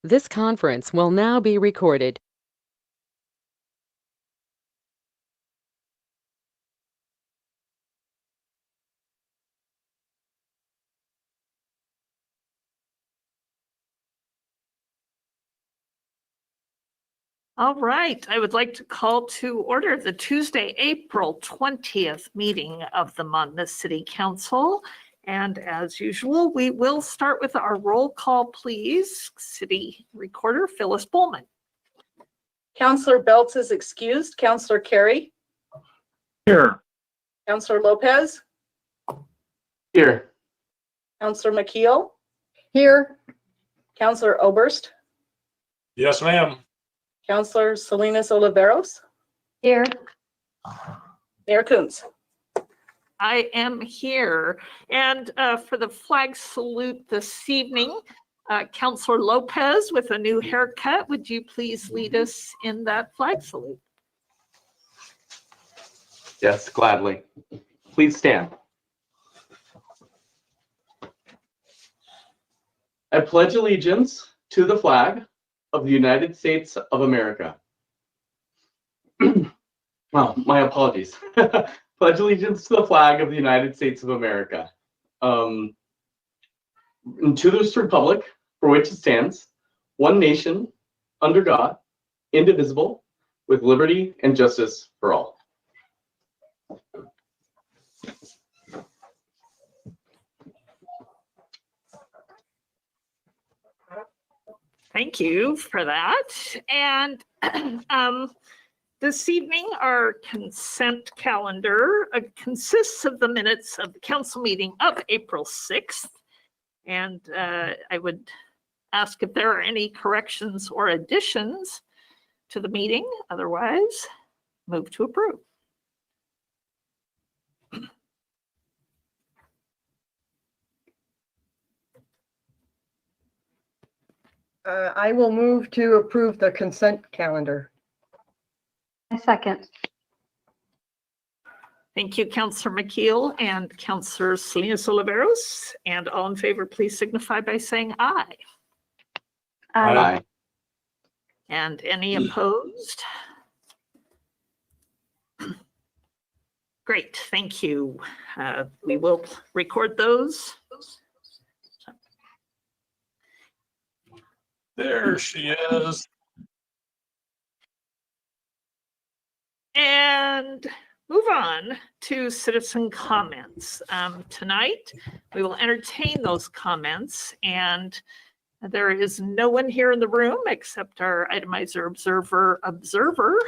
This conference will now be recorded. All right, I would like to call to order the Tuesday, April 20th meeting of the Monmouth City Council. And as usual, we will start with our roll call, please. City Recorder Phyllis Bowman. Councillor Belts is excused. Councillor Carey. Here. Councillor Lopez. Here. Councillor McKeel. Here. Councillor Oberst. Yes, ma'am. Councillor Salinas Oliveros. Here. Mayor Coons. I am here. And for the flag salute this evening, Councillor Lopez with a new haircut, would you please lead us in that flag salute? Yes, gladly. Please stand. I pledge allegiance to the flag of the United States of America. Well, my apologies. Pledge allegiance to the flag of the United States of America. And to this republic for which it stands, one nation, under God, indivisible, with liberty and justice for all. Thank you for that. And this evening, our consent calendar consists of the minutes of the council meeting of April 6th. And I would ask if there are any corrections or additions to the meeting. Otherwise, move to approve. I will move to approve the consent calendar. I second. Thank you, Councillor McKeel and Councillor Salinas Oliveros. And all in favor, please signify by saying aye. Aye. And any opposed? Great, thank you. We will record those. There she is. And move on to citizen comments. Tonight, we will entertain those comments, and there is no one here in the room except our itemizer observer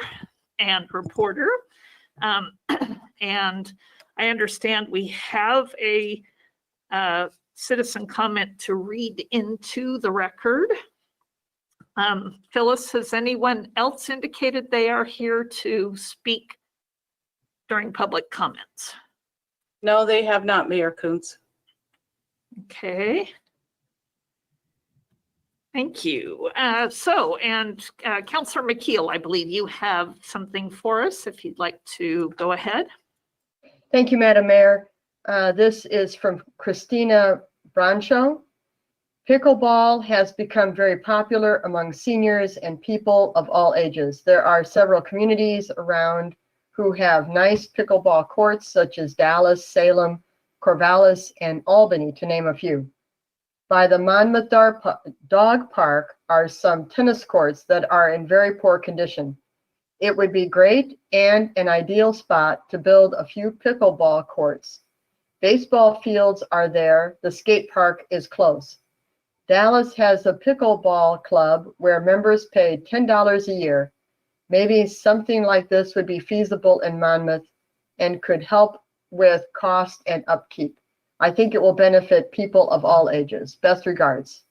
and reporter. And I understand we have a citizen comment to read into the record. Phyllis, has anyone else indicated they are here to speak during public comments? No, they have not, Mayor Coons. Okay. Thank you. Councillor McKeel, I believe you have something for us if you'd like to go ahead. Thank you, Madam Mayor. This is from Christina Brancho. Pickleball has become very popular among seniors and people of all ages. There are several communities around who have nice pickleball courts, such as Dallas, Salem, Corvallis, and Albany, to name a few. By the Monmouth Dog Park are some tennis courts that are in very poor condition. It would be great and an ideal spot to build a few pickleball courts. Baseball fields are there. The skate park is close. Dallas has a pickleball club where members pay $10 a year. Maybe something like this would be feasible in Monmouth and could help with cost and upkeep. I think it will benefit people of all ages. Best regards.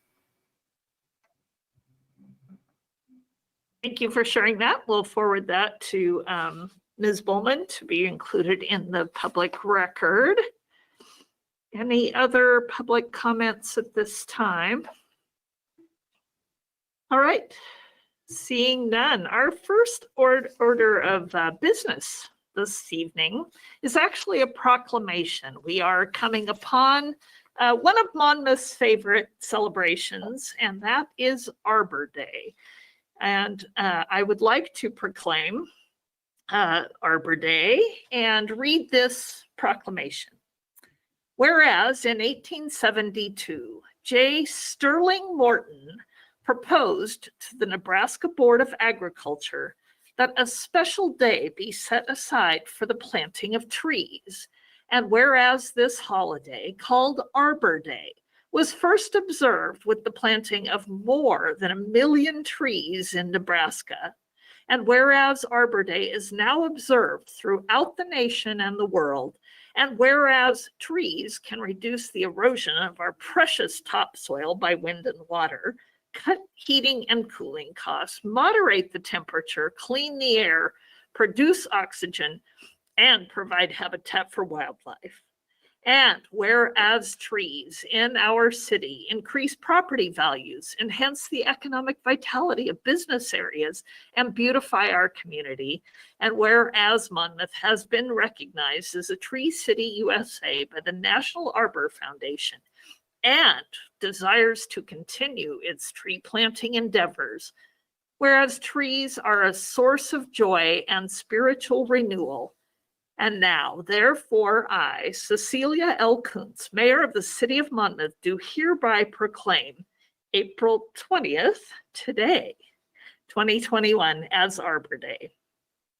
Thank you for sharing that. We'll forward that to Ms. Bowman to be included in the public record. Any other public comments at this time? All right, seeing none. Our first order of business this evening is actually a proclamation. We are coming upon one of Monmouth's favorite celebrations, and that is Arbor Day. And I would like to proclaim Arbor Day and read this proclamation. Whereas in 1872, J. Sterling Morton proposed to the Nebraska Board of Agriculture that a special day be set aside for the planting of trees. And whereas this holiday, called Arbor Day, was first observed with the planting of more than 1 million trees in Nebraska, and whereas Arbor Day is now observed throughout the nation and the world, and whereas trees can reduce the erosion of our precious topsoil by wind and water, cut heating and cooling costs, moderate the temperature, clean the air, produce oxygen, and provide habitat for wildlife. And whereas trees in our city increase property values, enhance the economic vitality of business areas, and beautify our community, and whereas Monmouth has been recognized as a Tree City USA by the National Arbor Foundation and desires to continue its tree planting endeavors, whereas trees are a source of joy and spiritual renewal. And now, therefore, I, Cecilia L. Kuntz, Mayor of the City of Monmouth, do hereby proclaim April 20th, today, 2021, as Arbor Day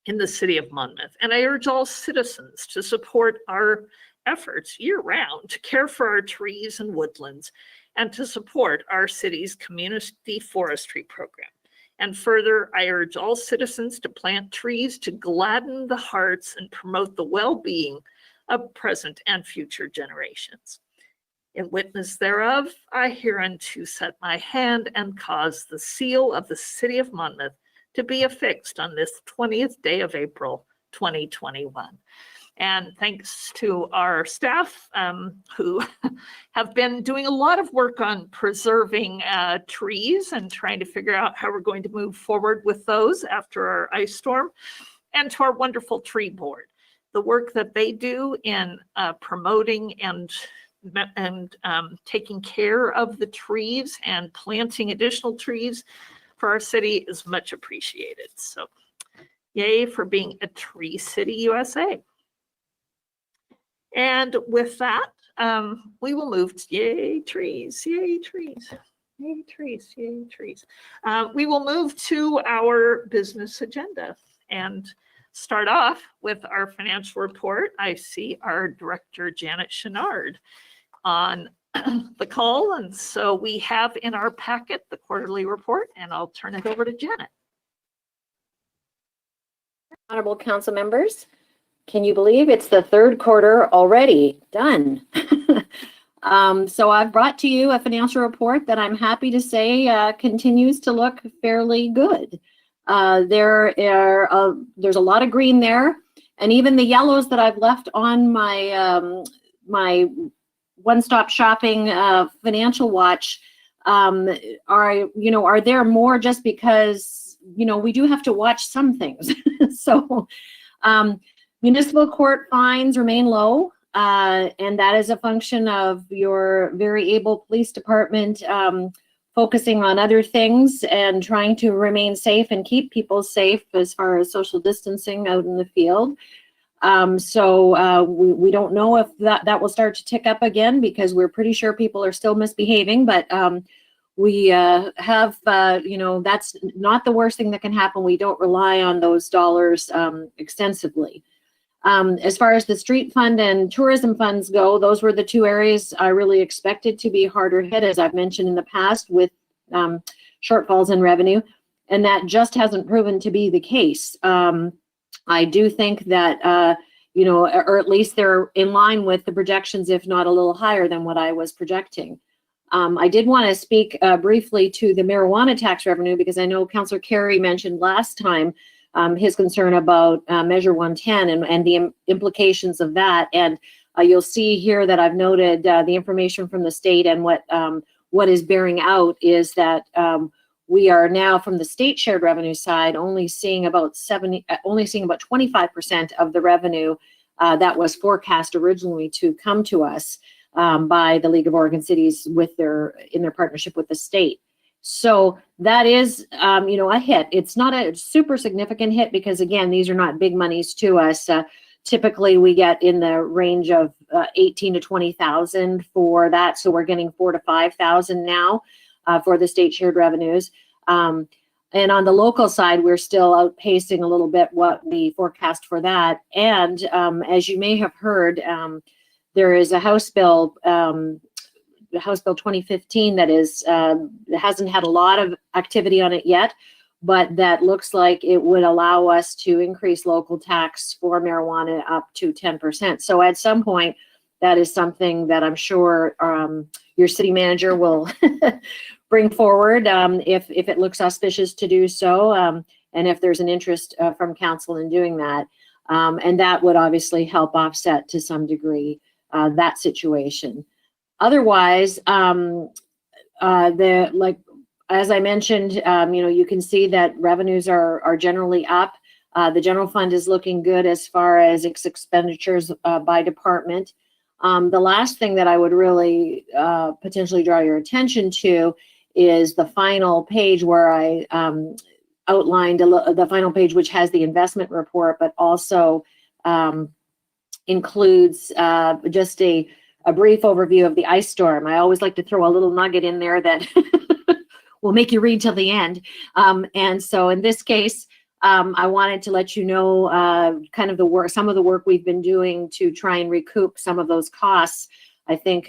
in the City of Monmouth. And I urge all citizens to support our efforts year-round to care for our trees and woodlands and to support our city's community forestry program. And further, I urge all citizens to plant trees to gladden the hearts and promote the well-being of present and future generations. In witness thereof, I hereunto set my hand and cause the seal of the City of Monmouth to be affixed on this 20th day of April, 2021. And thanks to our staff who have been doing a lot of work on preserving trees and trying to figure out how we're going to move forward with those after our ice storm, and to our wonderful tree board. The work that they do in promoting and taking care of the trees and planting additional trees for our city is much appreciated. So yay for being a Tree City USA. And with that, we will move to yay trees, yay trees, yay trees, yay trees. We will move to our business agenda and start off with our financial report. I see our director, Janet Chenard, on the call. And so we have in our packet the quarterly report, and I'll turn it over to Janet. Honorable council members, can you believe it's the third quarter already done? So I've brought to you a financial report that I'm happy to say continues to look fairly good. There's a lot of green there, and even the yellows that I've left on my my one-stop shopping financial watch are there more just because we do have to watch some things. So municipal court fines remain low, and that is a function of your very able police department focusing on other things and trying to remain safe and keep people safe as far as social distancing out in the field. So we don't know if that will start to tick up again, because we're pretty sure people are still misbehaving, but we have, that's not the worst thing that can happen. We don't rely on those dollars extensively. As far as the street fund and tourism funds go, those were the two areas I really expected to be harder hit, as I've mentioned in the past, with shortfalls in revenue, and that just hasn't proven to be the case. I do think that, or at least they're in line with the projections, if not a little higher than what I was projecting. I did want to speak briefly to the marijuana tax revenue, because I know Councillor Carey mentioned last time his concern about Measure 110 and the implications of that. And you'll see here that I've noted the information from the state, and what is bearing out is that we are now, from the state shared revenue side, only seeing about 25% of the revenue that was forecast originally to come to us. by the League of Oregon Cities in their partnership with the state. So that is, a hit. It's not a super significant hit because, again, these are not big monies to us. Typically, we get in the range of 18 to 20,000 for that. So we're getting 4 to 5,000 now for the state shared revenues. And on the local side, we're still outpacing a little bit what we forecast for that. And as you may have heard, there is a House Bill, House Bill 2015 that hasn't had a lot of activity on it yet, but that looks like it would allow us to increase local tax for marijuana up to 10%. So at some point, that is something that I'm sure your city manager will bring forward if it looks auspicious to do so, and if there's an interest from council in doing that. And that would obviously help offset to some degree that situation. Otherwise, as I mentioned, you can see that revenues are generally up. The general fund is looking good as far as its expenditures by department. The last thing that I would really potentially draw your attention to is the final page where I outlined the final page, which has the investment report, but also includes just a brief overview of the ice storm. I always like to throw a little nugget in there that will make you read till the end. And so in this case, I wanted to let you know kind of some of the work we've been doing to try and recoup some of those costs. I think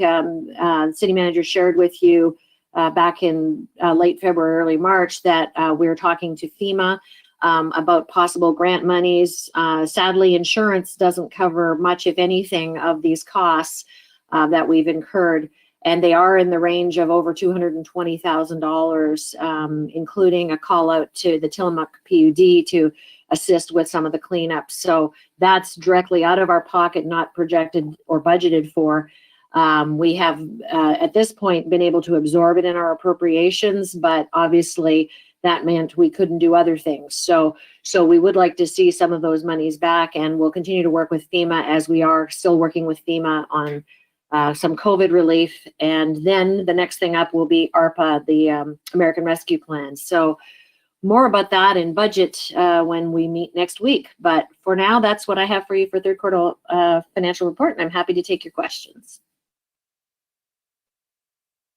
city manager shared with you back in late February, early March, that we were talking to FEMA about possible grant monies. Sadly, insurance doesn't cover much, if anything, of these costs that we've incurred. And they are in the range of over $220,000, including a call out to the Tillamook PUD to assist with some of the cleanup. So that's directly out of our pocket, not projected or budgeted for. We have, at this point, been able to absorb it in our appropriations, but obviously that meant we couldn't do other things. So we would like to see some of those monies back, and we'll continue to work with FEMA, as we are still working with FEMA on some COVID relief. And then the next thing up will be ARPA, the American Rescue Plan. So more about that in budget when we meet next week. But for now, that's what I have for you for third quarter financial report, and I'm happy to take your questions.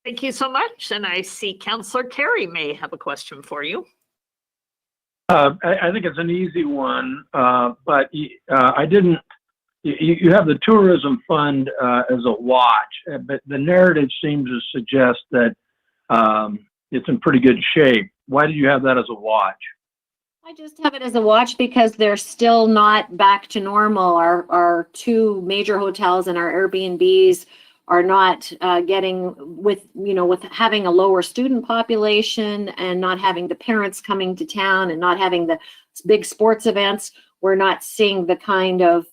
Thank you so much. And I see Councillor Carey may have a question for you. I think it's an easy one, but I didn't. You have the tourism fund as a watch, but the narrative seems to suggest that it's in pretty good shape. Why did you have that as a watch? I just have it as a watch because they're still not back to normal. Our two major hotels and our Airbnbs are not getting with having a lower student population and not having the parents coming to town and not having the big sports events. We're not seeing the kind of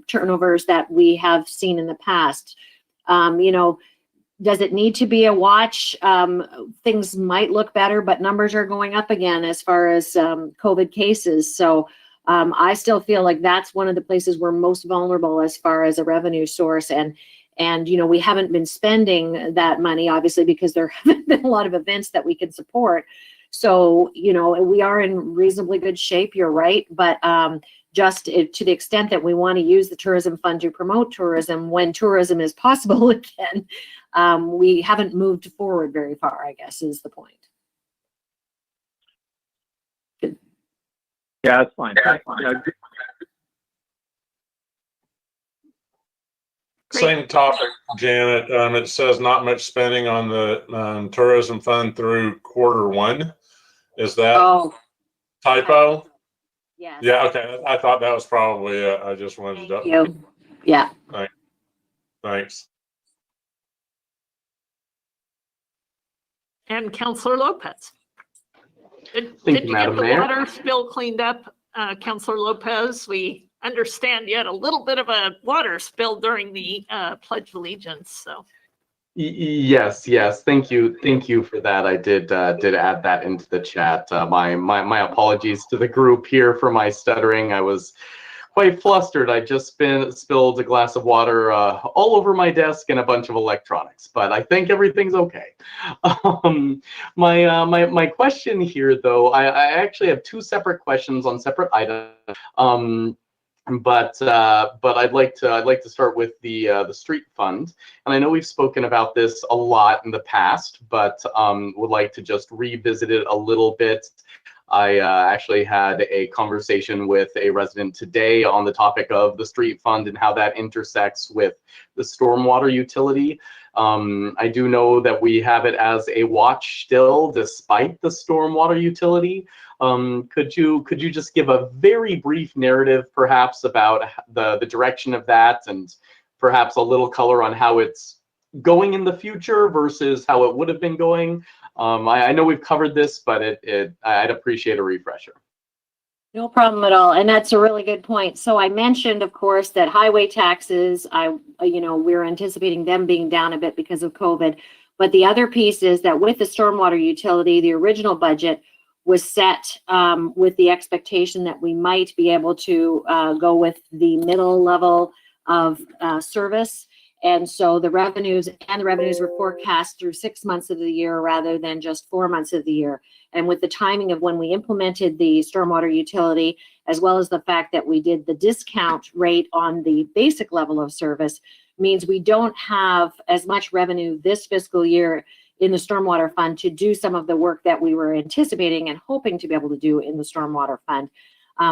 turnovers that we have seen in the past. Does it need to be a watch? Things might look better, but numbers are going up again as far as COVID cases. So I still feel like that's one of the places we're most vulnerable as far as a revenue source. And we haven't been spending that money, obviously, because there haven't been a lot of events that we can support. So, we are in reasonably good shape, you're right. But just to the extent that we want to use the tourism fund to promote tourism when tourism is possible again, we haven't moved forward very far, I guess, is the point. Yeah, that's fine. Yeah. Same topic, Janet. It says not much spending on the tourism fund through Q1. Is that typo? Yes. Yeah. Okay. I thought that was probably. I just wanted to. Thank you. Yeah. Thanks. And Councillor Lopez. Did you, you get Madam the Mayor. water spill cleaned up, Councillor Lopez? We understand you had a little bit of a water spill during the Pledge of Allegiance. So. Yes. Thank you for that. I did add that into the chat. My apologies to the group here for my stuttering. I was quite flustered. I just spilled a glass of water all over my desk and a bunch of electronics, but I think everything's okay. My question here, though, I actually have two separate questions on separate items. But I'd like to start with the street fund, and I know we've spoken about this a lot in the past, but would like to just revisit it a little bit. I actually had a conversation with a resident today on the topic of the street fund and how that intersects with the stormwater utility. I do know that we have it as a watch still, despite the stormwater utility. Could you just give a very brief narrative, perhaps, about the direction of that, and perhaps a little color on how it's going in the future versus how it would have been going? I know we've covered this, but I'd appreciate a refresher. No problem at all. And that's a really good point. So I mentioned, of course, that highway taxes, we're anticipating them being down a bit because of COVID. But the other piece is that with the stormwater utility, the original budget was set with the expectation that we might be able to go with the middle level of service. And so the revenues were forecast through 6 months of the year rather than just 4 months of the year. And with the timing of when we implemented the stormwater utility, as well as the fact that we did the discount rate on the basic level of service, means we don't have as much revenue this fiscal year in the stormwater fund to do some of the work that we were anticipating and hoping to be able to do in the stormwater fund.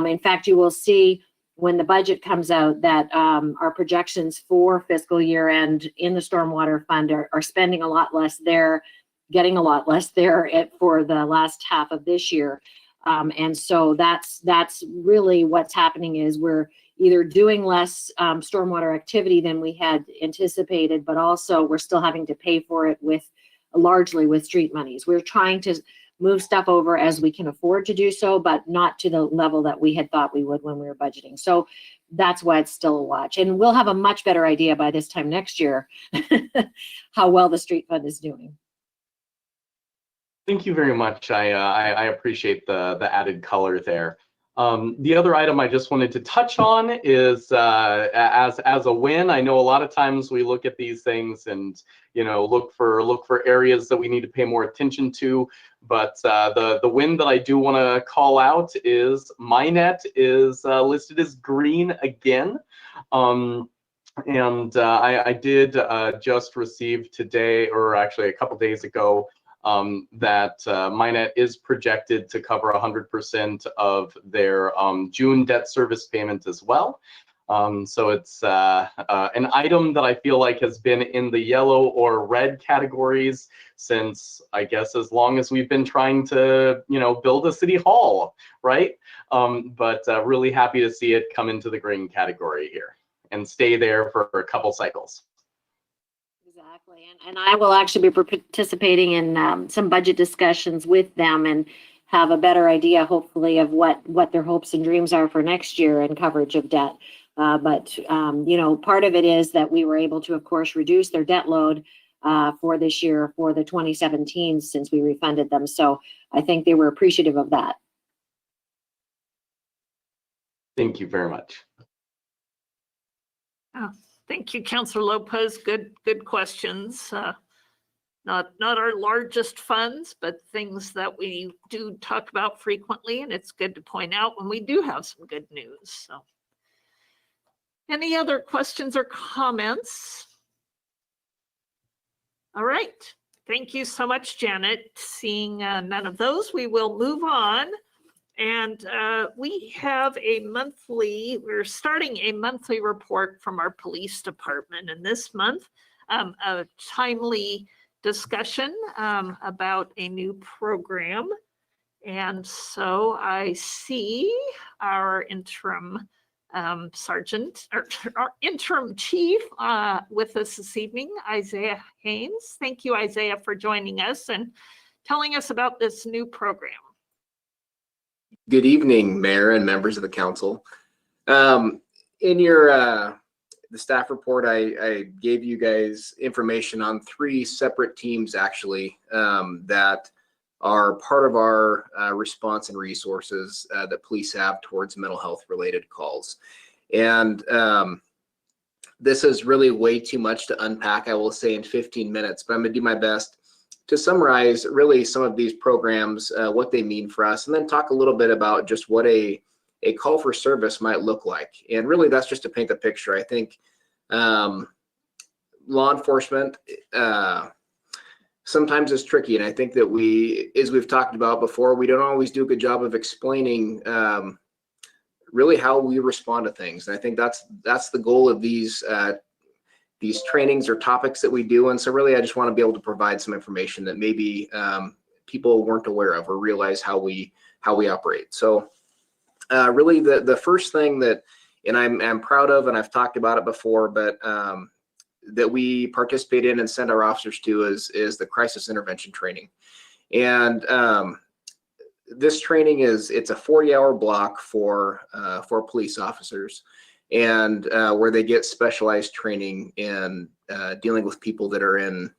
In fact, you will see when the budget comes out that our projections for fiscal year end in the stormwater fund are spending a lot less there, getting a lot less there for the last half of this year. And so that's really what's happening, is we're either doing less stormwater activity than we had anticipated, but also we're still having to pay for it largely with street monies. We're trying to move stuff over as we can afford to do so, but not to the level that we had thought we would when we were budgeting. So that's why it's still a watch. And we'll have a much better idea by this time next year how well the street fund is doing. Thank you very much. I appreciate the added color there. The other item I just wanted to touch on is as a win. I know a lot of times we look at these things and look for areas that we need to pay more attention to. But the win that I do want to call out is MyNet is listed as green again. And I did just receive today, or actually a couple days ago, that MyNet is projected to cover 100% of their June debt service payment as well. So it's an item that I feel like has been in the yellow or red categories since, I guess, as long as we've been trying to, build a city hall, right? But really happy to see it come into the green category here and stay there for a couple cycles. Exactly. And I will actually be participating in some budget discussions with them and have a better idea, hopefully, of what their hopes and dreams are for next year and coverage of debt. But part of it is that we were able to, of course, reduce their debt load for this year for the 2017 since we refunded them. So I think they were appreciative of that. Thank you very much. Thank you, Councillor Lopez. Good questions. Not our largest funds, but things that we do talk about frequently, and it's good to point out when we do have some good news. So, any other questions or comments? All right. Thank you so much, Janet. Seeing none of those, we will move on. And we have we're starting a monthly report from our police department. And this month, a timely discussion about a new program. And so I see our interim sergeant, or our interim chief with us this evening, Isaiah Haynes. Thank you, Isaiah, for joining us and telling us about this new program. Good evening, Mayor and members of the council. In your the staff report, I gave you guys information on 3 separate teams actually that are part of our response and resources that police have towards mental health related calls. And this is really way too much to unpack, I will say, in 15 minutes, but I'm gonna do my best to summarize really some of these programs, what they mean for us, and then talk a little bit about just what a call for service might look like. And really that's just to paint the picture. I think law enforcement sometimes is tricky, and I think that we, as we've talked about before, we don't always do a good job of explaining really how we respond to things. And I think that's the goal of these trainings or topics that we do. And so really, I just want to be able to provide some information that maybe people weren't aware of or realize how we operate. So really the first thing that, and I'm proud of, and I've talked about it before, but that we participate in and send our officers to is the crisis intervention training. And this training it's a 40-hour block for police officers, and where they get specialized training in dealing with people that are in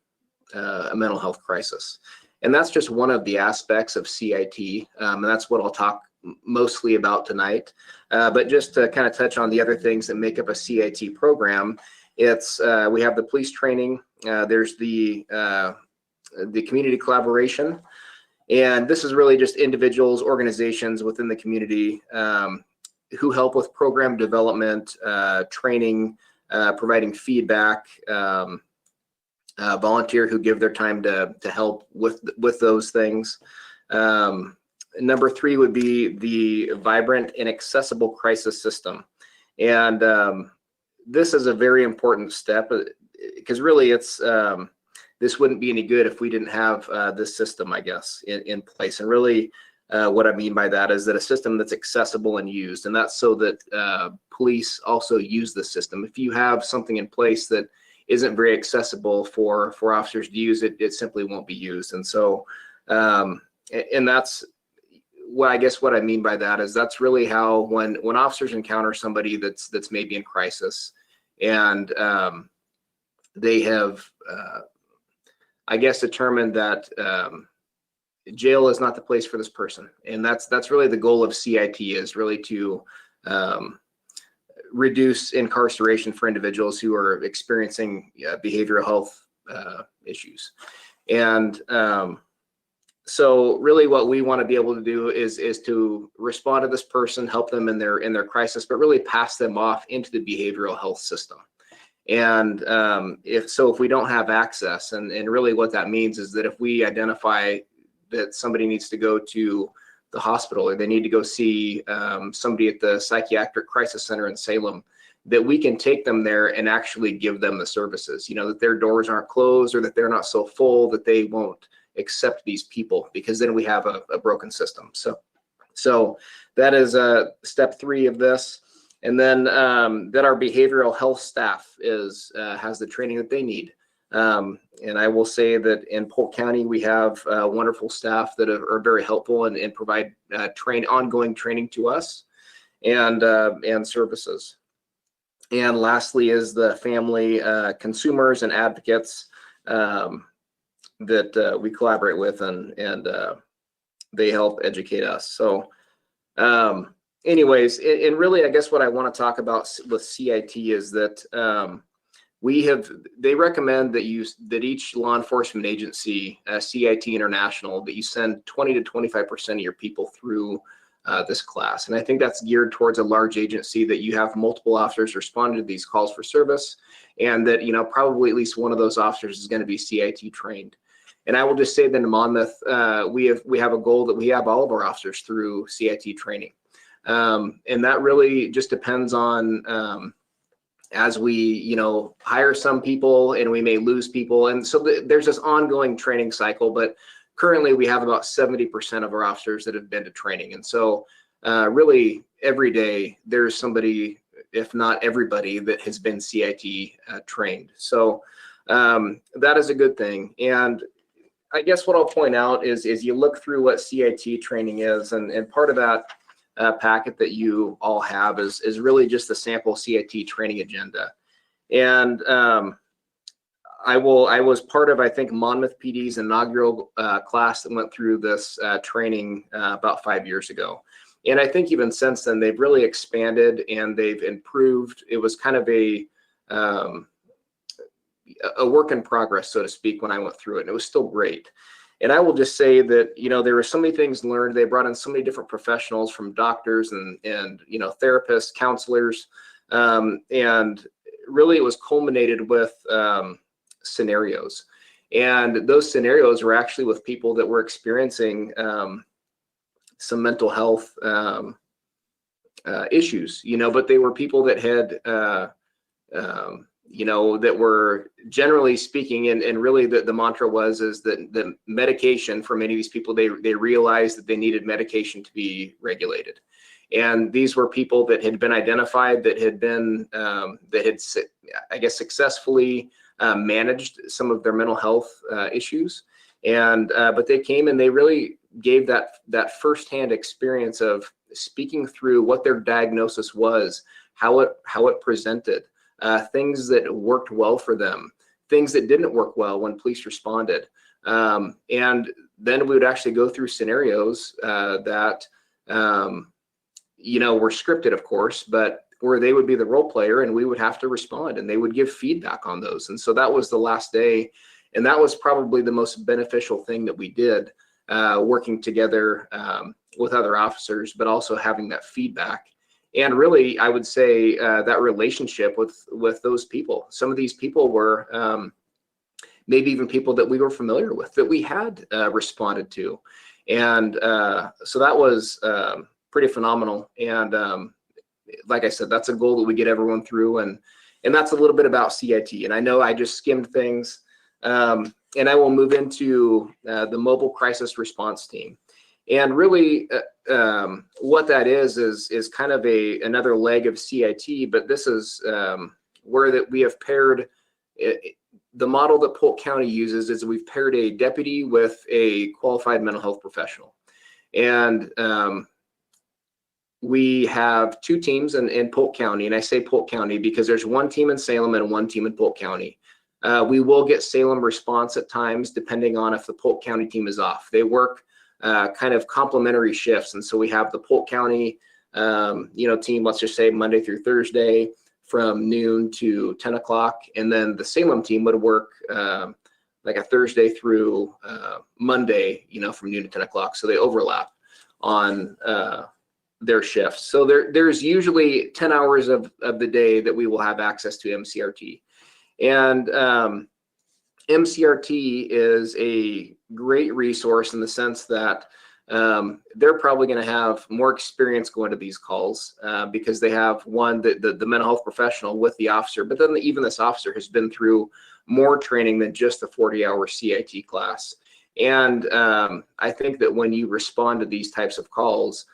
a mental health crisis. And that's just one of the aspects of CIT, and that's what I'll talk mostly about tonight. But just to kind of touch on the other things that make up a CIT program, it's we have the police training, there's the community collaboration, and this is really just individuals, organizations within the community who help with program development, training, providing feedback, volunteer who give their time to help with those things. Number 3 would be the vibrant and accessible crisis system. And this is a very important step, because really it's this wouldn't be any good if we didn't have this system, I guess, in place. And really what I mean by that is that a system that's accessible and used, and that's so that police also use the system. If you have something in place that isn't very accessible for officers to use, it simply won't be used. And so, and that's what I guess what I mean by that is that's really how when officers encounter somebody that's maybe in crisis, and they have I guess determined that jail is not the place for this person. And that's really the goal of CIT, is really to reduce incarceration for individuals who are experiencing behavioral health issues. And so really what we want to be able to do is to respond to this person, help them in their crisis, but really pass them off into the behavioral health system. And if we don't have access, and really what that means is that if we identify that somebody needs to go to the hospital, or they need to go see somebody at the psychiatric crisis center in Salem, that we can take them there and actually give them the services, that their doors aren't closed, or that they're not so full that they won't accept these people, because then we have a broken system. So that is step 3 of this. And then that our behavioral health staff has the training that they need. And I will say that in Polk County, we have wonderful staff that are very helpful and provide ongoing training to us and services. And lastly is the family consumers and advocates that we collaborate with, and they help educate us. So anyways, and really, I guess what I want to talk about with CIT is that they recommend that each law enforcement agency, CIT International, that you send 20 to 25% of your people through this class. And I think that's geared towards a large agency, that you have multiple officers responding to these calls for service, and that probably at least one of those officers is going to be CIT trained. And I will just say that in Monmouth, we have a goal that we have all of our officers through CIT training. And that really just depends on as we hire some people, and we may lose people, and so there's this ongoing training cycle. But currently we have about 70% of our officers that have been to training, and so really every day there's somebody, if not everybody, that has been CIT trained. So that is a good thing. And I guess what I'll point out is you look through what CIT training is, and part of that packet that you all have is really just the sample CIT training agenda. And I was part of, I think, Monmouth PD's inaugural class that went through this training about 5 years ago. And I think even since then, they've really expanded and they've improved. It was kind of a work in progress, so to speak, when I went through it, and it was still great. And I will just say that, you know, there were so many things learned. They brought in so many different professionals, from doctors and you know, therapists, counselors, and really it was culminated with scenarios. And those scenarios were actually with people that were experiencing some mental health issues, you know, but they were people that had you know, that were, generally speaking, and really the mantra was is that the medication for many of these people, they realized that they needed medication to be regulated. And these were people that had been identified, that had been that had, I guess, successfully managed some of their mental health issues. And but they came and they really gave that firsthand experience of speaking through what their diagnosis was, how it presented. Things that worked well for them, things that didn't work well when police responded. And then we would actually go through scenarios that, you know, were scripted, of course, but where they would be the role player and we would have to respond and they would give feedback on those. And so that was the last day. And that was probably the most beneficial thing that we did, working together with other officers, but also having that feedback. And really, I would say that relationship with those people. Some of these people were maybe even people that we were familiar with, that we had responded to. And so that was pretty phenomenal. And like I said, that's a goal that we get everyone through. And that's a little bit about CIT. And I know I just skimmed things. And I will move into the Mobile Crisis Response Team. And really, what that is kind of another leg of CIT, but this is where that we have paired the model that Polk County uses is we've paired a deputy with a qualified mental health professional. And we have two teams in Polk County, and I say Polk County because there's one team in Salem and one team in Polk County. We will get Salem response at times, depending on if the Polk County team is off. They work kind of complementary shifts. And so we have the Polk County, you know, team, let's just say Monday through Thursday from noon to 10 o'clock. And then the Salem team would work like a Thursday through Monday, you know, from noon to 10 o'clock. So they overlap on their shifts. So there's usually 10 hours of the day that we will have access to MCRT. And MCRT is a great resource in the sense that they're probably going to have more experience going to these calls because they have the mental health professional with the officer, but then even this officer has been through more training than just the 40-hour CIT class. And I think that when you respond to these types of calls,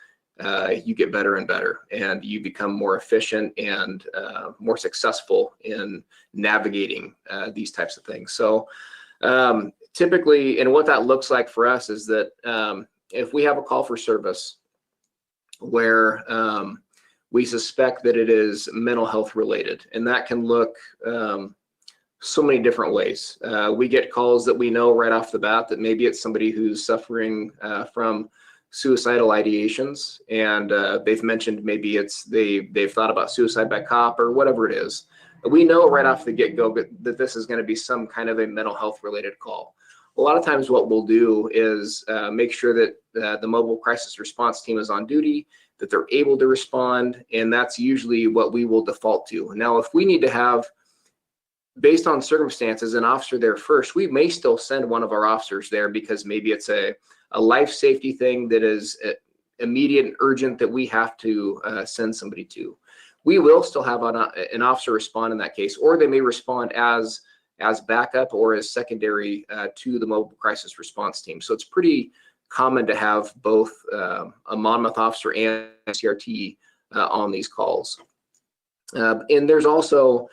you get better and better, and you become more efficient and more successful in navigating these types of things. So typically, and what that looks like for us is that if we have a call for service where we suspect that it is mental health related, and that can look so many different ways. We get calls that we know right off the bat that maybe it's somebody who's suffering from suicidal ideations, and they've mentioned maybe they've thought about suicide by cop or whatever it is. We know right off the get-go that this is going to be some kind of a mental health related call. A lot of times what we'll do is make sure that the mobile crisis response team is on duty, that they're able to respond, and that's usually what we will default to. Now, if we need to have, based on circumstances, an officer there first, we may still send one of our officers there because maybe it's a life safety thing that is immediate and urgent that we have to send somebody to. We will still have an officer respond in that case, or they may respond as backup or as secondary to the mobile crisis response team. So it's pretty common to have both a Monmouth officer and CRT on these calls. And there's also,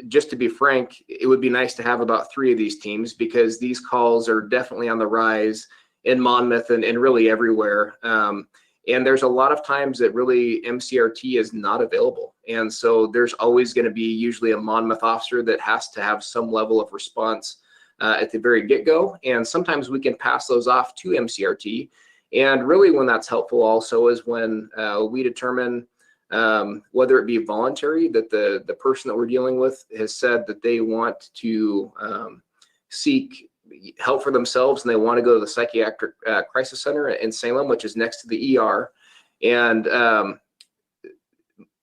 just to be frank, it would be nice to have about 3 of these teams because these calls are definitely on the rise in Monmouth and really everywhere. And there's a lot of times that really MCRT is not available. And so there's always going to be usually a Monmouth officer that has to have some level of response at the very get-go, and sometimes we can pass those off to MCRT. And really when that's helpful also is when we determine whether it be voluntary, that the person that we're dealing with has said that they want to seek help for themselves and they want to go to the psychiatric crisis center in Salem, which is next to the ER. And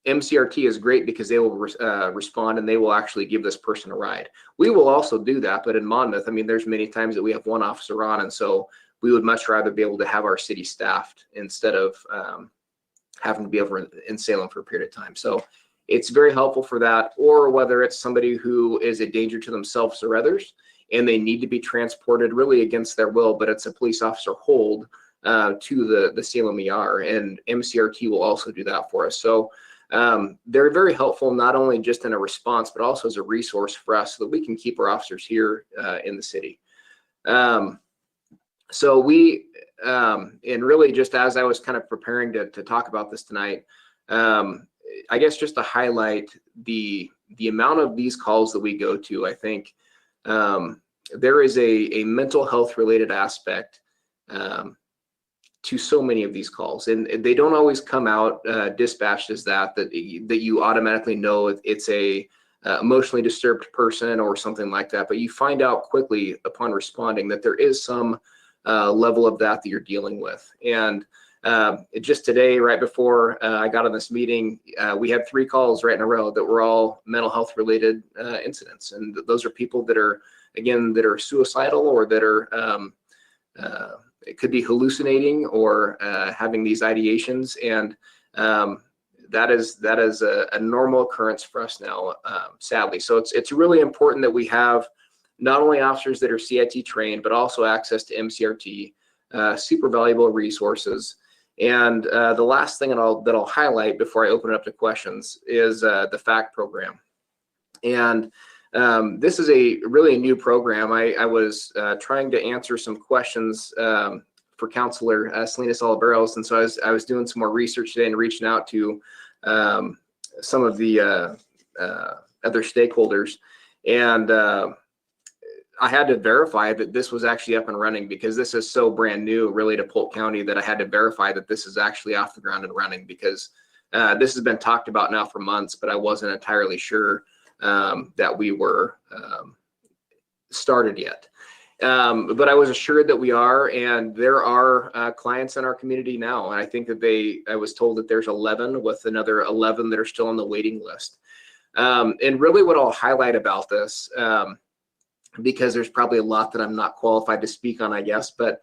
MCRT is great because they will respond and they will actually give this person a ride. We will also do that, but in Monmouth, I mean, there's many times that we have one officer on, and so we would much rather be able to have our city staffed instead of having to be over in Salem for a period of time. So it's very helpful for that, or whether it's somebody who is a danger to themselves or others, and they need to be transported really against their will, but it's a police officer hold to the Salem ER, and MCRT will also do that for us. So they're very helpful, not only just in a response, but also as a resource for us so that we can keep our officers here in the city. So we, and really just as I was kind of preparing to talk about this tonight, I guess just to highlight the amount of these calls that we go to, I think there is a mental health related aspect to so many of these calls, and they don't always come out dispatched as that you automatically know it's a emotionally disturbed person or something like that, but you find out quickly upon responding that there is some level of that you're dealing with. And just today, right before I got on this meeting, we had 3 calls right in a row that were all mental health related incidents, and those are people that are, again, that are suicidal or that are it could be hallucinating or having these ideations, and that is a normal occurrence for us now, sadly. So it's really important that we have not only officers that are CIT trained, but also access to MCRT, super valuable resources. And the last thing that I'll highlight before I open it up to questions is the FACT program. And this is really a new program. I was trying to answer some questions for Counselor Salinas Oliveros, and so I was doing some more research today and reaching out to some of the other stakeholders, and I had to verify that this was actually up and running, because this is so brand new really to Polk County that I had to verify that this is actually off the ground and running, because this has been talked about now for months, but I wasn't entirely sure that we were started yet. But I was assured that we are, and there are clients in our community now. And I think that I was told that there's 11 with another 11 that are still on the waiting list. And really what I'll highlight about this, because there's probably a lot that I'm not qualified to speak on, I guess, but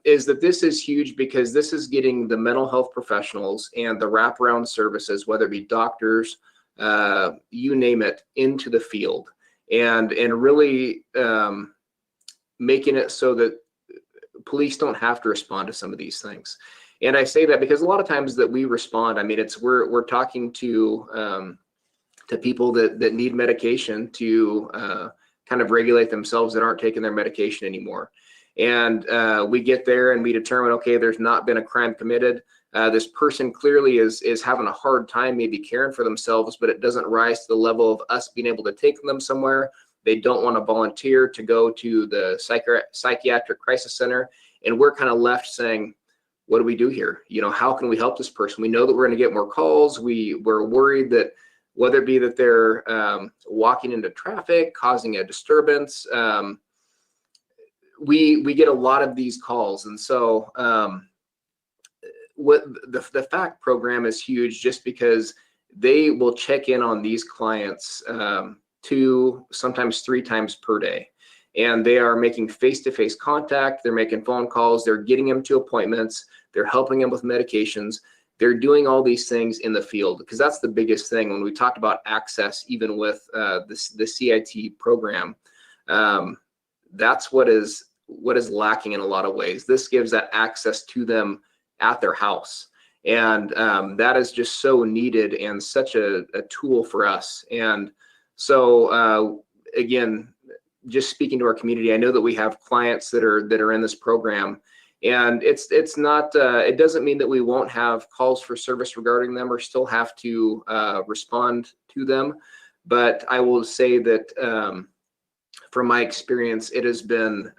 is that this is huge, because this is getting the mental health professionals and the wraparound services, whether it be doctors, you name it, into the field, and really making it so that police don't have to respond to some of these things. And I say that because a lot of times that we respond, I mean, we're talking to people that need medication to kind of regulate themselves, that aren't taking their medication anymore. And we get there and we determine, okay, there's not been a crime committed. This person clearly is having a hard time maybe caring for themselves, but it doesn't rise to the level of us being able to take them somewhere. They don't want to volunteer to go to the psychiatric crisis center. And we're kind of left saying, what do we do here? You know, how can we help this person? We know that we're going to get more calls. We're worried that whether it be that they're walking into traffic, causing a disturbance, we get a lot of these calls. And so what the FACT program is huge, just because they will check in on these clients 2, sometimes 3 times per day. And they are making face-to-face contact. They're making phone calls. They're getting them to appointments. They're helping them with medications. They're doing all these things in the field, because that's the biggest thing when we talked about access, even with the CIT program. That's what is lacking in a lot of ways. This gives that access to them at their house. And that is just so needed and such a tool for us. And so again, just speaking to our community, I know that we have clients that are in this program, and it's not it doesn't mean that we won't have calls for service regarding them or still have to respond to them. But I will say that from my experience, it has been,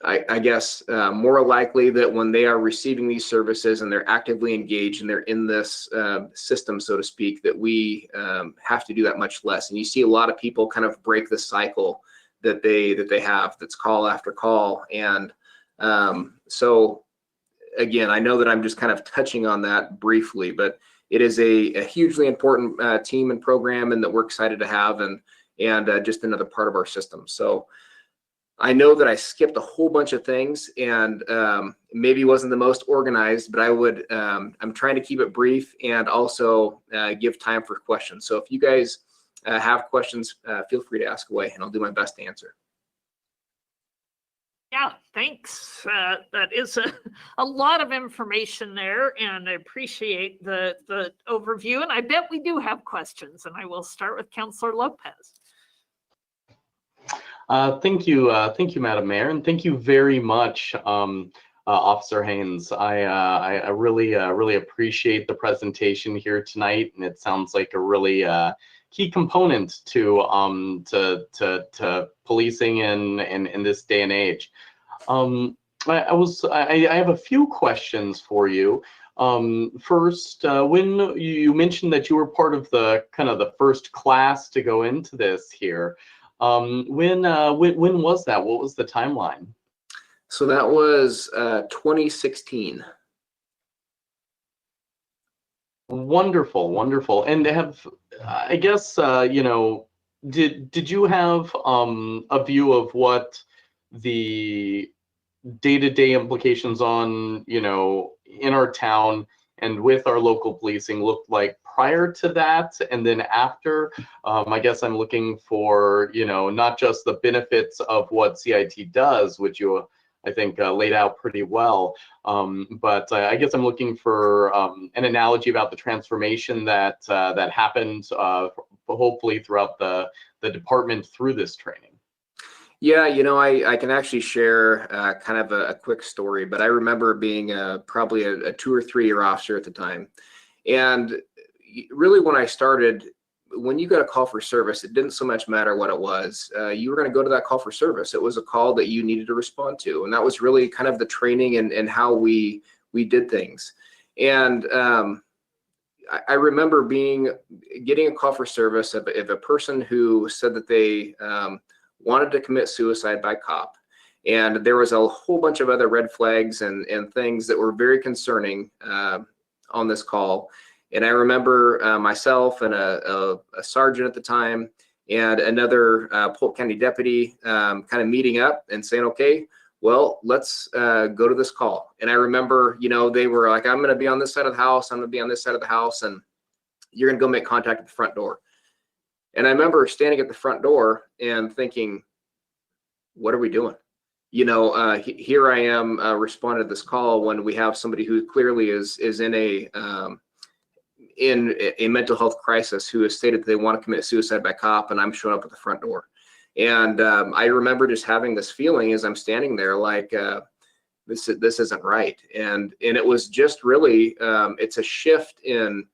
I guess, more likely that when they are receiving these services and they're actively engaged and they're in this system, so to speak, that we have to do that much less. And you see a lot of people kind of break the cycle that they have, that's call after call. And so again, I know that I'm just kind of touching on that briefly, but it is a hugely important team and program, and that we're excited to have, and just another part of our system. So I know that I skipped a whole bunch of things, and maybe wasn't the most organized, but I'm trying to keep it brief and also give time for questions. So if you guys have questions, feel free to ask away, and I'll do my best to answer. Yeah, thanks. That is a lot of information there, and I appreciate the overview. And I bet we do have questions, and I will start with Councillor Lopez. Thank you, Madam Mayor, and thank you very much, Officer Haynes. I really appreciate the presentation here tonight, and it sounds like a really key component to policing in this day and age. I have a few questions for you. First, when you mentioned that you were part of the first class to go into this here, when was that? What was the timeline? So that was 2016. Wonderful, wonderful. And I guess did you have a view of what the day-to-day implications on in our town and with our local policing looked like prior to that, and then after? I guess I'm looking for not just the benefits of what CIT does, which you I think laid out pretty well, but I guess I'm looking for an analogy about the transformation that happened hopefully throughout the department through this training. Yeah, I can actually share kind of a quick story, but I remember being probably a 2 or 3 year officer at the time. And really when I started, when you got a call for service, it didn't so much matter what it was. You were going to go to that call for service. It was a call that you needed to respond to. And that was really kind of the training and how we did things. And I remember getting a call for service of a person who said that they wanted to commit suicide by cop. And there was a whole bunch of other red flags and things that were very concerning on this call. And I remember myself and a sergeant at the time and another Polk County deputy kind of meeting up and saying, okay, well, let's go to this call. And I remember, they were like, I'm going to be on this side of the house. I'm going to be on this side of the house, and you're going to go make contact at the front door. And I remember standing at the front door and thinking, what are we doing? Here I am responding to this call when we have somebody who clearly is in a mental health crisis, who has stated that they want to commit suicide by cop, and I'm showing up at the front door. And I remember just having this feeling as I'm standing there, like this isn't right. And it was just really it's a shift in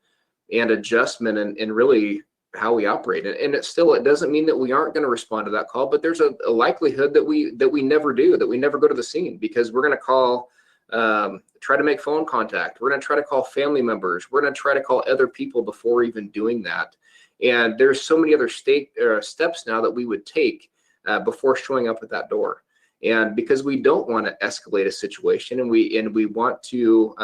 and adjustment and really how we operate. And it doesn't mean that we aren't going to respond to that call, but there's a likelihood that we never do, that we never go to the scene, because we're going to call, try to make phone contact. We're going to try to call family members. We're going to try to call other people before even doing that. And there's so many other steps now that we would take before showing up at that door. And because we don't want to escalate a situation, and we want to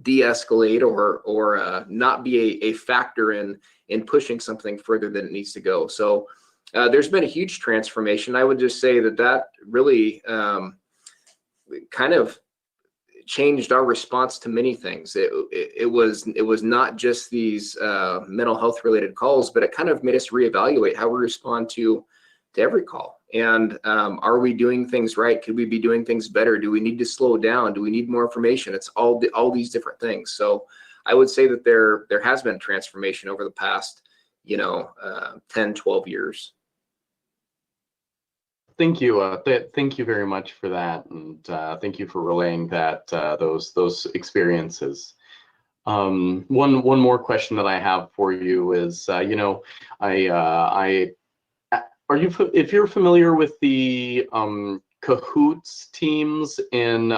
de-escalate or not be a factor in pushing something further than it needs to go. So there's been a huge transformation. I would just say that really kind of changed our response to many things. It was not just these mental health related calls, but it kind of made us reevaluate how we respond to every call. And are we doing things right? Could we be doing things better? Do we need to slow down? Do we need more information? It's all these different things. So I would say that there has been transformation over the past 10, 12 years. Thank you. Thank you very much for that, and thank you for relaying that those experiences. One more question that I have for you is, if you're familiar with the Cahoots teams in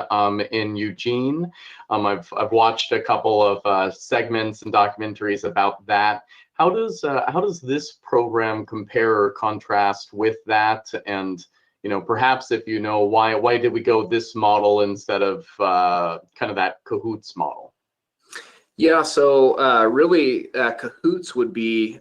Eugene, I've watched a couple of segments and documentaries about that. How does this program compare or contrast with that? And perhaps if why did we go this model instead of kind of that Cahoots model? Yeah, so really Cahoots would be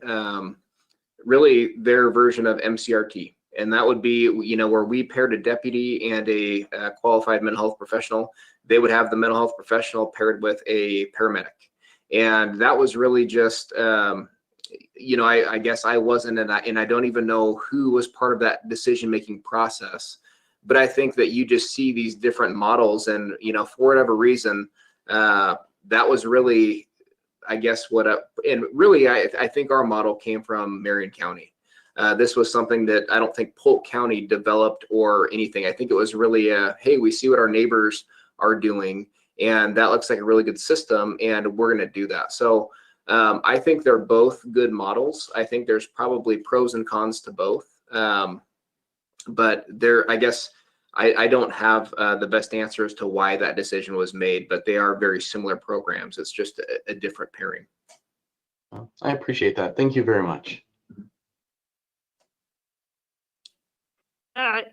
really their version of MCRT. And that would be, where we paired a deputy and a qualified mental health professional. They would have the mental health professional paired with a paramedic. And that was really just, I guess I wasn't, and I don't even know who was part of that decision-making process. But I think that you just see these different models and, for whatever reason, that was really, I guess and really, I think our model came from Marion County. This was something that I don't think Polk County developed or anything. I think it was really hey, we see what our neighbors are doing, and that looks like a really good system, and we're going to do that. So I think they're both good models. I think there's probably pros and cons to both. But I guess I don't have the best answer as to why that decision was made, but they are very similar programs. It's just a different pairing. I appreciate that. Thank you very much.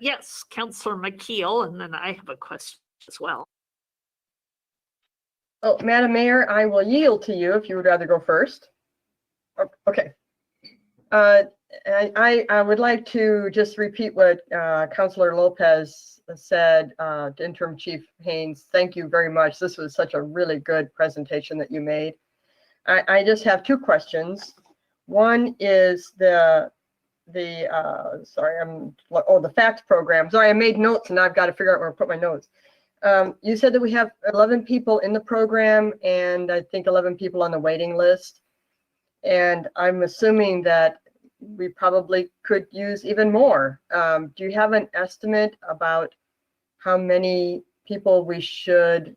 Yes, Councillor McKeel, and then I have a question as well. Oh, Madam Mayor, I will yield to you if you would rather go first. Okay. I would like to just repeat what Councillor Lopez said to Interim Chief Haynes. Thank you very much. This was such a really good presentation that you made. I just have two questions. One is the FACT program. Sorry, I made notes and I've got to figure out where to put my notes. You said that we have 11 people in the program and I think 11 people on the waiting list. And I'm assuming that we probably could use even more. Do you have an estimate about how many people we should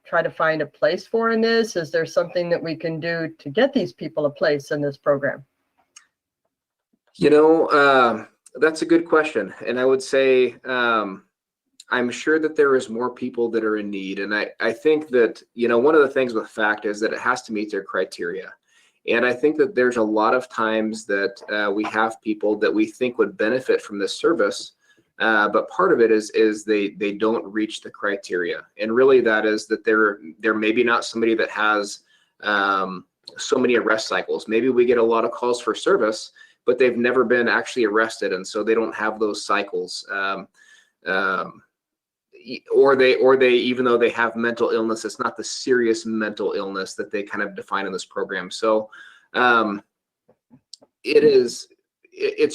try to find a place for in this? Is there something that we can do to get these people a place in this program? That's a good question. And I would say, I'm sure that there is more people that are in need. And I think that, one of the things with FACT is that it has to meet their criteria. And I think that there's a lot of times that we have people that we think would benefit from this service. But part of it is they don't reach the criteria. And really that is that they're maybe not somebody that has so many arrest cycles. Maybe we get a lot of calls for service, but they've never been actually arrested. And so they don't have those cycles. Or they, even though they have mental illness, it's not the serious mental illness that they kind of define in this program. So it's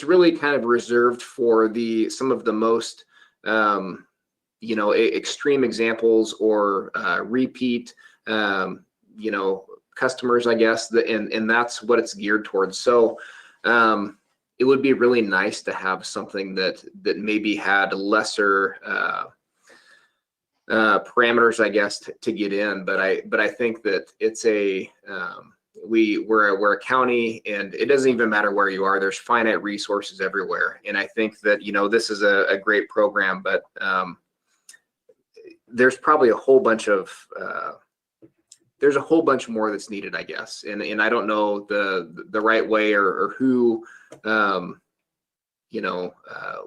really kind of reserved for some of the most, extreme examples or repeat, customers, I guess, and that's what it's geared towards. So it would be really nice to have something that maybe had lesser parameters, I guess, to get in. But I think that it's we're a county, and it doesn't even matter where you are. There's finite resources everywhere, and I think that this is a great program, but there's probably a whole bunch of there's a whole bunch more that's needed, I guess, and I don't know the right way or who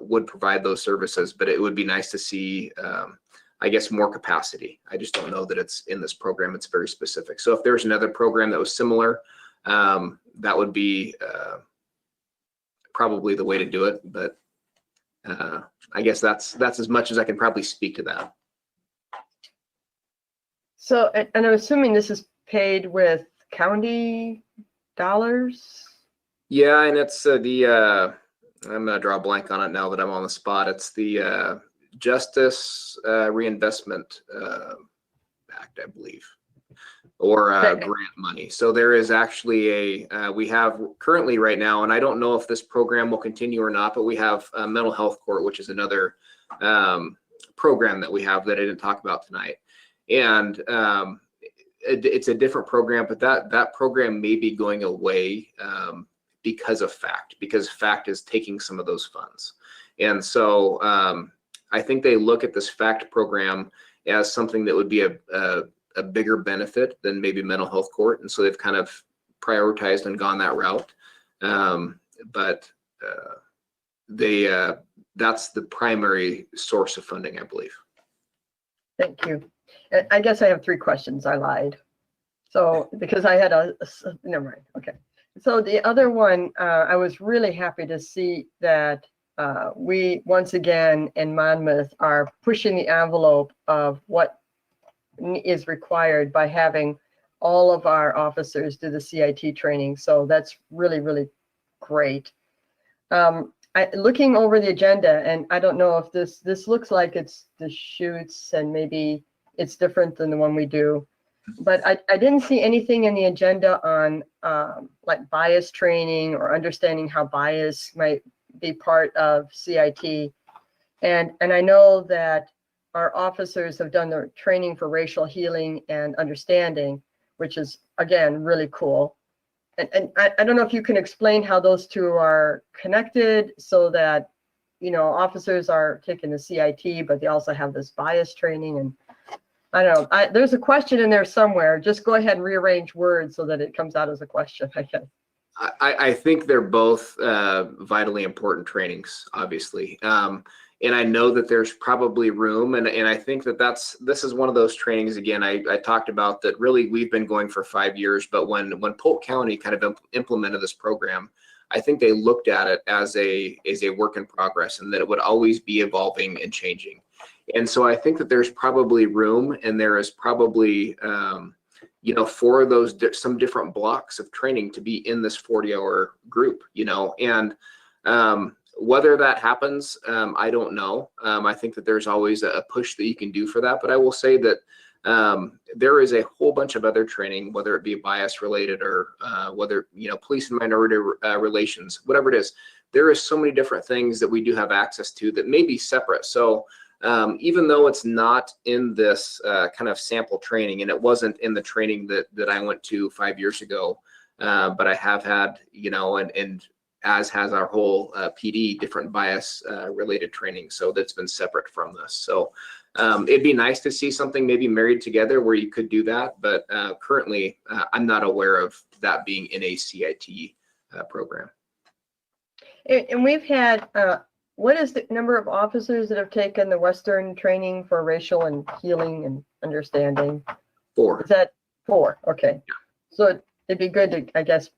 would provide those services, but it would be nice to see I guess more capacity. I just don't know that it's in this program. It's very specific. So if there's another program that was similar, that would be probably the way to do it. But I guess that's as much as I can probably speak to that. So, and I'm assuming this is paid with county dollars? Yeah, and it's I'm gonna draw a blank on it now that I'm on the spot. It's the Justice Reinvestment Act, I believe, or grant money. So there is actually we have currently right now, and I don't know if this program will continue or not, but we have a mental health court, which is another program that we have that I didn't talk about tonight. And it's a different program, but that program may be going away because of because FACT is taking some of those funds. And so I think they look at this FACT program as something that would be a bigger benefit than maybe mental health court. And so they've kind of prioritized and gone that route. That's the primary source of funding, I believe. Thank you. I guess I have 3 questions. I lied. So, because I had never mind. Okay. So the other one, I was really happy to see that we, once again, in Monmouth are pushing the envelope of what is required by having all of our officers do the CIT training. So that's really, really great. Looking over the agenda, and I don't know if this looks like it's the shoots and maybe it's different than the one we do, but I didn't see anything in the agenda on like bias training or understanding how bias might be part of CIT. And I know that our officers have done their training for racial healing and understanding, which is, again, really cool. And I don't know if you can explain how those 2 are connected so that, you know, officers are taking the CIT, but they also have this bias training. And I don't know, there's a question in there somewhere. Just go ahead and rearrange words so that it comes out as a question, I guess. I think they're both vitally important trainings, obviously. And I know that there's probably room, and I think that this is one of those trainings, again, I talked about that really we've been going for 5 years, but when Polk County kind of implemented this program, I think they looked at it as a work in progress and that it would always be evolving and changing. And so I think that there's probably room, and there is probably, you know, for those some different blocks of training to be in this 40-hour group, you know, and whether that happens, I don't know. I think that there's always a push that you can do for that, but I will say that there is a whole bunch of other training, whether it be bias related or whether, you know, police and minority relations, whatever it is, there is so many different things that we do have access to that may be separate. So even though it's not in this kind of sample training, and it wasn't in the training that I went to 5 years ago, but I have had, you know, and as has our whole PD, different bias related training. So that's been separate from this. So it'd be nice to see something maybe married together where you could do that. But currently, I'm not aware of that being in a CIT program. And we've had, what is the number of officers that have taken the Western training for racial and healing and understanding? 4. Is that 4? Okay. So it'd be good to, I guess,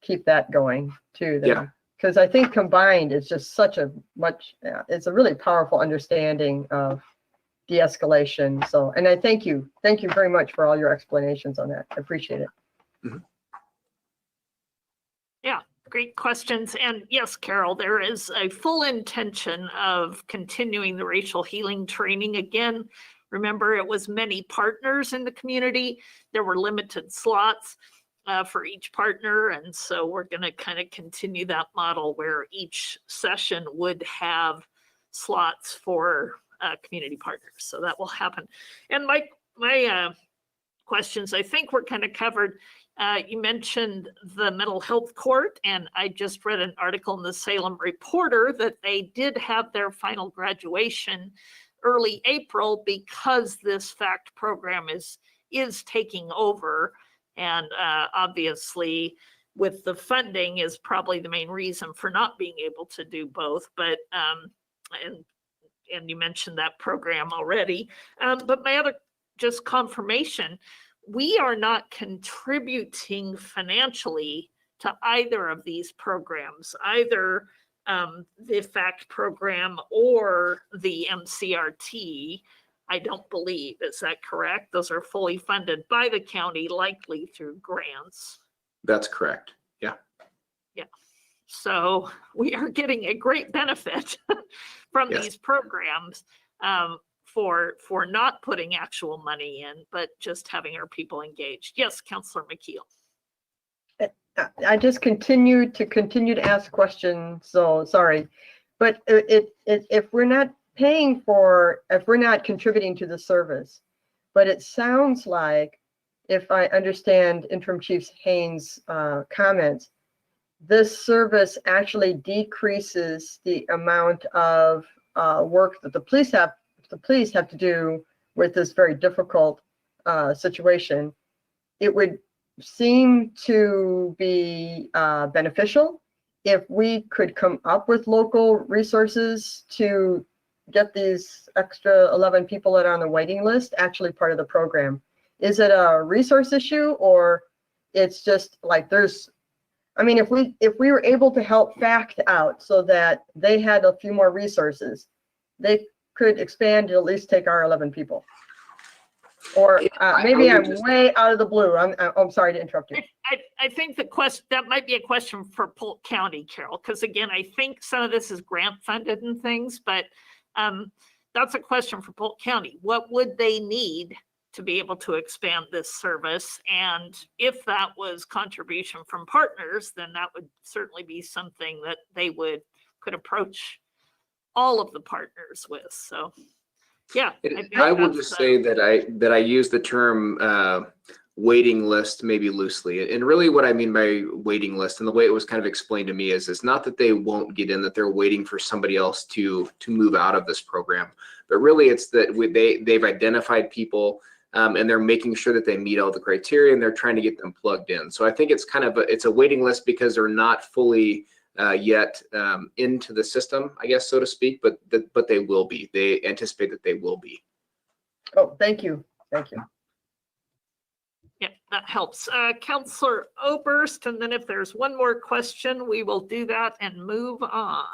keep that going too. Then. Yeah. Because I think combined, it's just such a it's a really powerful understanding of de-escalation. So, and I thank you very much for all your explanations on that. I appreciate it. Mm-hmm. Yeah, great questions. And yes, Carol, there is a full intention of continuing the racial healing training. Again, remember, it was many partners in the community. There were limited slots for each partner. And so we're going to kind of continue that model where each session would have slots for community partners. So that will happen. And my questions, I think were kind of covered. You mentioned the mental health court, and I just read an article in the Salem Reporter that they did have their final graduation early April because this FACT program is taking over. And obviously, with the funding is probably the main reason for not being able to do both. But and you mentioned that program already. But my other just confirmation, we are not contributing financially to either of these programs, either the FACT program or the MCRT. I don't believe. Is that correct? Those are fully funded by the county, likely through grants. That's correct. Yeah. Yeah. So we are getting a great benefit from these programs for not putting actual money in, but just having our people engaged. Yes, Councillor McKeel. I just continue to ask questions. So sorry, but if we're not paying for, if we're not contributing to the service, but it sounds like, if I understand Interim Chief Haynes' comments, this service actually decreases the amount of work that the police have to do with this very difficult situation. It would seem to be beneficial if we could come up with local resources to get these extra 11 people that are on the waiting list actually part of the program. Is it a resource issue, or it's just like I mean, if we were able to help FACT out so that they had a few more resources, they could expand to at least take our 11 people. Or maybe I'm way out of the blue. I'm sorry to interrupt you. I think that might be a question for Polk County, Carol, because again, I think some of this is grant funded and things, but that's a question for Polk County. What would they need to be able to expand this service? And if that was contribution from partners, then that would certainly be something that they could approach all of the partners with. So yeah, I will just say that I use the term waiting list maybe loosely. And really what I mean by waiting list, and the way it was kind of explained to me, is it's not that they won't get in, that they're waiting for somebody else to move out of this program. But really it's that they've identified people and they're making sure that they meet all the criteria, and they're trying to get them plugged in. So I think it's kind of it's a waiting list because they're not fully yet into the system, I guess, so to speak, but they will be. They anticipate that they will be. Oh, thank you. Thank you. Yeah, that helps. Councillor Oberst, and then if there's one more question, we will do that and move on.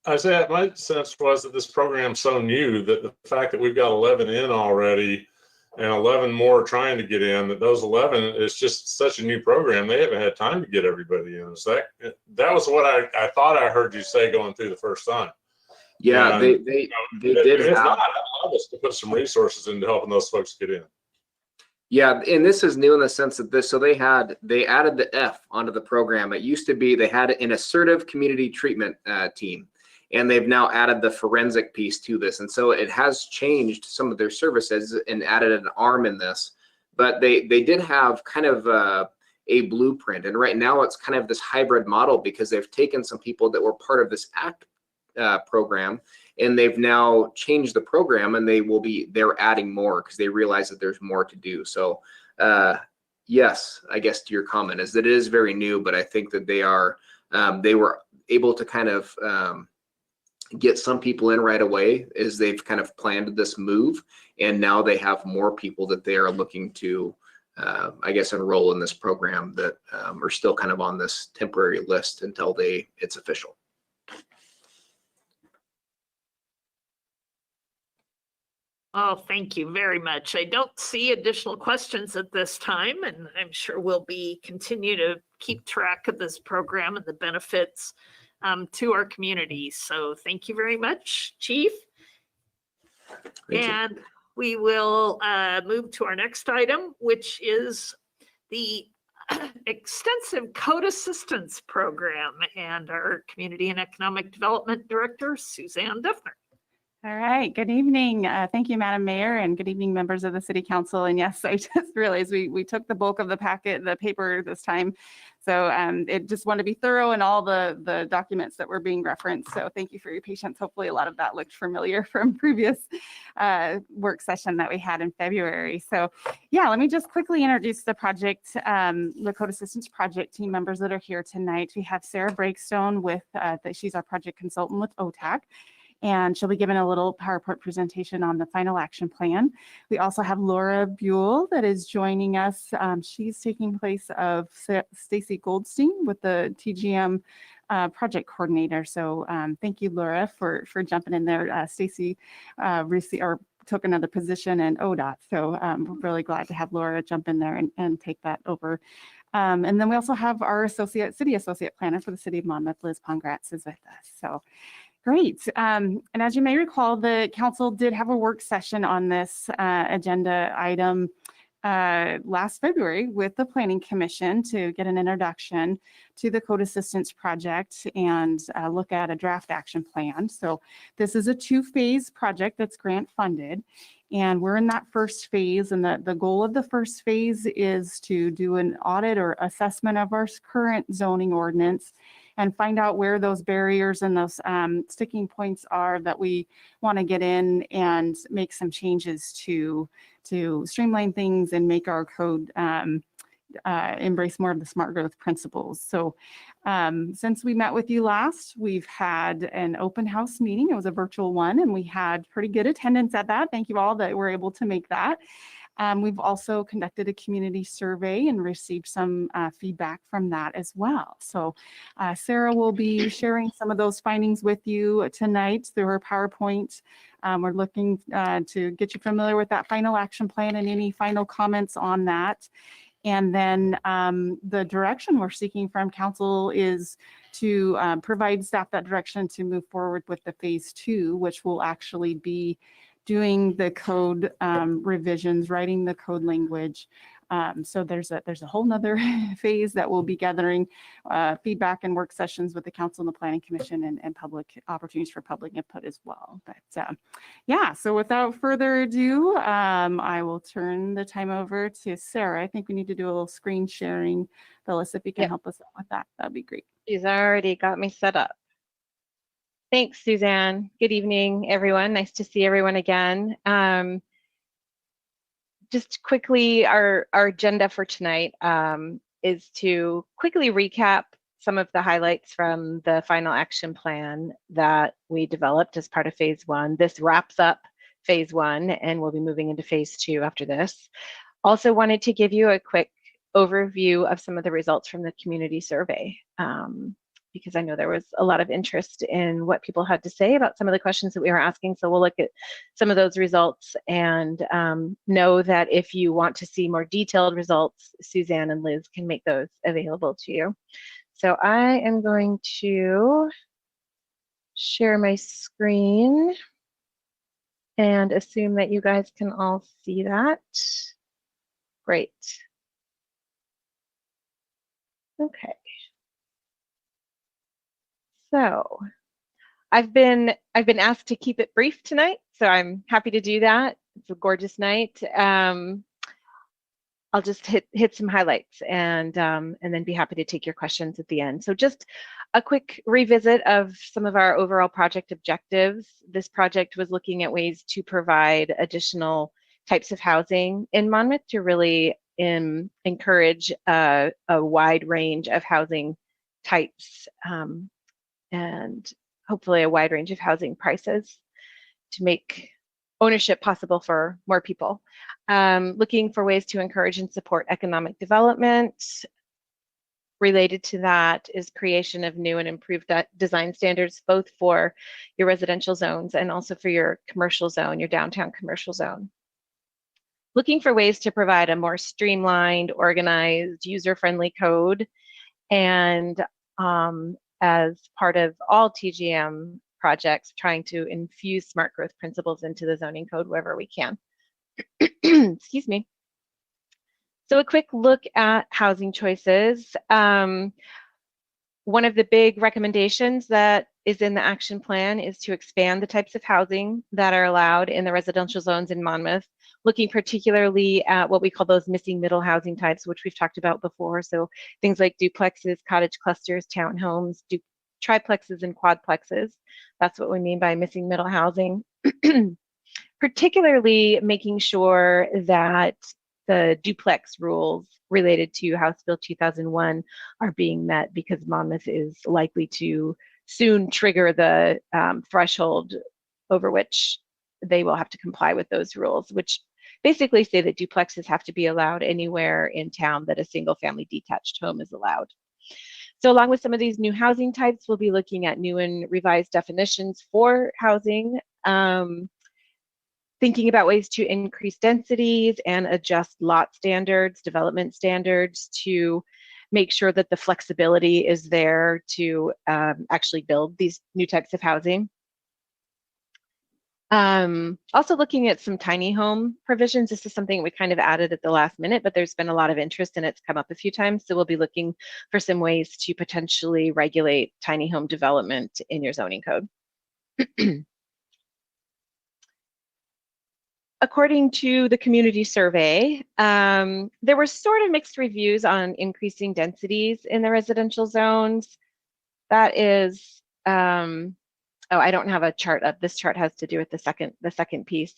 Isaiah, my sense was that this program's so new that the fact that we've got 11 in already and 11 more trying to get in, that those 11 is just such a new program. They haven't had time to get everybody in. So that was what I thought I heard you say going through the first time. Yeah, and, they did if have. not, I'd love us to put some resources into helping those folks get in. Yeah, and this is new in the sense that so they added the F onto the program. It used to be they had an assertive community treatment team, and they've now added the forensic piece to this. And so it has changed some of their services and added an arm in this. But they did have kind of a blueprint. And right now it's kind of this hybrid model because they've taken some people that were part of this ACT program, and they've now changed the program, and they're adding more because they realize that there's more to do. So yes, I guess to your comment is that it is very new, but I think that they were able to kind of get some people in right away as they've kind of planned this move, and now they have more people that they are looking to I guess enroll in this program that are still kind of on this temporary list until it's official. Oh, thank you very much. I don't see additional questions at this time, and I'm sure we'll continue to keep track of this program and the benefits to our community. So thank you very much, Chief. And we will move to our next item, which is the extensive code assistance program, and our Community and Economic Development Director, Suzanne Duffner. All right, good evening. Thank you, Madam Mayor, and good evening, members of the City Council. And yes, I just realized we took the bulk of the paper this time. So it just wanted to be thorough in all the documents that were being referenced. So thank you for your patience. Hopefully a lot of that looked familiar from previous work session that we had in February. So yeah, let me just quickly introduce the project, the Code Assistance Project team members that are here tonight. We have Sarah Breakstone she's our project consultant with OTAC. And she'll be given a little PowerPoint presentation on the final action plan. We also have Laura Buell that is joining us. She's taking place of Stacy Goldstein with the TGM project coordinator. So thank you, Laura, for jumping in there. Stacy took another position in ODOT. So we're really glad to have Laura jump in there and take that over. And then we also have our city associate planner for the city of Monmouth, Liz Pongratz, is with us. So great. And as you may recall, the council did have a work session on this agenda item last February with the Planning Commission to get an introduction to the Code Assistance Project and look at a draft action plan. So this is a 2-phase project that's grant funded. And we're in that first phase, and the goal of the first phase is to do an audit or assessment of our current zoning ordinance and find out where those barriers and those sticking points are that we want to get in and make some changes to streamline things and make our code embrace more of the smart growth principles. So since we met with you last, we've had an open house meeting. It was a virtual one, and we had pretty good attendance at that. Thank you all that were able to make that. We've also conducted a community survey and received some feedback from that as well. So Sarah will be sharing some of those findings with you tonight through her PowerPoint. We're looking to get you familiar with that final action plan and any final comments on that. And then the direction we're seeking from council is to provide staff that direction to move forward with the phase 2, which will actually be doing the code revisions, writing the code language. So there's a whole nother phase that we'll be gathering feedback and work sessions with the council and the planning commission and public opportunities for public input as well. But yeah, so without further ado, I will turn the time over to Sarah. I think we need to do a little screen sharing. Phyllis, if you can help us out with that, that'd be great. She's already got me set up. Thanks, Suzanne. Good evening, everyone. Nice to see everyone again. Just quickly, our agenda for tonight is to quickly recap some of the highlights from the final action plan that we developed as part of phase 1. This wraps up phase 1, and we'll be moving into phase 2 after this. Also wanted to give you a quick overview of some of the results from the community survey, because I know there was a lot of interest in what people had to say about some of the questions that we were asking. So we'll look at some of those results and know that if you want to see more detailed results, Suzanne and Liz can make those available to you. So I am going to share my screen and assume that you guys can all see that. Great. Okay. So I've been asked to keep it brief tonight, so I'm happy to do that. It's a gorgeous night. I'll just hit some highlights and then be happy to take your questions at the end. So just a quick revisit of some of our overall project objectives. This project was looking at ways to provide additional types of housing in Monmouth to really encourage a wide range of housing types and hopefully a wide range of housing prices to make ownership possible for more people. Looking for ways to encourage and support economic development. Related to that is creation of new and improved design standards, both for your residential zones and also for your commercial zone, your downtown commercial zone. Looking for ways to provide a more streamlined, organized, user-friendly code. And as part of all TGM projects, trying to infuse smart growth principles into the zoning code wherever we can. Excuse me. So a quick look at housing choices. One of the big recommendations that is in the action plan is to expand the types of housing that are allowed in the residential zones in Monmouth, looking particularly at what we call those missing middle housing types, which we've talked about before. So things like duplexes, cottage clusters, townhomes, triplexes, and quadplexes. That's what we mean by missing middle housing. Particularly making sure that the duplex rules related to House Bill 2001 are being met, because Monmouth is likely to soon trigger the threshold over which they will have to comply with those rules, which basically say that duplexes have to be allowed anywhere in town that a single family detached home is allowed. So along with some of these new housing types, we'll be looking at new and revised definitions for housing, thinking about ways to increase densities and adjust lot standards, development standards, to make sure that the flexibility is there to actually build these new types of housing. Also looking at some tiny home provisions. This is something we kind of added at the last minute, but there's been a lot of interest and it's come up a few times. So we'll be looking for some ways to potentially regulate tiny home development in your zoning code. According to the community survey, there were sort of mixed reviews on increasing densities in the residential zones. That is, oh, I don't have a chart up. This chart has to do with the second piece.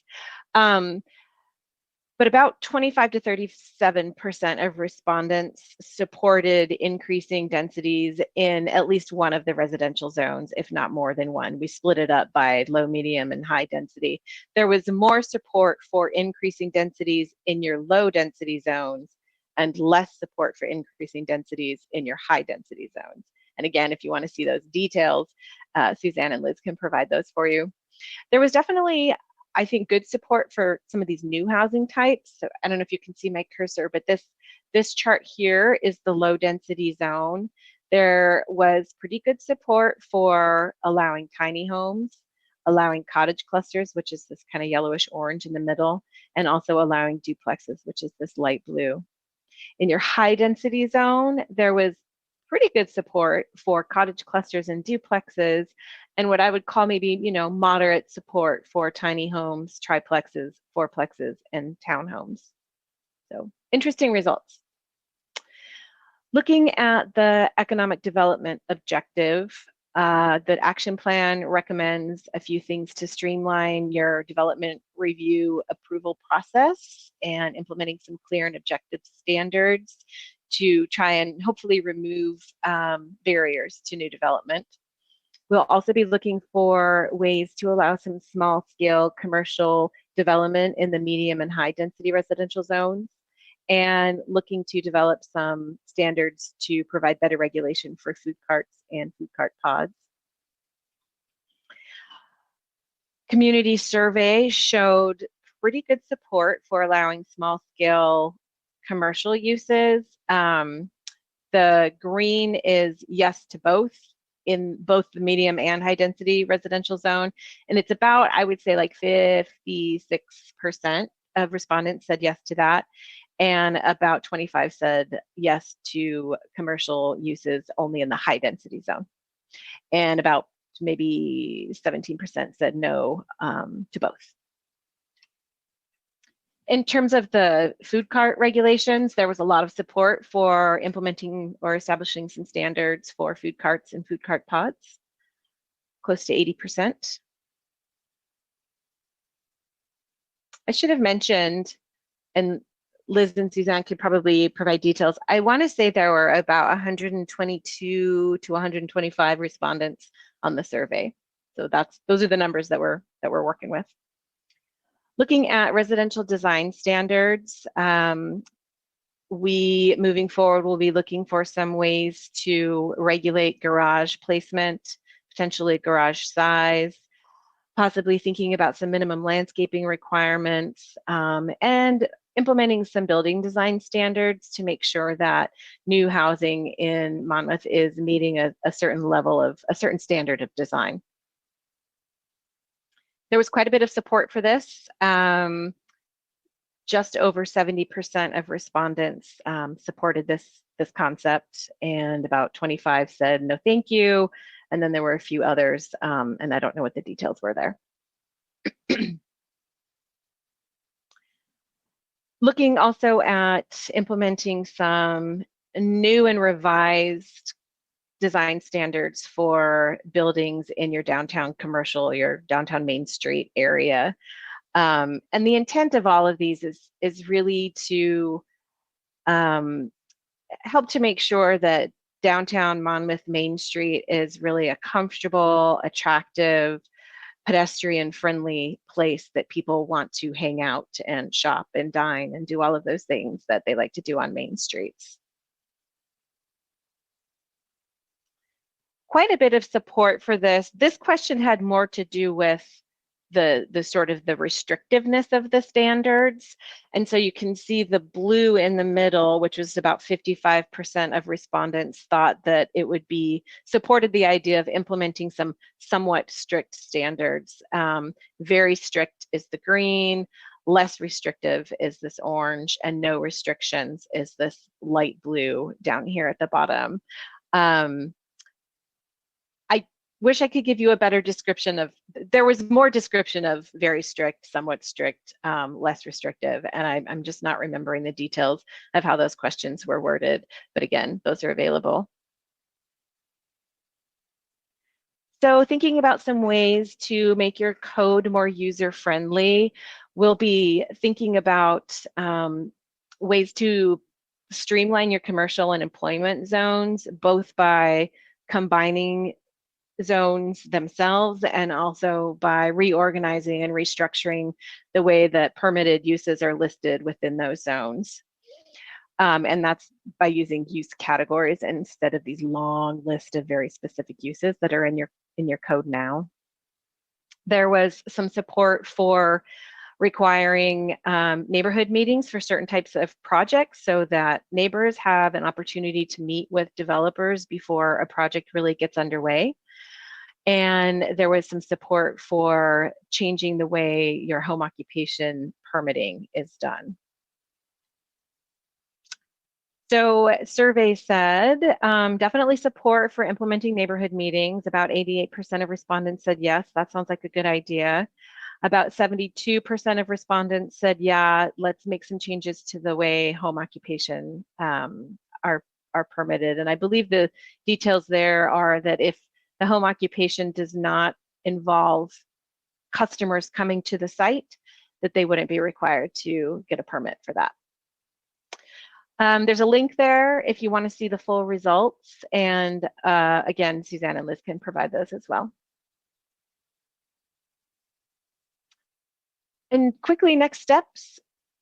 But about 25 to 37% of respondents supported increasing densities in at least one of the residential zones, if not more than one. We split it up by low, medium, and high density. There was more support for increasing densities in your low density zones and less support for increasing densities in your high density zones. And again, if you want to see those details, Suzanne and Liz can provide those for you. There was definitely, I think, good support for some of these new housing types. So I don't know if you can see my cursor, but this chart here is the low density zone. There was pretty good support for allowing tiny homes, allowing cottage clusters, which is this kind of yellowish orange in the middle, and also allowing duplexes, which is this light blue. In your high density zone, there was pretty good support for cottage clusters and duplexes, and what I would call maybe, moderate support for tiny homes, triplexes, fourplexes, and townhomes. So interesting results. Looking at the economic development objective, the action plan recommends a few things to streamline your development review approval process and implementing some clear and objective standards to try and hopefully remove barriers to new development. We'll also be looking for ways to allow some small scale commercial development in the medium and high density residential zones, and looking to develop some standards to provide better regulation for food carts and food cart pods. Community survey showed pretty good support for allowing small scale commercial uses. The green is yes to both in both the medium and high density residential zone. And it's about, I would say, like 56% of respondents said yes to that. And about 25 said yes to commercial uses only in the high density zone. And about maybe 17% said no to both. In terms of the food cart regulations, there was a lot of support for implementing or establishing some standards for food carts and food cart pods, close to 80%. I should have mentioned, and Liz and Suzanne could probably provide details, I want to say there were about 122 to 125 respondents on the survey. So those are the numbers that we're working with. Looking at residential design standards, moving forward, we'll be looking for some ways to regulate garage placement, potentially garage size, possibly thinking about some minimum landscaping requirements, and implementing some building design standards to make sure that new housing in Monmouth is meeting a certain standard of design. There was quite a bit of support for this. Just over 70% of respondents supported this concept, and about 25 said no thank you, and then there were a few others, and I don't know what the details were there. Looking also at implementing some new and revised design standards for buildings in your downtown commercial, your downtown Main Street area. And the intent of all of these is really to help to make sure that downtown Monmouth Main Street is really a comfortable, attractive, pedestrian-friendly place that people want to hang out and shop and dine and do all of those things that they like to do on main streets. Quite a bit of support for this. This question had more to do with the sort of the restrictiveness of the standards. And so you can see the blue in the middle, which was about 55% of respondents thought that it would be, supported the idea of implementing some somewhat strict standards. Very strict is the green, less restrictive is this orange, and no restrictions is this light blue down here at the bottom. I wish I could give you a better description of, there was more description of very strict, somewhat strict, less restrictive, and I'm just not remembering the details of how those questions were worded. But again, those are available. So thinking about some ways to make your code more user-friendly, we'll be thinking about ways to streamline your commercial and employment zones, both by combining zones themselves and also by reorganizing and restructuring the way that permitted uses are listed within those zones. And that's by using use categories instead of these long list of very specific uses that are in your code now. There was some support for requiring neighborhood meetings for certain types of projects so that neighbors have an opportunity to meet with developers before a project really gets underway. And there was some support for changing the way your home occupation permitting is done. So survey said, definitely support for implementing neighborhood meetings. About 88% of respondents said yes, that sounds like a good idea. About 72% of respondents said, yeah, let's make some changes to the way home occupation are permitted. And I believe the details there are that if the home occupation does not involve customers coming to the site, that they wouldn't be required to get a permit for that. There's a link there if you want to see the full results. And again, Suzanne and Liz can provide those as well. And quickly, next steps.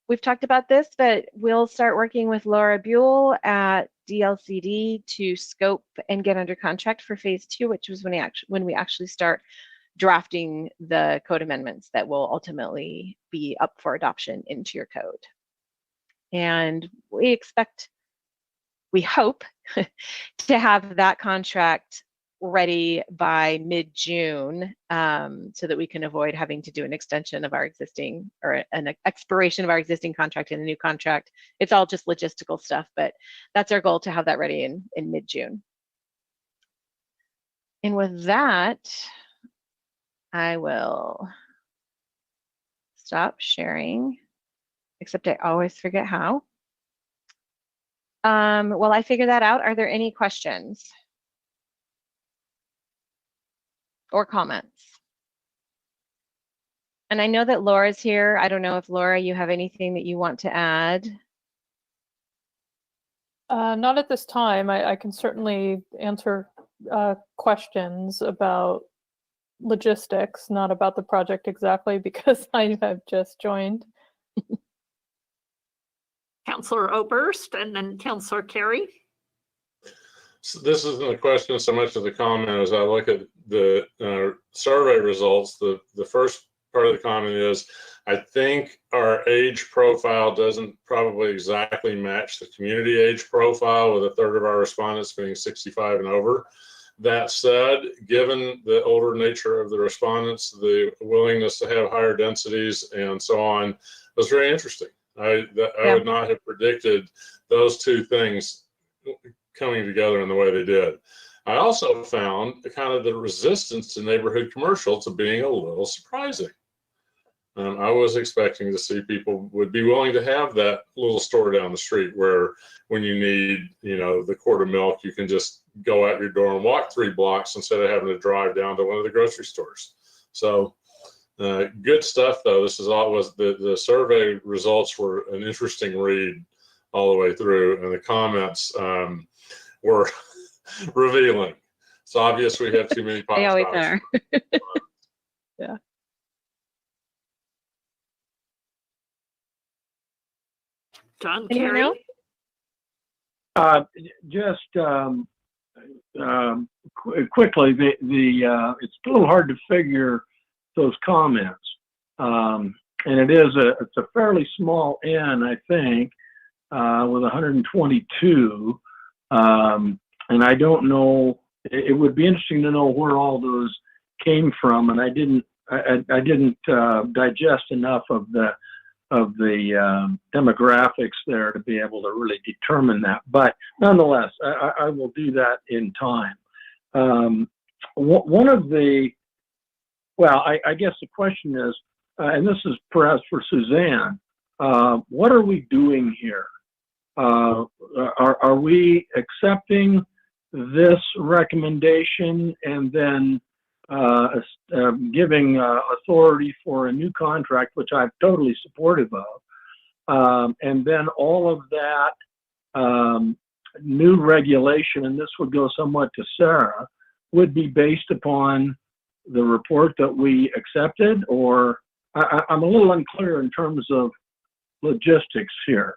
We've talked about this, but we'll start working with Laura Buell at DLCD to scope and get under contract for phase 2, which was when we actually start drafting the code amendments that will ultimately be up for adoption into your code. And we hope to have that contract ready by mid-June so that we can avoid having to do an extension of our existing, or an expiration of our existing contract and a new contract. It's all just logistical stuff, but that's our goal, to have that ready in mid-June. And with that, I will stop sharing, except I always forget how. While I figure that out, are there any questions or comments? And I know that Laura's here. I don't know if Laura, you have anything that you want to add? Not at this time. I can certainly answer questions about logistics, not about the project exactly, because I have just joined. Councillor Oberst and then Councillor Carey. So this isn't a question so much as a comment. As I look at the survey results, the first part of the comment is, I think our age profile doesn't probably exactly match the community age profile, with a third of our respondents being 65 and over. That said, given the older nature of the respondents, the willingness to have higher densities and so on was very interesting. I would not have predicted those two things coming together in the way they did. I also found kind of the resistance to neighborhood commercial to being a little surprising. I was expecting to see people would be willing to have that little store down the street where when you need, the quart of milk, you can just go out your door and walk 3 blocks instead of having to drive down to one of the grocery stores. So good stuff, though. This is always the survey results were an interesting read all the way through, and the comments were revealing. It's obvious we have too many pot They always shops. are. Yeah. John Anyone Carey. else? Just quickly, it's a little hard to figure those comments. And it's a fairly small N, I think, with 122. And I don't know, it would be interesting to know where all those came from. And I didn't digest enough of the demographics there to be able to really determine that. But nonetheless, I will do that in time. One of the, well, I guess the question is, and this is perhaps for Suzanne, what are we doing here? Are we accepting this recommendation and then giving authority for a new contract, which I'm totally supportive of, and then all of that new regulation, and this would go somewhat to Sarah, would be based upon the report that we accepted? Or I'm a little unclear in terms of logistics here.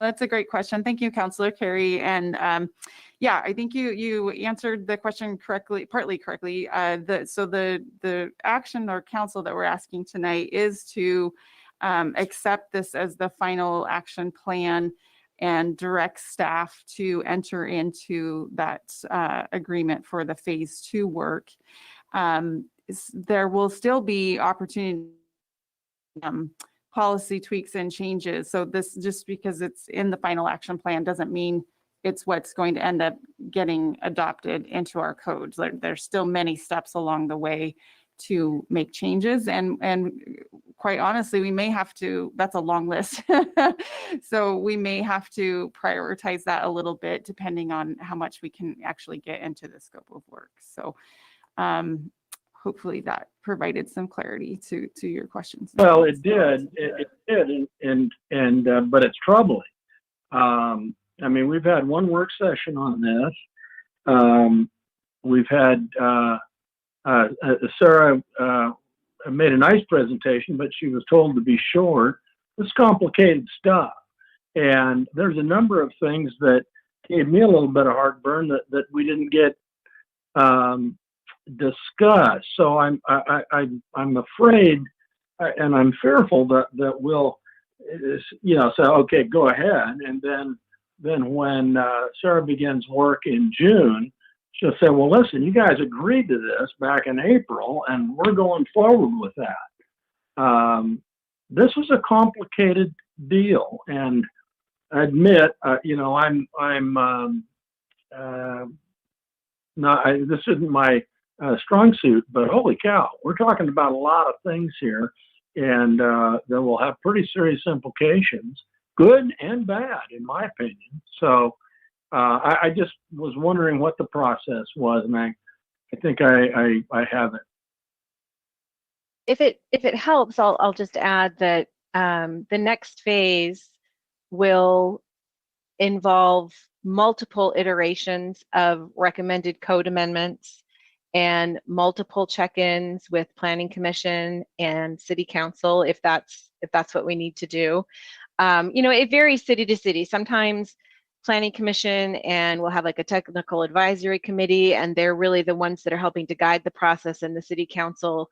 That's a great question. Thank you, Councillor Carey. And yeah, I think you answered the question correctly, partly correctly. So the action or council that we're asking tonight is to accept this as the final action plan and direct staff to enter into that agreement for the phase 2 work. There will still be opportunity policy tweaks and changes. So this, just because it's in the final action plan doesn't mean it's what's going to end up getting adopted into our codes. There's still many steps along the way to make changes. And quite honestly, we may have to, that's a long list. So we may have to prioritize that a little bit depending on how much we can actually get into the scope of work. So hopefully that provided some clarity to your questions. Well, it did. It did, and but it's troubling. I mean, we've had one work session on this. We've had Sarah made a nice presentation, but she was told to be short. It's complicated stuff, and there's a number of things that gave me a little bit of heartburn that we didn't get discussed. So I'm afraid, and I'm fearful that we'll, say, okay, go ahead, and then when Sarah begins work in June, she'll say, well, listen, you guys agreed to this back in April, and we're going forward with that. This was a complicated deal, and I admit, this isn't my strong suit, but holy cow, we're talking about a lot of things here, and that will have pretty serious implications, good and bad, in my opinion. So I just was wondering what the process was, and I think I have it. If it helps, I'll just add that the next phase will involve multiple iterations of recommended code amendments and multiple check-ins with Planning Commission and City Council, if that's what we need to do. It varies city to city. Sometimes Planning Commission and we'll have like a technical advisory committee, and they're really the ones that are helping to guide the process, and the City Council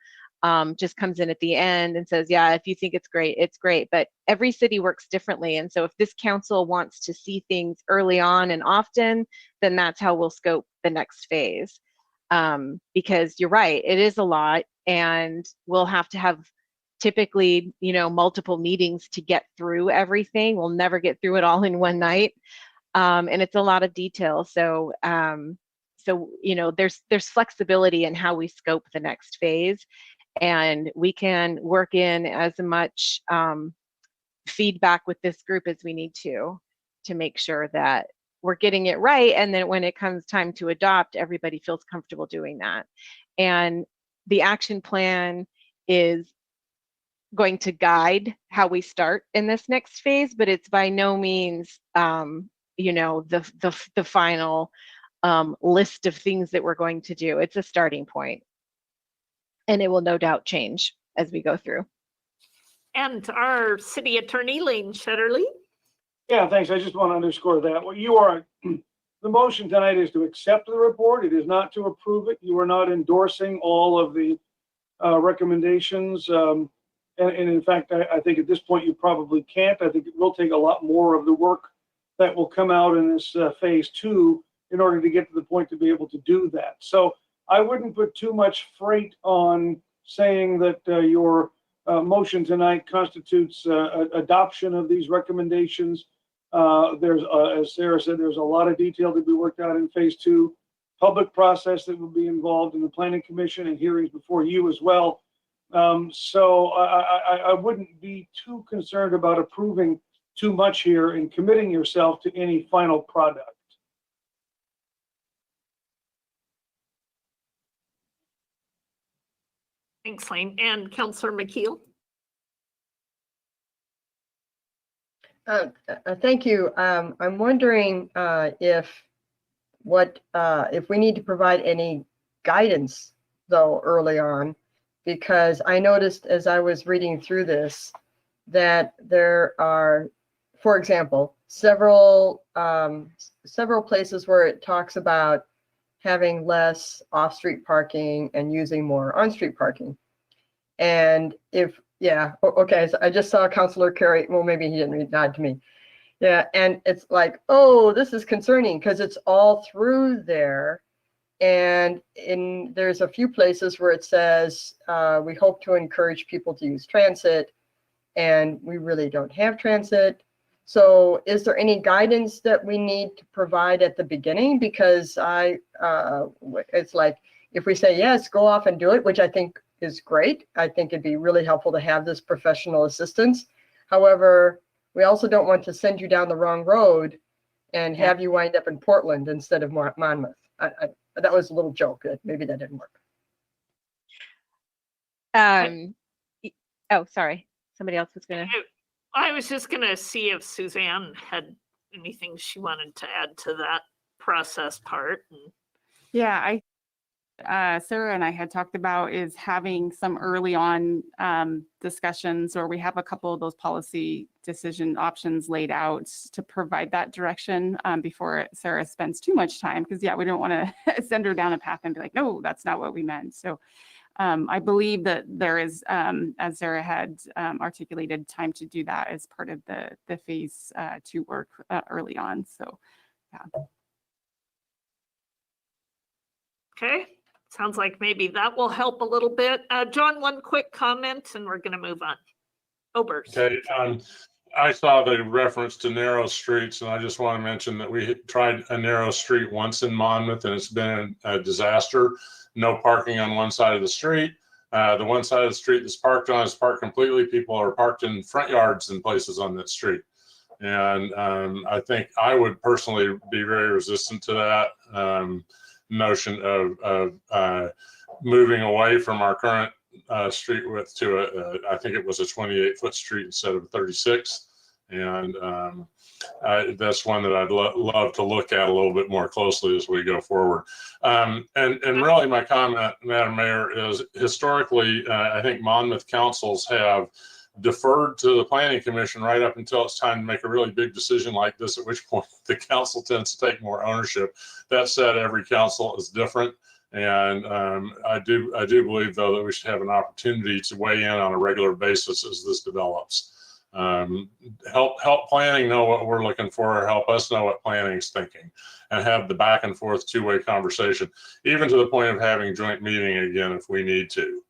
just comes in at the end and says, yeah, if you think it's great, it's great. But every city works differently. And so if this council wants to see things early on and often, then that's how we'll scope the next phase. Because you're right, it is a lot, and we'll have to have typically, multiple meetings to get through everything. We'll never get through it all in one night. And it's a lot of detail. So, there's flexibility in how we scope the next phase, and we can work in as much feedback with this group as we need to make sure that we're getting it right. And then when it comes time to adopt, everybody feels comfortable doing that. And the action plan is going to guide how we start in this next phase, but it's by no means, the final list of things that we're going to do. It's a starting point, and it will no doubt change as we go through. And our city attorney, Lane Shetterly. Yeah, thanks. I just want to underscore that. Well, the motion tonight is to accept the report. It is not to approve it. You are not endorsing all of the recommendations. And in fact, I think at this point you probably can't. I think it will take a lot more of the work that will come out in this phase 2 in order to get to the point to be able to do that. So I wouldn't put too much freight on saying that your motion tonight constitutes adoption of these recommendations. There's, as Sarah said, there's a lot of detail to be worked out in phase 2, public process that will be involved in the Planning Commission and hearings before you as well. So I wouldn't be too concerned about approving too much here and committing yourself to any final product. Thanks, Lane. And Councillor McKeel. Thank you. I'm wondering if we need to provide any guidance though early on, because I noticed as I was reading through this that there are, for example, several places where it talks about having less off-street parking and using more on-street parking. And okay, so I just saw Councillor Carey, well, maybe he didn't nod to me. Yeah, and it's like, oh, this is concerning because it's all through there. And there's a few places where it says, we hope to encourage people to use transit, and we really don't have transit. So is there any guidance that we need to provide at the beginning? Because it's like, if we say, yes, go off and do it, which I think is great. I think it'd be really helpful to have this professional assistance. However, we also don't want to send you down the wrong road and have you wind up in Portland instead of Monmouth. That was a little joke. Maybe that didn't work. Oh, sorry. Somebody else was going to. I was just going to see if Suzanne had anything she wanted to add to that process part. Yeah, Sarah and I had talked about is having some early on discussions, or we have a couple of those policy decision options laid out to provide that direction before Sarah spends too much time, because we don't want to send her down a path and be like, no, that's not what we meant. So I believe that there is, as Sarah had articulated, time to do that as part of the phase 2 work early on. So, yeah. Okay, sounds like maybe that will help a little bit. John, one quick comment and we're going to move on. Oberst. Okay, I saw the reference to narrow streets, and I just want to mention that we tried a narrow street once in Monmouth, and it's been a disaster. No parking on one side of the street. The one side of the street that's parked on is parked completely. People are parked in front yards and places on that street. And I think I would personally be very resistant to that notion of moving away from our current street width to I think it was a 28-foot street instead of 36. And that's one that I'd love to look at a little bit more closely as we go forward. And really my comment, Madam Mayor, is historically, I think Monmouth councils have deferred to the Planning Commission right up until it's time to make a really big decision like this, at which point the council tends to take more ownership. That said, every council is different. And I do believe, though, that we should have an opportunity to weigh in on a regular basis as this develops. Help planning know what we're looking for, or help us know what planning is thinking, and have the back and forth two-way conversation, even to the point of having joint meeting again if we need to.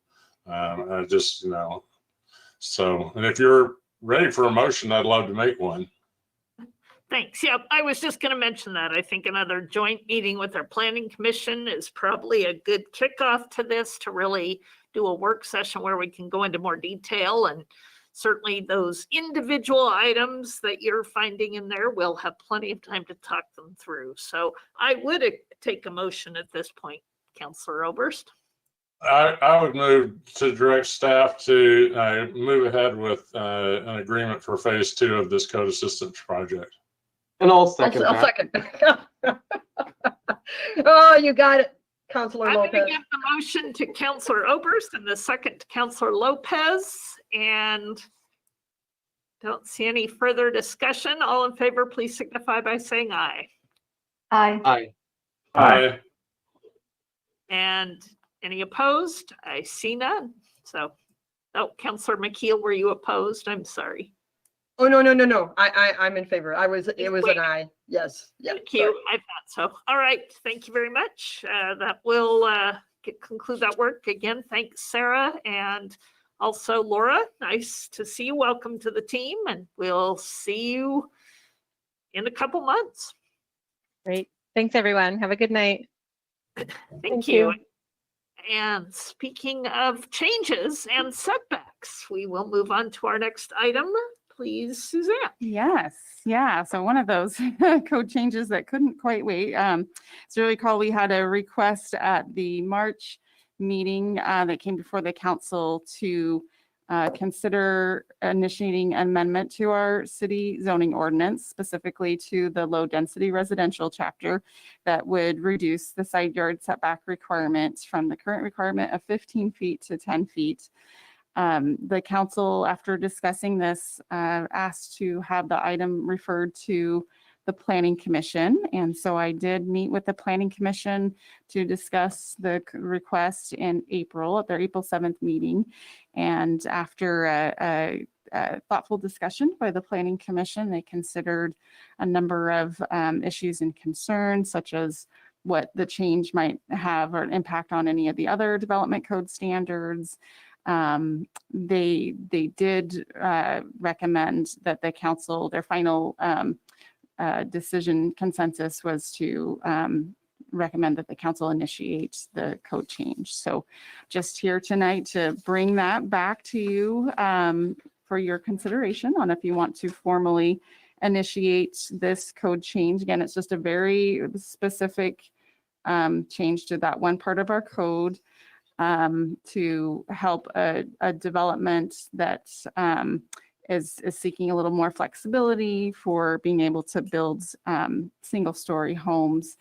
So, and if you're ready for a motion, I'd love to make one. Thanks. Yeah, I was just going to mention that. I think another joint meeting with our Planning Commission is probably a good kickoff to this, to really do a work session where we can go into more detail, and certainly those individual items that you're finding in there, we'll have plenty of time to talk them through. So I would take a motion at this point, Councillor Oberst. I would move to direct staff to move ahead with an agreement for phase 2 of this code assistance project. And I'll second I'll that. second. Oh, you got it, Councillor I'm Lopez. going to give the motion to Councillor Oberst and the second to Councillor Lopez, and don't see any further discussion. All in favor, please signify by saying aye. Aye. Aye. Aye. And Any opposed? I see none. So, oh, Counselor McKeel, were you opposed? I'm sorry. Oh, no. I'm in favor. It was an aye. Yes. Yeah. Thank you. I thought so. All right. Thank you very much. That will conclude that work. Again, thanks, Sarah. And also, Laura, nice to see you. Welcome to the team. And we'll see you in a couple months. Great. Thanks, everyone. Have a good night. Thank you. And speaking of changes and setbacks, we will move on to our next item. Please, Suzanne. Yes, yeah. So one of those code changes that couldn't quite wait. So you'll recall we had a request at the March meeting that came before the council to consider initiating amendment to our city zoning ordinance, specifically to the low density residential chapter that would reduce the side yard setback requirements from the current requirement of 15 feet to 10 feet. The council, after discussing this, asked to have the item referred to the Planning Commission. And so I did meet with the Planning Commission to discuss the request in April at their April 7th meeting. And after a thoughtful discussion by the Planning Commission, they considered a number of issues and concerns, such as what the change might have or an impact on any of the other development code standards. They did recommend that the council, their final decision consensus was to recommend that the council initiate the code change. So just here tonight to bring that back to you for your consideration on if you want to formally initiate this code change. Again, it's just a very specific change to that one part of our code to help a development that is seeking a little more flexibility for being able to build single-story homes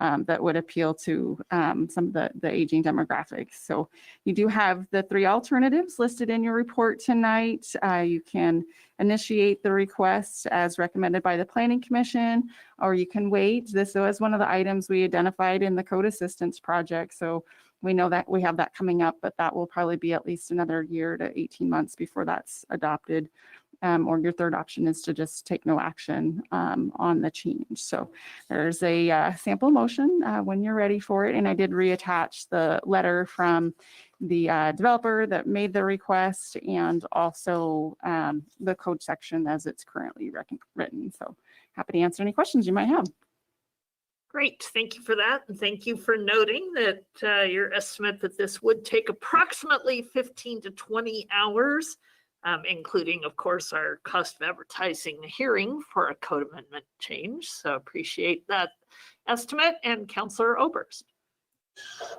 that would appeal to some of the aging demographics. So you do have the 3 alternatives listed in your report tonight. You can initiate the request as recommended by the Planning Commission, or you can wait. This was one of the items we identified in the Code Assistance Project. So we know that we have that coming up, but that will probably be at least another year to 18 months before that's adopted. Or your third option is to just take no action on the change. So there's a sample motion when you're ready for it. And I did reattach the letter from the developer that made the request and also the code section as it's currently written. So happy to answer any questions you might have. Great, thank you for that. And thank you for noting that your estimate that this would take approximately 15 to 20 hours, including, of course, our cost of advertising the hearing for a code amendment change. So appreciate that estimate. And Councillor Oberst.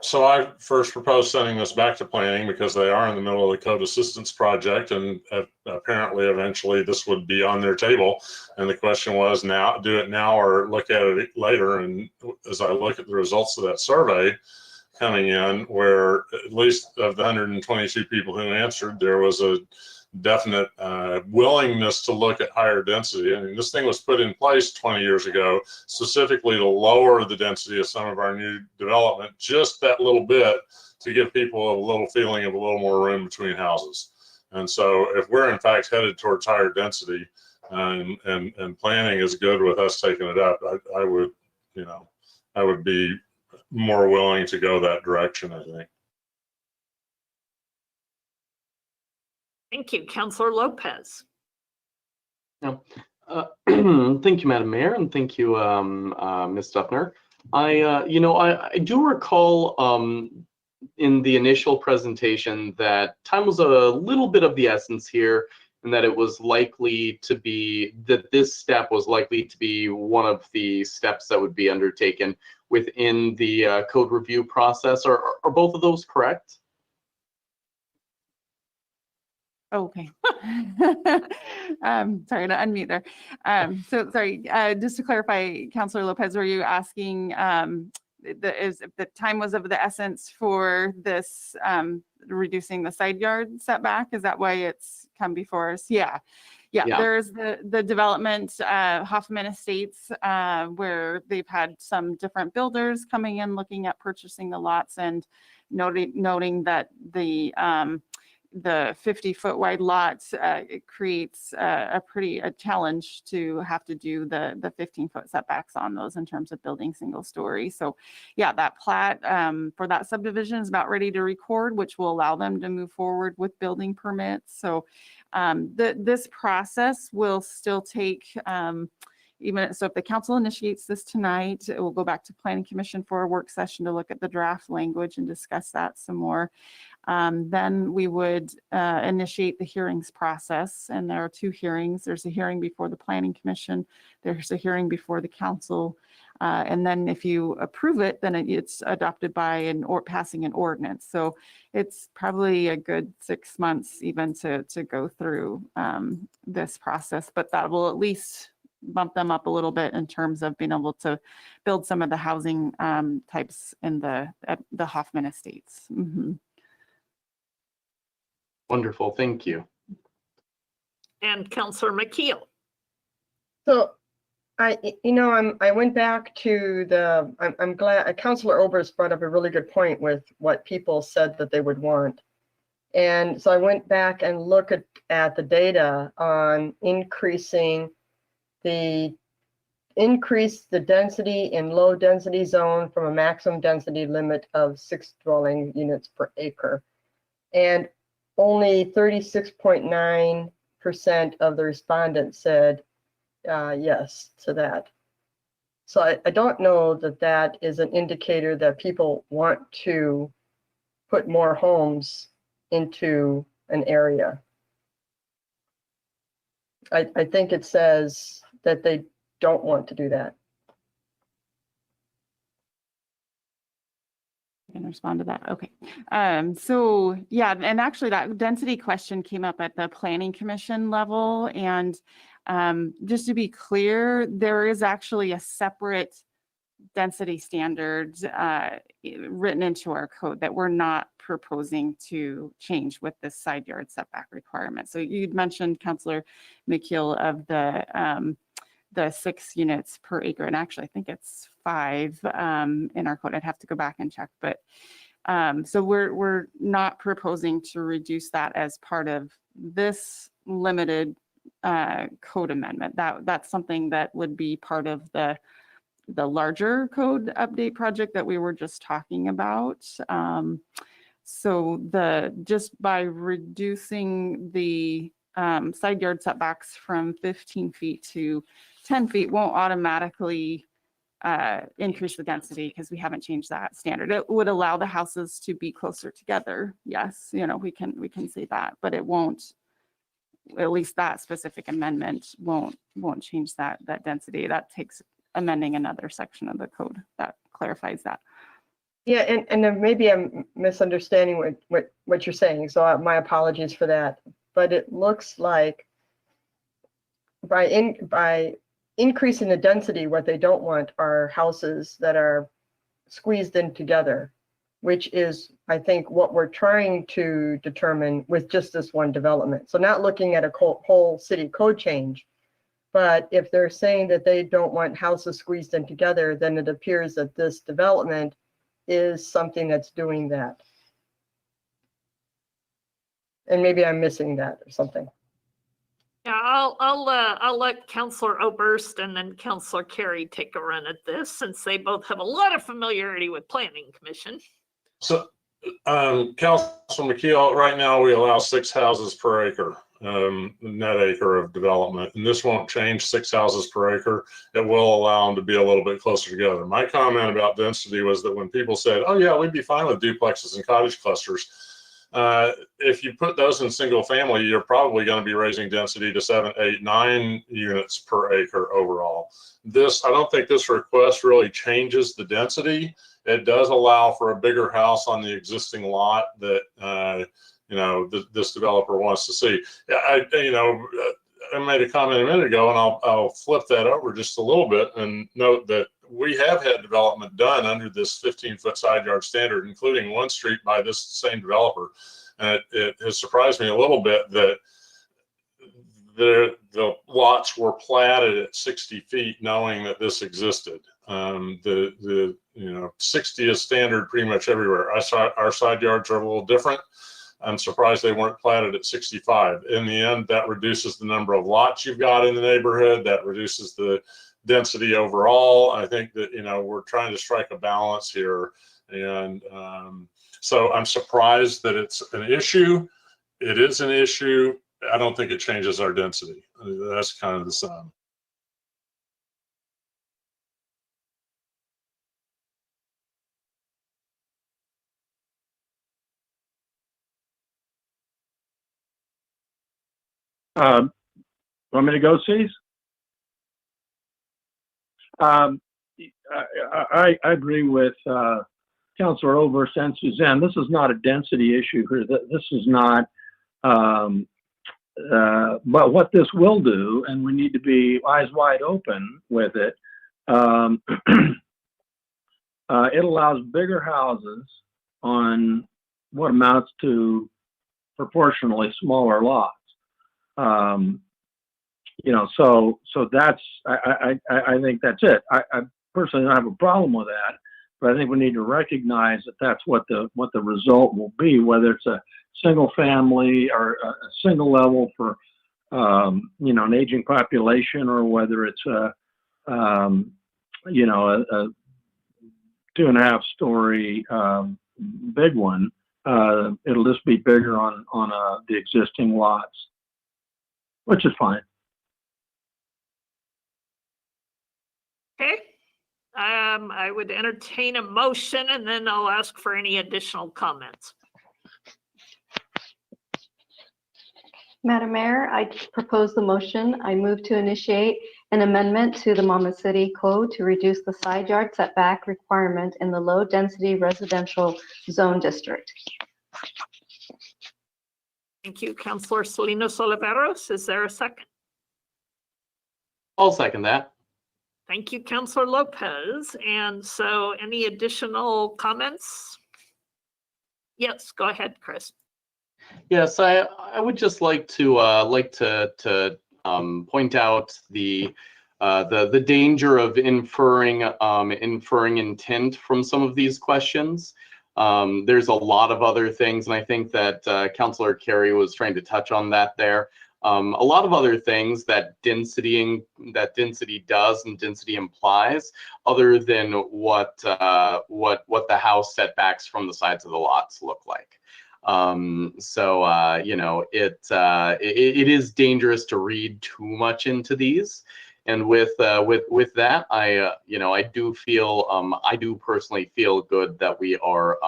So I first proposed sending this back to planning because they are in the middle of the code assistance project, and apparently eventually this would be on their table. And the question was, now do it now or look at it later. And as I look at the results of that survey coming in, where at least of the 122 people who answered, there was a definite willingness to look at higher density. I mean, this thing was put in place 20 years ago, specifically to lower the density of some of our new development, just that little bit, to give people a little feeling of a little more room between houses. And so if we're in fact headed towards higher density and planning is good with us taking it up, I would be more willing to go that direction, I think. Thank you, Councillor Lopez. Yeah. Thank you, Madam Mayor, and thank you, Ms. Duffner. I do recall in the initial presentation that time was a little bit of the essence here, and that it was likely to be that this step was likely to be one of the steps that would be undertaken within the code review process. Are both of those correct? Okay. Sorry to unmute there. So sorry, just to clarify, Councillor Lopez, were you asking if the time was of the essence for this reducing the side yard setback? Is that why it's come before us? Yeah. There's the development, Hoffman Estates, where they've had some different builders coming in looking at purchasing the lots, and noting that the 50-foot wide lots, it creates a challenge to have to do the 15-foot setbacks on those in terms of building single story. So yeah, that plat for that subdivision is about ready to record, which will allow them to move forward with building permits. So this process will still take, even so if the council initiates this tonight, it will go back to Planning Commission for a work session to look at the draft language and discuss that some more. Then we would initiate the hearings process, and there are 2 hearings. There's a hearing before the Planning Commission, there's a hearing before the council, and then if you approve it, then it's adopted by passing an ordinance. So it's probably a good 6 months even to go through this process, but that will at least bump them up a little bit in terms of being able to build some of the housing types in the Hoffman Estates. Mm-hmm. Wonderful, thank you. And Councillor McKeel. So I went back to I'm glad Councillor Oberst brought up a really good point with what people said that they would want. And so I went back and looked at the data on increasing the density in low density zone from a maximum density limit of 6 dwelling units per acre. And only 36.9% of the respondents said yes to that. So I don't know that that is an indicator that people want to put more homes into an area. I think it says that they don't want to do that. Can respond to that. Okay. So yeah, and actually that density question came up at the Planning Commission level. And just to be clear, there is actually a separate density standard written into our code that we're not proposing to change with this side yard setback requirement. So you'd mentioned, Councillor McKeel, of the 6 units per acre, and actually I think it's 5 in our code. I'd have to go back and check, but so we're not proposing to reduce that as part of this limited code amendment. That's something that would be part of the larger code update project that we were just talking about. So just by reducing the side yard setbacks from 15 feet to 10 feet won't automatically increase the density, because we haven't changed that standard. It would allow the houses to be closer together. Yes, we can say that, but it won't, at least that specific amendment won't change that density. That takes amending another section of the code that clarifies that. Yeah, and then maybe I'm misunderstanding what you're saying, so my apologies for that. But it looks like by increasing the density, what they don't want are houses that are squeezed in together, which is, I think, what we're trying to determine with just this one development. So not looking at a whole city code change, but if they're saying that they don't want houses squeezed in together, then it appears that this development is something that's doing that. And maybe I'm missing that or something. Yeah, I'll let Councillor Oberst and then Councillor Carey take a run at this, since they both have a lot of familiarity with Planning Commission. So, Councilor McKeel, right now we allow 6 houses per acre, net acre of development, and this won't change 6 houses per acre. It will allow them to be a little bit closer together. My comment about density was that when people said, "Oh yeah, we'd be fine with duplexes and cottage clusters," if you put those in single family, you're probably going to be raising density to 7, 8, 9 units per acre overall. I don't think this request really changes the density. It does allow for a bigger house on the existing lot that this developer wants to see. I made a comment a minute ago, and I'll flip that over just a little bit and note that we have had development done under this 15-foot side yard standard, including one street by this same developer. And it has surprised me a little bit that the lots were platted at 60 feet knowing that this existed. The 60 is standard pretty much everywhere. I saw our side yards are a little different. I'm surprised they weren't platted at 65. In the end, that reduces the number of lots you've got in the neighborhood. That reduces the density overall. I think that, we're trying to strike a balance here. And so I'm surprised that it's an issue. It is an issue. I don't think it changes our density. That's kind of the sum. Want me to go, Cease? I agree with Councilor Oberst and Suzanne. This is not a density issue here. This is not, but what this will do, and we need to be eyes wide open with it, it allows bigger houses on what amounts to proportionally smaller lots. So that's, I think that's it. I personally don't have a problem with that, but I think we need to recognize that that's what the result will be, whether it's a single family or a single level for, an aging population, or whether it's a 2.5 story, big one. It'll just be bigger on the existing lots, which is fine. Okay. I would entertain a motion, and then I'll ask for any additional comments. Madam Mayor, I propose the motion. I move to initiate an amendment to the Monmouth City Code to reduce the side yard setback requirement in the low-density residential zone district. Thank you, Councilor Salinas Oliveros. Is there a second? I'll second that. Thank you, Councilor Lopez. And so any additional comments? Yes, go ahead, Chris. Yes, I would just like to point out the danger of inferring intent from some of these questions. There's a lot of other things, and I think that Councilor Carey was trying to touch on that there. A lot of other things that density does and density implies, other than what the house setbacks from the sides of the lots look like. It is dangerous to read too much into these. And with that, I do personally feel good that we are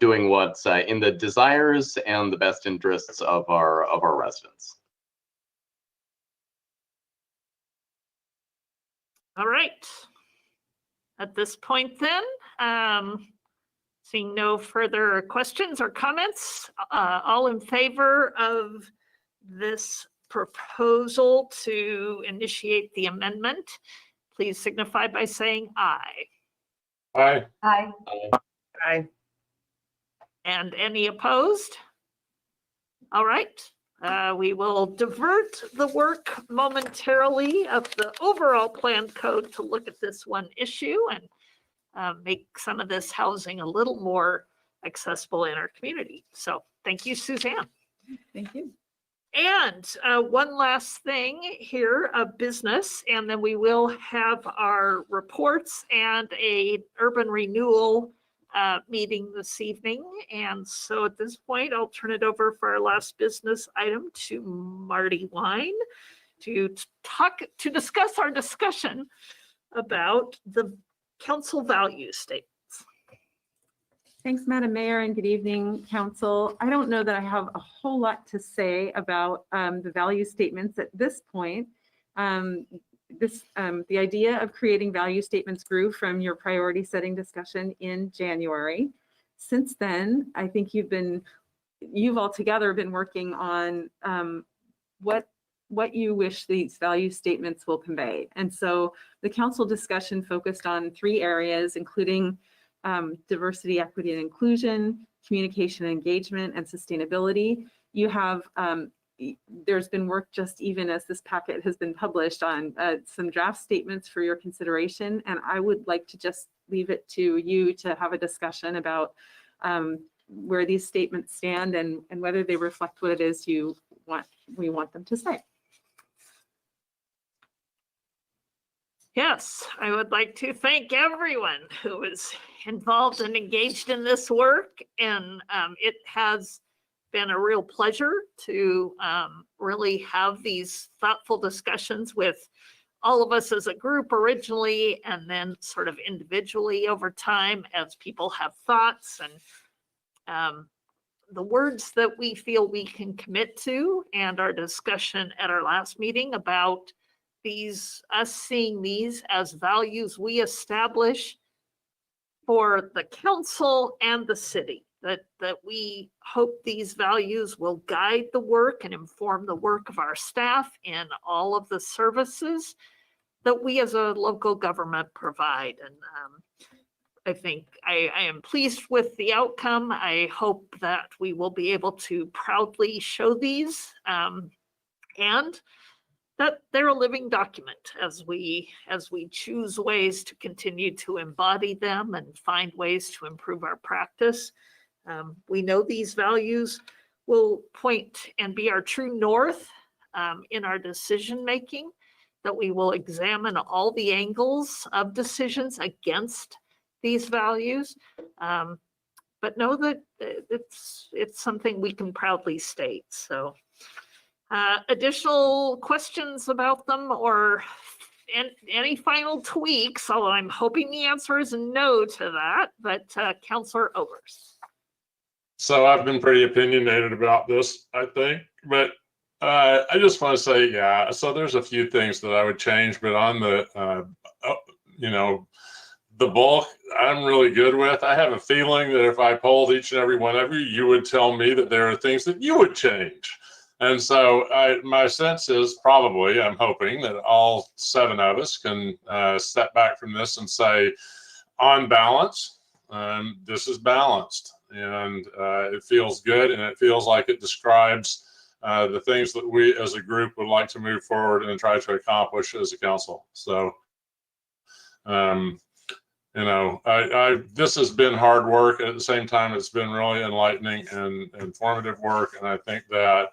doing what's in the desires and the best interests of our residents. All right. At this point then, seeing no further questions or comments, all in favor of this proposal to initiate the amendment, please signify by saying aye. Aye. Aye. Aye. And any opposed? All right. We will divert the work momentarily of the overall planned code to look at this one issue and make some of this housing a little more accessible in our community. So thank you, Suzanne. Thank you. And one last thing here of business, and then we will have our reports and a urban renewal meeting this evening. And so at this point, I'll turn it over for our last business item to Marty Wine to discuss our discussion about the council value statements. Thanks, Madam Mayor, and good evening, Council. I don't know that I have a whole lot to say about the value statements at this point. The idea of creating value statements grew from your priority setting discussion in January. Since then, I think you've all together been working on what you wish these value statements will convey. And so the council discussion focused on 3 areas, including diversity, equity, and inclusion, communication and engagement, and sustainability. You have there's been work just even as this packet has been published on some draft statements for your consideration. And I would like to just leave it to you to have a discussion about where these statements stand and whether they reflect what it is we want them to say. Yes, I would like to thank everyone who was involved and engaged in this work. And it has been a real pleasure to really have these thoughtful discussions with all of us as a group originally, and then sort of individually over time as people have thoughts and the words that we feel we can commit to, and our discussion at our last meeting about us seeing these as values we establish for the council and the city, that we hope these values will guide the work and inform the work of our staff in all of the services that we as a local government provide. And I think I am pleased with the outcome. I hope that we will be able to proudly show these and that they're a living document as we choose ways to continue to embody them and find ways to improve our practice. We know these values will point and be our true north in our decision making, that we will examine all the angles of decisions against these values, but know that it's something we can proudly state. So additional questions about them or any final tweaks, although I'm hoping the answer is no to that, but Councillor Overs. So I've been pretty opinionated about this, I think, but I just want to say, yeah, so there's a few things that I would change, but on the, the bulk, I'm really good with. I have a feeling that if I polled each and every one of you, you would tell me that there are things that you would change. And so my sense is probably, I'm hoping that all 7 of us can step back from this and say, on balance, this is balanced, and it feels good, and it feels like it describes the things that we as a group would like to move forward and try to accomplish as a council. So, this has been hard work. At the same time, it's been really enlightening and informative work. And I think that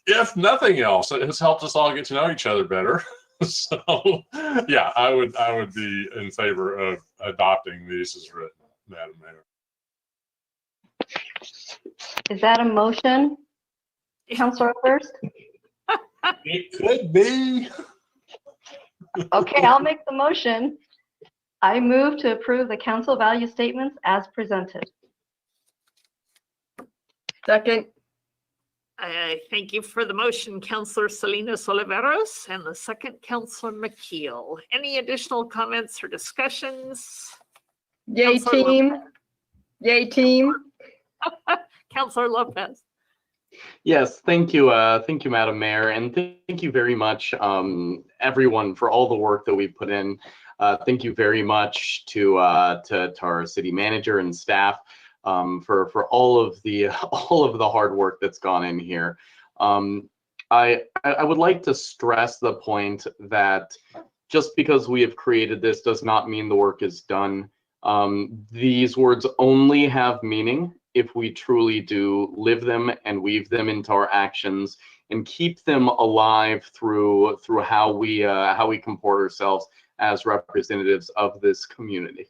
if nothing else, it has helped us all get to know each other better. So yeah, I would be in favor of adopting these as written, Madam Mayor. Is that a motion, Councilor First? It could be. Okay, I'll make the motion. I move to approve the council value statements as presented. Second. I thank you for the motion, Councillor Salinas Oliveros, and the second, Councillor McKeel. Any additional comments or discussions? Yay, Councillor team. Lopez. Yay, team. Councillor Lopez. Yes, thank you, Madam Mayor, and thank you very much, everyone, for all the work that we've put in. Thank you very much to our city manager and staff for all of the hard work that's gone in here. I would like to stress the point that just because we have created this does not mean the work is done. These words only have meaning if we truly do live them and weave them into our actions and keep them alive through how we comport ourselves as representatives of this community.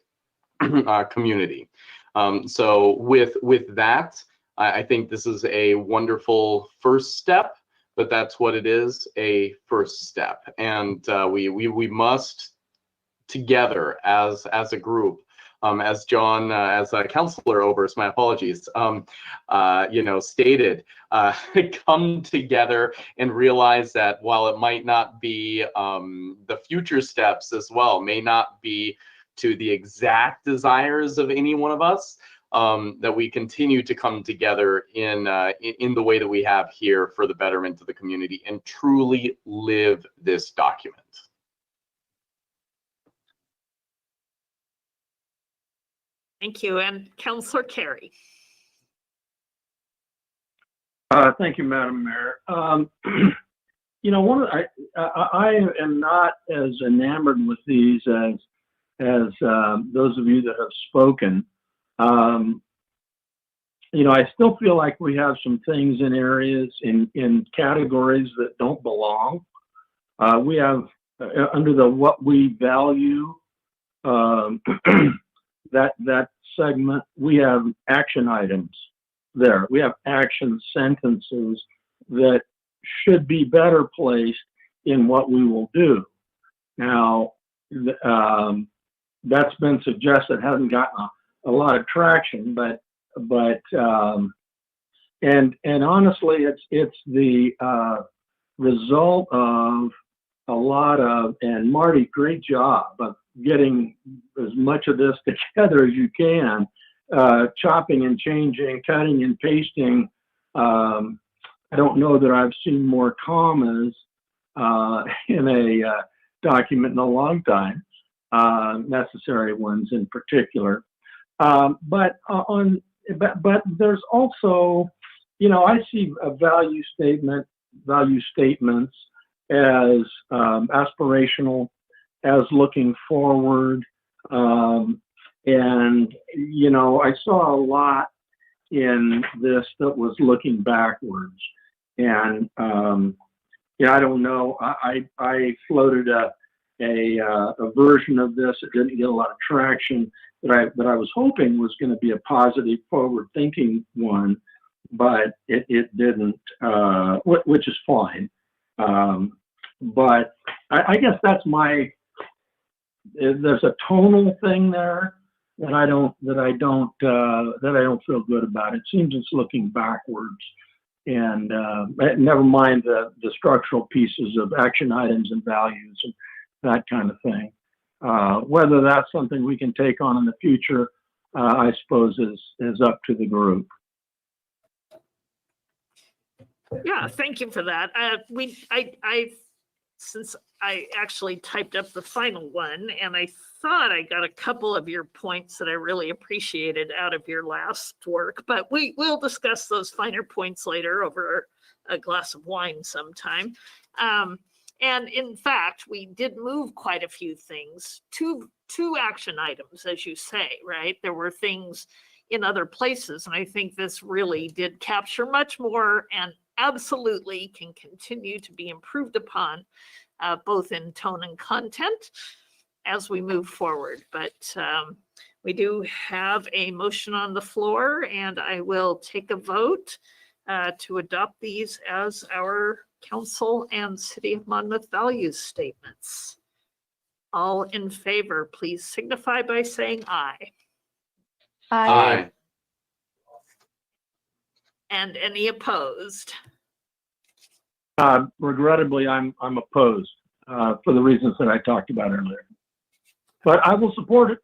So with that, I think this is a wonderful first step, but that's what it is, a first step. And we must together as a group, as John, as Councillor Overs, my apologies, stated, come together and realize that while it might not be the future steps as well, may not be to the exact desires of any one of us, that we continue to come together in the way that we have here for the betterment of the community and truly live this document. Thank you. And Councillor Carey. Thank you, Madam Mayor. You know, I am not as enamored with these as those of you that have spoken. You know, I still feel like we have some things in areas in categories that don't belong. We have under the what we value that segment. We have action items there. We have action sentences that should be better placed in what we will do. Now, that's been suggested, hasn't gotten a lot of traction, but and honestly, it's the result of a lot of, and Marty, great job of getting as much of this together as you can, chopping and changing, cutting and pasting. I don't know that I've seen more commas in a document in a long time, necessary ones in particular. But there's also, you know, I see a value statements as aspirational, as looking forward. And, you know, I saw a lot in this that was looking backwards. And, you know, I don't know, I floated a version of this that didn't get a lot of traction that I was hoping was going to be a positive, forward-thinking one, but it didn't, which is fine. But I guess that's there's a tonal thing there that I don't feel good about. It seems it's looking backwards, and never mind the structural pieces of action items and values and that kind of thing. Whether that's something we can take on in the future, I suppose is up to the group. Yeah, thank you for that. Since I actually typed up the final one, and I thought I got a couple of your points that I really appreciated out of your last work, but we'll discuss those finer points later over a glass of wine sometime. And in fact, we did move quite a few things to action items, as you say, right? There were things in other places, and I think this really did capture much more and absolutely can continue to be improved upon, both in tone and content as we move forward. But we do have a motion on the floor, and I will take a vote to adopt these as our council and City of Monmouth values statements. All in favor, please signify by saying aye. Aye. And any opposed? Regrettably, I'm opposed for the reasons that I talked about earlier. But I will support it.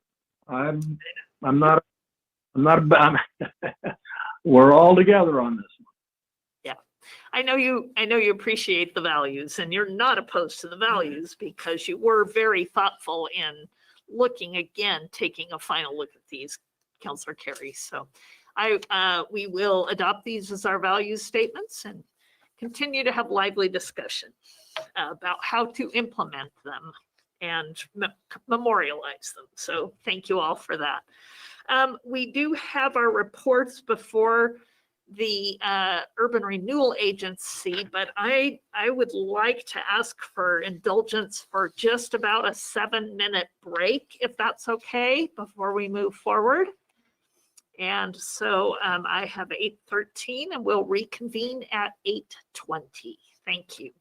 I'm not. We're all together on this one. Yeah, I know you appreciate the values, and you're not opposed to the values because you were very thoughtful in looking again, taking a final look at these, Councillor Carey. So we will adopt these as our values statements and continue to have lively discussion about how to implement them and memorialize them. So thank you all for that. We do have our reports before the Urban Renewal Agency, but I would like to ask for indulgence for just about a 7-minute break, if that's okay, before we move forward. And so I have 8:13 and we'll reconvene at 8:20. Thank you.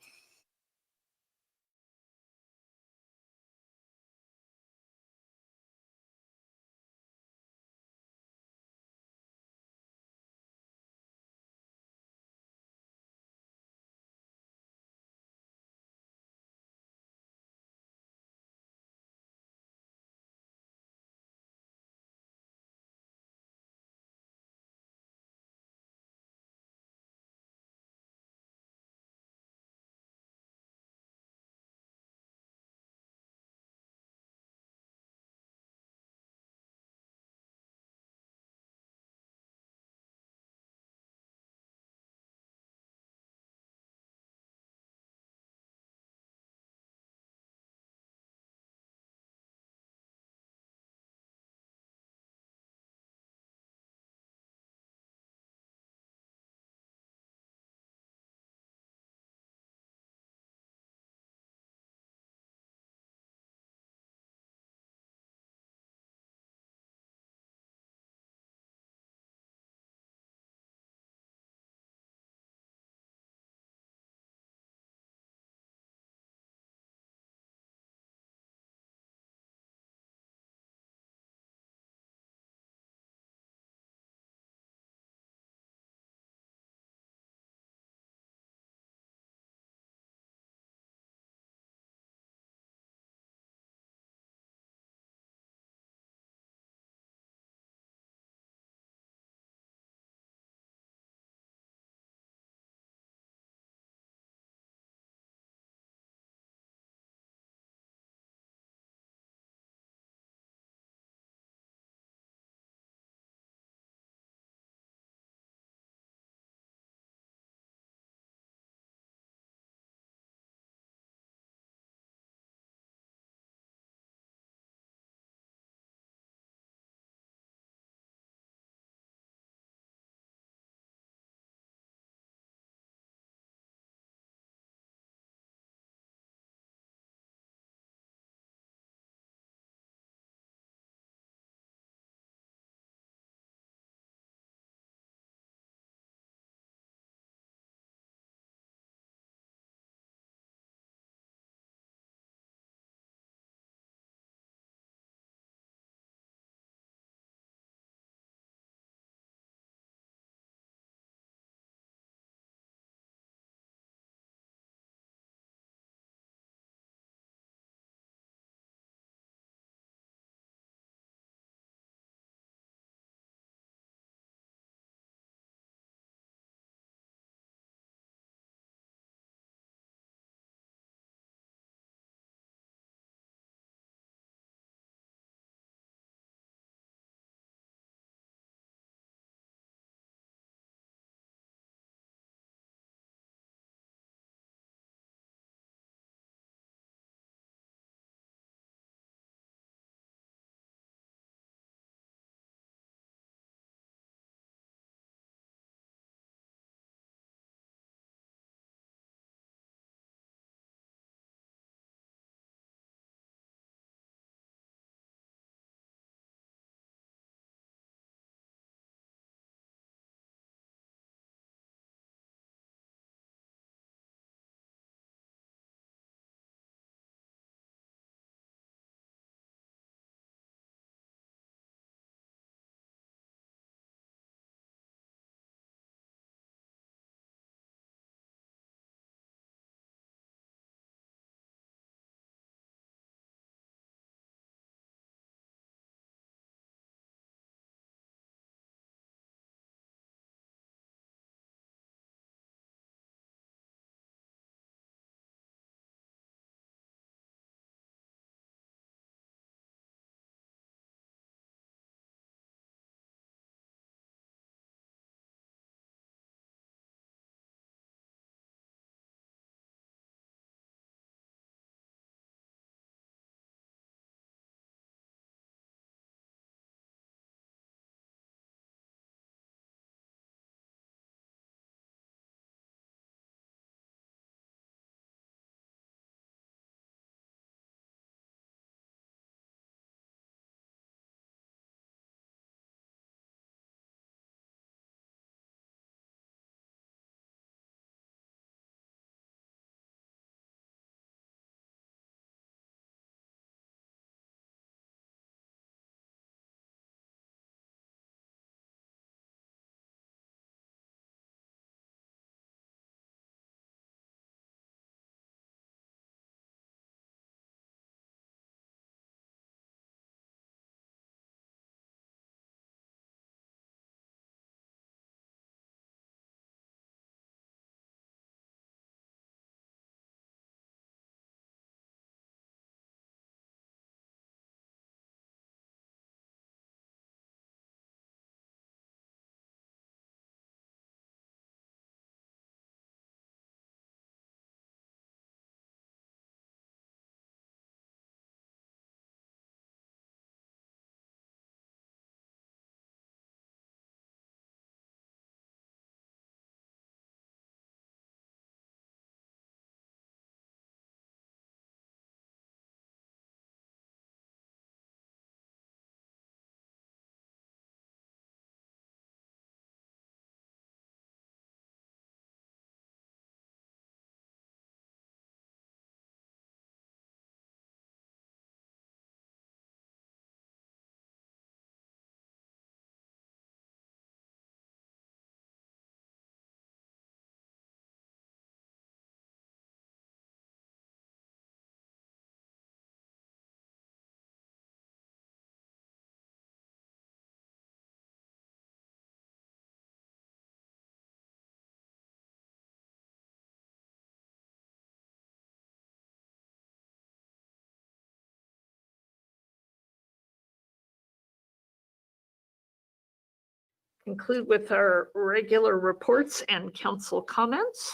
conclude with our regular reports and council comments.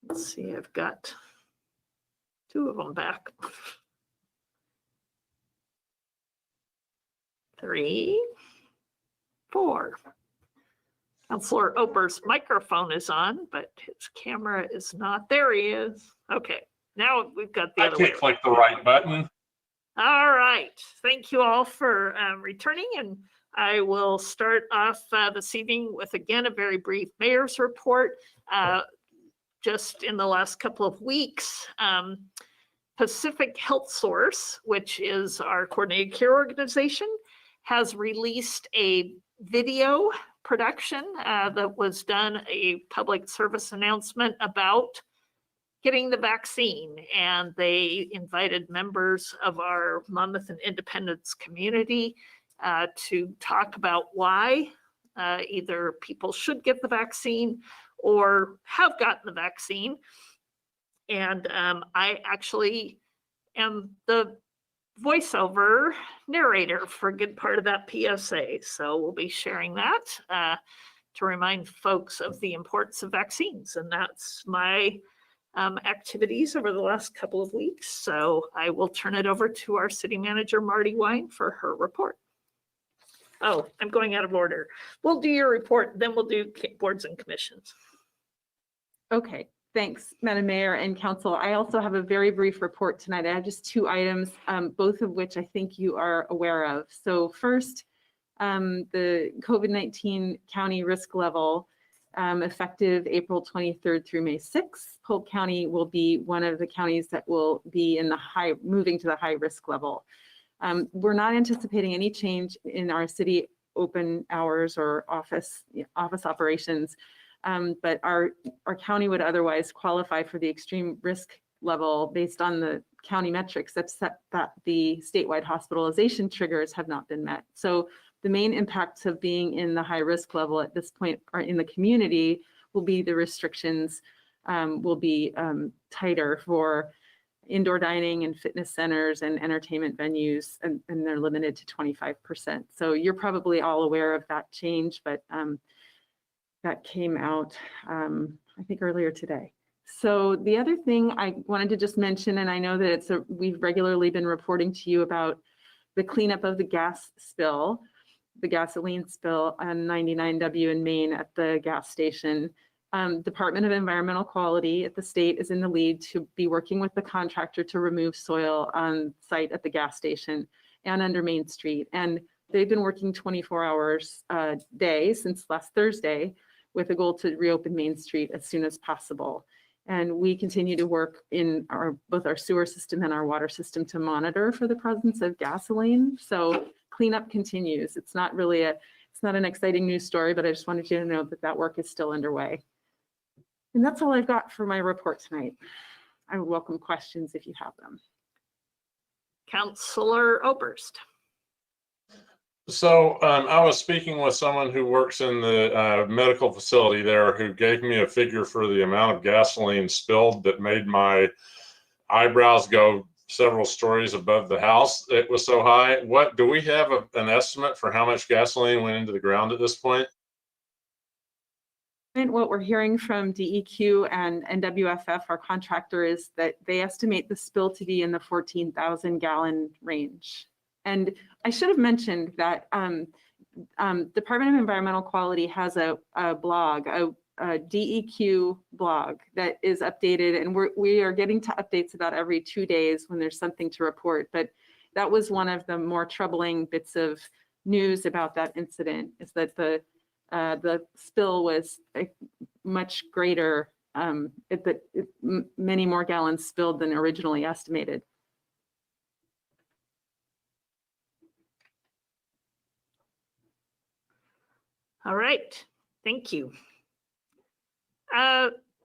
Let's see, I've got 2 of them back. 3, 4. Councilor Ober's microphone is on, but his camera is not. There he is. Okay, now we've got the I other way. can't click the right button. All right, thank you all for returning, and I will start off this evening with, again, a very brief mayor's report. Just in the last couple of weeks, Pacific Health Source, which is our coordinated care organization, has released a video production that was done, a public service announcement about getting the vaccine. And they invited members of our Monmouth and Independence community to talk about why either people should get the vaccine or have gotten the vaccine. And I actually am the voiceover narrator for a good part of that PSA. So we'll be sharing that to remind folks of the importance of vaccines. And that's my activities over the last couple of weeks. So I will turn it over to our city manager, Marty Wine, for her report. Oh, I'm going out of order. We'll do your report, then we'll do boards and commissions. Okay, thanks, Madam Mayor and Council. I also have a very brief report tonight. I have just 2 items, both of which I think you are aware of. So first, the COVID-19 county risk level, effective April 23rd through May 6th. Polk County will be one of the counties that will be in the moving to the high risk level. We're not anticipating any change in our city open hours or office operations. But our county would otherwise qualify for the extreme risk level based on the county metrics, except that the statewide hospitalization triggers have not been met. So the main impacts of being in the high risk level at this point are in the community will be the restrictions will be tighter for indoor dining and fitness centers and entertainment venues, and they're limited to 25%. So you're probably all aware of that change, but that came out, I think, earlier today. So the other thing I wanted to just mention, and I know that we've regularly been reporting to you about the cleanup of the gas spill, the gasoline spill on 99W in Maine at the gas station. Department of Environmental Quality at the state is in the lead to be working with the contractor to remove soil on site at the gas station and under Main Street. And they've been working 24 hours a day since last Thursday with a goal to reopen Main Street as soon as possible. And we continue to work in both our sewer system and our water system to monitor for the presence of gasoline. So cleanup continues. It's not an exciting news story, but I just wanted you to know that work is still underway. And that's all I've got for my report tonight. I would welcome questions if you have them. Councilor Oberst. So I was speaking with someone who works in the medical facility there who gave me a figure for the amount of gasoline spilled that made my eyebrows go several stories above the house. It was so high. What do we have an estimate for how much gasoline went into the ground at this point? And what we're hearing from DEQ and NWFF, our contractor, is that they estimate the spill to be in the 14,000 gallon range. And I should have mentioned that Department of Environmental Quality has a blog, a DEQ blog that is updated, and we are getting to updates about every 2 days when there's something to report. But that was one of the more troubling bits of news about that incident, is that the spill was much greater, many more gallons spilled than originally estimated. All right, thank you.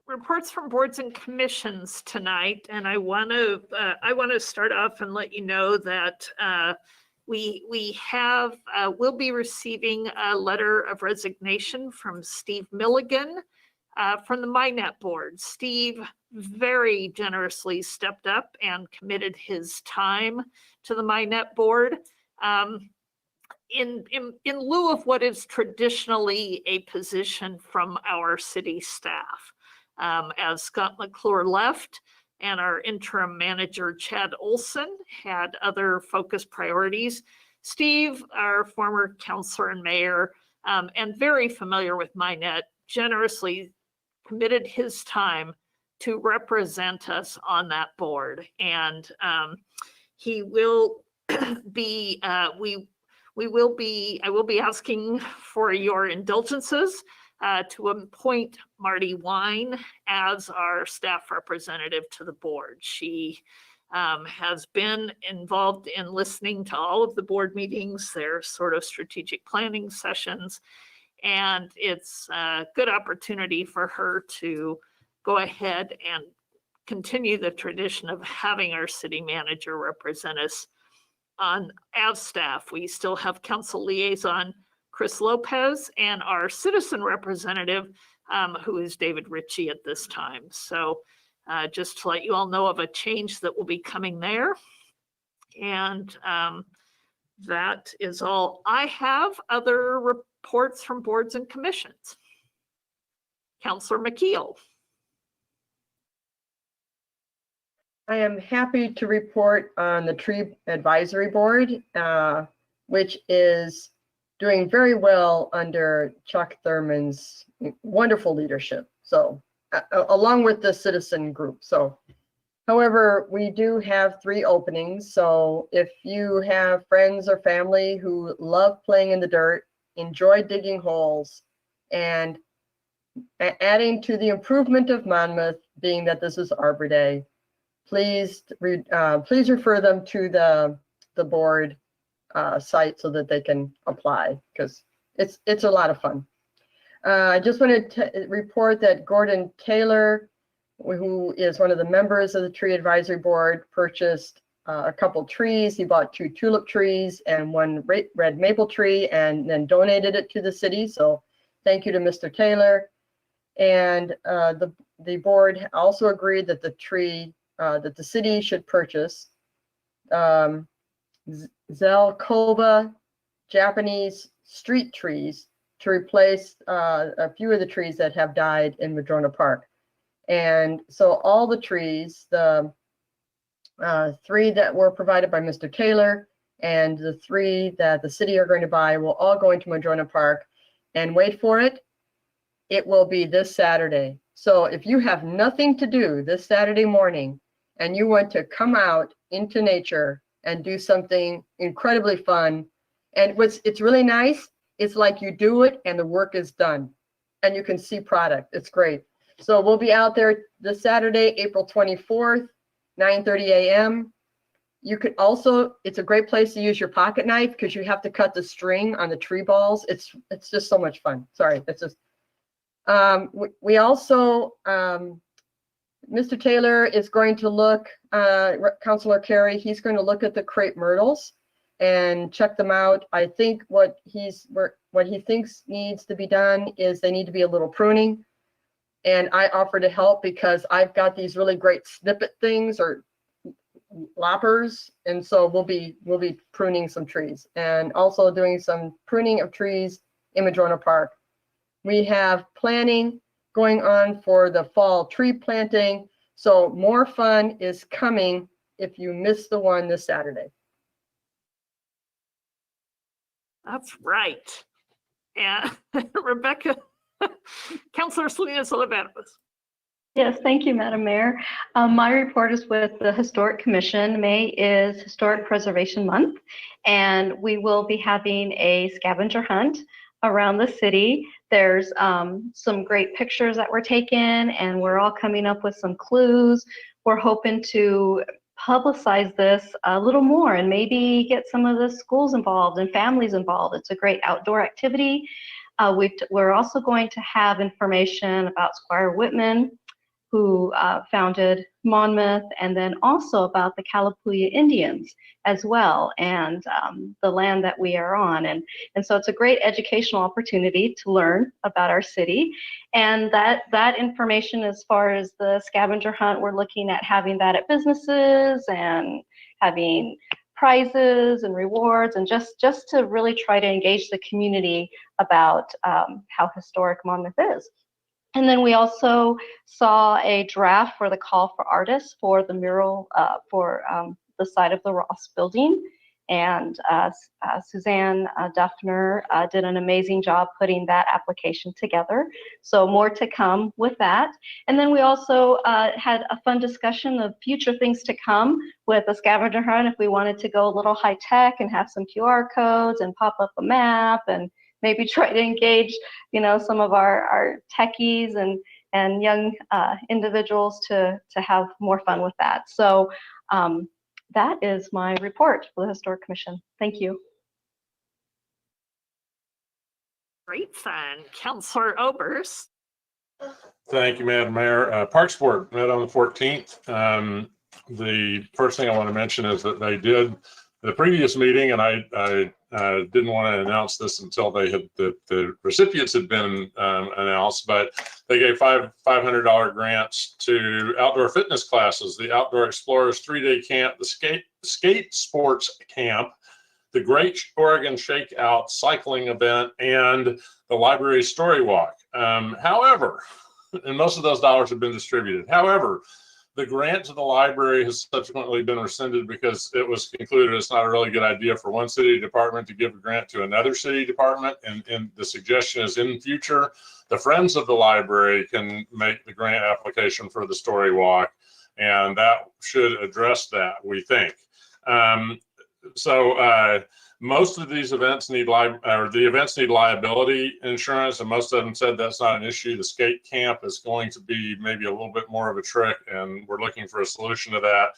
Reports from boards and commissions tonight, and I want to start off and let you know that we'll be receiving a letter of resignation from Steve Milligan from the MyNet board. Steve very generously stepped up and committed his time to the MyNet board. In lieu of what is traditionally a position from our city staff. As Scott McClure left and our interim manager, Chad Olson, had other focused priorities, Steve, our former counselor and mayor, and very familiar with MyNet, generously committed his time to represent us on that board. And he will be, I will be asking for your indulgences to appoint Marty Wine as our staff representative to the board. She has been involved in listening to all of the board meetings, their sort of strategic planning sessions, and it's a good opportunity for her to go ahead and continue the tradition of having our city manager represent us as staff. We still have council liaison Chris Lopez and our citizen representative, who is David Ritchie at this time. So just to let you all know of a change that will be coming there. And that is all I have. Other reports from boards and commissions. Councilor McKeel. I am happy to report on the Tree Advisory Board, which is doing very well under Chuck Thurman's wonderful leadership. So, along with the citizen group. So, however, we do have 3 openings. So, if you have friends or family who love playing in the dirt, enjoy digging holes, and adding to the improvement of Monmouth, being that this is Arbor Day, please refer them to the board site so that they can apply, because it's a lot of fun. I just wanted to report that Gordon Taylor, who is one of the members of the Tree Advisory Board, purchased a couple trees. He bought 2 tulip trees and 1 red maple tree, and then donated it to the city. So thank you to Mr. Taylor. And the board also agreed that the tree that the city should purchase Zelkova Japanese street trees to replace a few of the trees that have died in Madrona Park. And so all the trees, the 3 that were provided by Mr. Taylor and the 3 that the city are going to buy, will all go into Madrona Park. And wait for it, it will be this Saturday. So if you have nothing to do this Saturday morning and you want to come out into nature and do something incredibly fun, and it's really nice, it's like you do it and the work is done and you can see product. It's great. So we'll be out there this Saturday, April 24th, 9:30 a.m. You could also, it's a great place to use your pocket knife because you have to cut the string on the tree balls. It's just so much fun. Sorry, it's just, we also, Mr. Taylor is going to look, Councilor Carey, he's going to look at the crepe myrtles and check them out. I think what he thinks needs to be done is they need to be a little pruning. And I offer to help because I've got these really great snippet things or loppers. And so we'll be pruning some trees and also doing some pruning of trees in Madrona Park. We have planning going on for the fall tree planting. So more fun is coming if you miss the one this Saturday. That's right. And Rebecca, Councilor Salinas Olivares. Yes, thank you, Madam Mayor. My report is with the Historic Commission. May is Historic Preservation Month, and we will be having a scavenger hunt around the city. There's some great pictures that were taken, and we're all coming up with some clues. We're hoping to publicize this a little more and maybe get some of the schools involved and families involved. It's a great outdoor activity. We're also going to have information about Squire Whitman, who founded Monmouth, and then also about the Kalapuya Indians as well, and the land that we are on. And so it's a great educational opportunity to learn about our city. And that information, as far as the scavenger hunt, we're looking at having that at businesses and having prizes and rewards, and just to really try to engage the community about how historic Monmouth is. And then we also saw a draft for the call for artists for the mural for the side of the Ross building. And Suzanne Duffner did an amazing job putting that application together. So more to come with that. And then we also had a fun discussion of future things to come with a scavenger hunt, if we wanted to go a little high tech and have some QR codes and pop up a map, and maybe try to engage, you know, some of our techies and young individuals to have more fun with that. So that is my report for the Historic Commission. Thank you. Great fun. Councillor Oberst. Thank you, Madam Mayor. Parks Board met on the 14th. The first thing I want to mention is that they did the previous meeting, and I didn't want to announce this until they had the recipients had been announced, but they gave $500 grants to outdoor fitness classes, the Outdoor Explorers 3-day camp, the skate sports camp, the Great Oregon Shakeout cycling event, and the library story walk. However, and most of those dollars have been distributed. However, the grant to the library has subsequently been rescinded because it was concluded it's not a really good idea for one city department to give a grant to another city department. And the suggestion is, in future, the Friends of the Library can make the grant application for the story walk, and that should address that, we think. Most of these events need liability insurance, and most of them said that's not an issue. The skate camp is going to be maybe a little bit more of a trick, and we're looking for a solution to that.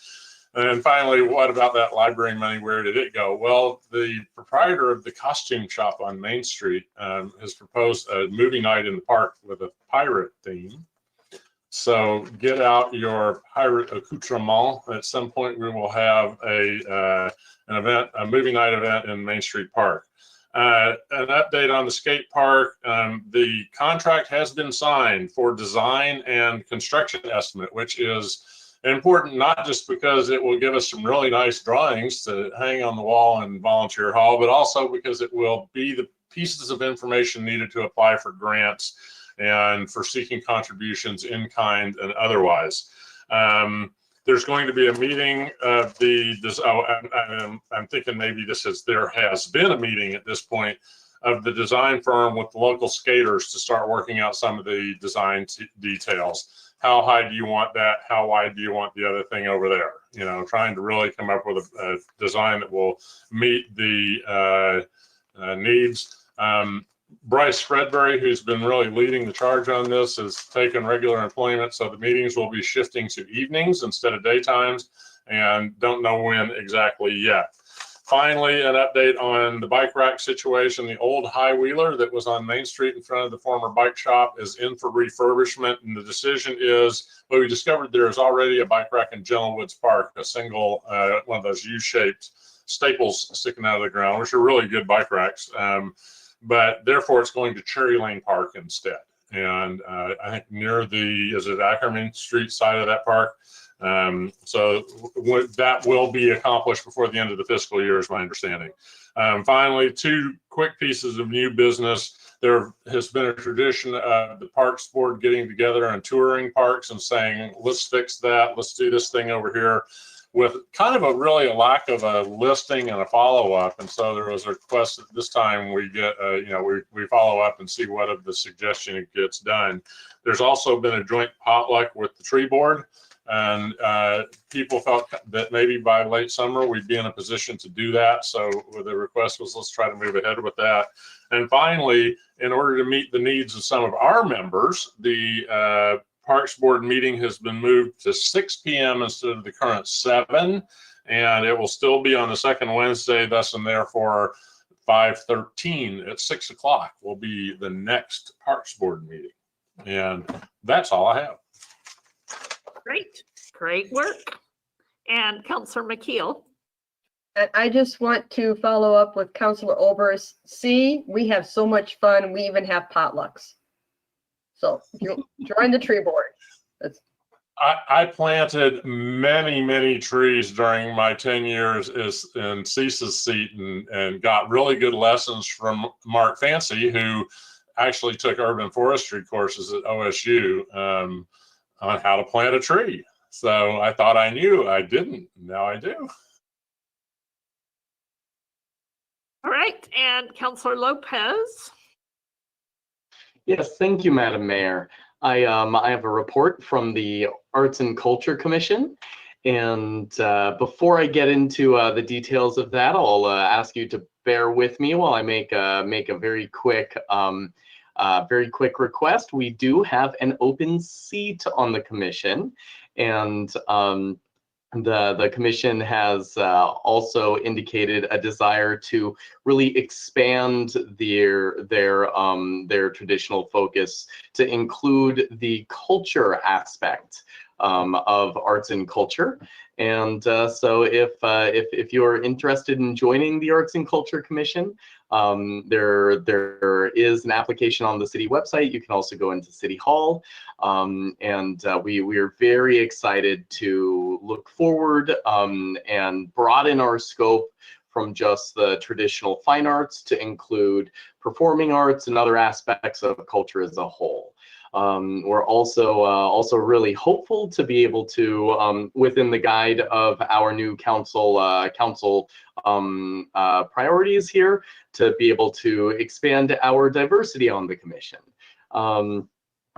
And finally, what about that library money? Where did it go? Well, the proprietor of the costume shop on Main Street has proposed a movie night in the park with a pirate theme. So get out your pirate accoutrement. At some point, we will have an event, a movie night event in Main Street Park. An update on the skate park. The contract has been signed for design and construction estimate, which is important not just because it will give us some really nice drawings to hang on the wall in volunteer hall, but also because it will be the pieces of information needed to apply for grants and for seeking contributions in kind and otherwise. There's going to be a meeting of I'm thinking maybe there has been a meeting at this point of the design firm with the local skaters to start working out some of the design details. How high do you want that? How wide do you want the other thing over there? You know, trying to really come up with a design that will meet the needs. Bryce Fredberry, who's been really leading the charge on this, has taken regular employment, so the meetings will be shifting to evenings instead of daytimes, and don't know when exactly yet. Finally, an update on the bike rack situation. The old high wheeler that was on Main Street in front of the former bike shop is in for refurbishment, and the decision is, well, we discovered there is already a bike rack in General Woods Park, a single, one of those U-shaped staples sticking out of the ground, which are really good bike racks. But therefore it's going to Cherry Lane Park instead. And I think near is it Ackerman Street side of that park. So that will be accomplished before the end of the fiscal year is my understanding. Finally, two quick pieces of new business. There has been a tradition of the Parks Board getting together and touring parks and saying, let's fix that, let's do this thing over here, with kind of a lack of a listing and a follow-up. And so there was a request that this time we get, we follow up and see what of the suggestion gets done. There's also been a joint potluck with the tree board, and people felt that maybe by late summer we'd be in a position to do that. So the request was, let's try to move ahead with that. And finally, in order to meet the needs of some of our members, the Parks Board meeting has been moved to 6 p.m. instead of the current 7, and it will still be on the second Wednesday, thus and therefore 5/13 at 6 o'clock will be the next Parks Board meeting. And that's all I have. Great work. And Councillor McKeel. And I just want to follow up with Councilor Oberst. See, we have so much fun. We even have potlucks. So you join the tree board. I planted many trees during my 10 years in CISA's seat and got really good lessons from Mark Fancy, who actually took urban forestry courses at OSU on how to plant a tree. So I thought I knew. I didn't. Now I do. All right. And Councillor Lopez. Yes, thank you, Madam Mayor. I have a report from the Arts and Culture Commission, and before I get into the details of that, I'll ask you to bear with me while I make a very quick request. We do have an open seat on the commission, and the commission has also indicated a desire to really expand their traditional focus to include the culture aspect of arts and culture. And so if you're interested in joining the Arts and Culture Commission, there is an application on the city website. You can also go into City Hall, and we are very excited to look forward and broaden our scope from just the traditional fine arts to include performing arts and other aspects of culture as a whole. We're also really hopeful to be able to, within the guide of our new council priorities here, to be able to expand our diversity on the commission. And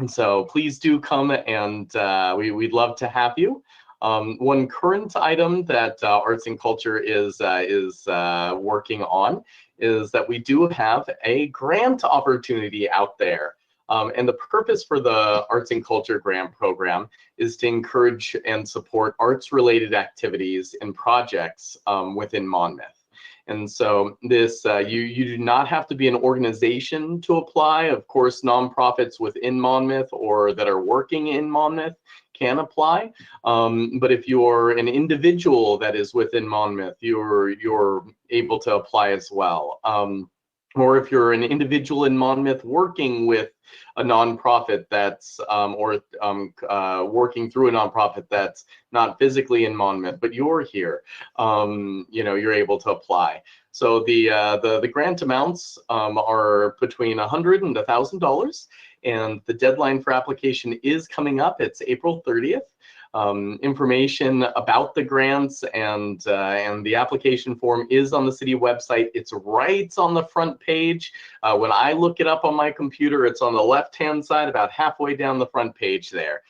so please do come, and we'd love to have you. One current item that Arts and Culture is working on is that we do have a grant opportunity out there. And the purpose for the Arts and Culture Grant Program is to encourage and support arts-related activities and projects within Monmouth. And so this, you do not have to be an organization to apply. Of course, nonprofits within Monmouth or that are working in Monmouth can apply. But if you're an individual that is within Monmouth, you're able to apply as well. Or if you're an individual in Monmouth working with a nonprofit that's working through a nonprofit that's not physically in Monmouth, but you're here, you're able to apply. So the grant amounts are between $100 and $1,000, and the deadline for application is coming up. It's April 30th. Information about the grants and the application form is on the city website. It's right on the front page. When I look it up on my computer, it's on the left-hand side, about halfway down the front page there.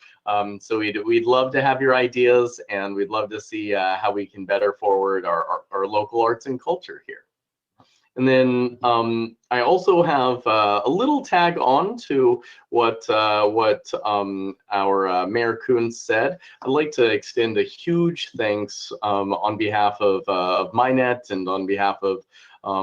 So we'd love to have your ideas, and we'd love to see how we can better forward our local arts and culture here. And then I also have a little tag on to what our Mayor Coons said. I'd like to extend a huge thanks on behalf of MyNet and on behalf of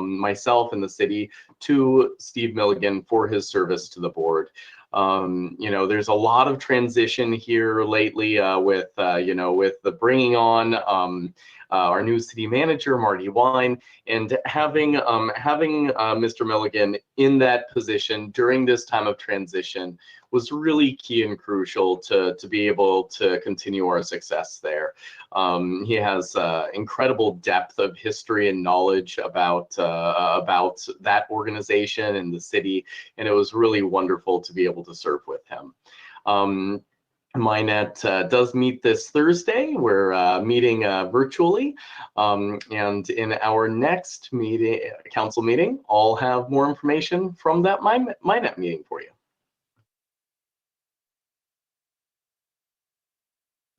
myself and the city to Steve Milligan for his service to the board. There's a lot of transition here lately with the bringing on our new city manager, Marty Wine, and having Mr. Milligan in that position during this time of transition was really key and crucial to be able to continue our success there. He has incredible depth of history and knowledge about that organization and the city, and it was really wonderful to be able to serve with him. MyNet does meet this Thursday. We're meeting virtually, and in our next council meeting, I'll have more information from that MyNet meeting for you.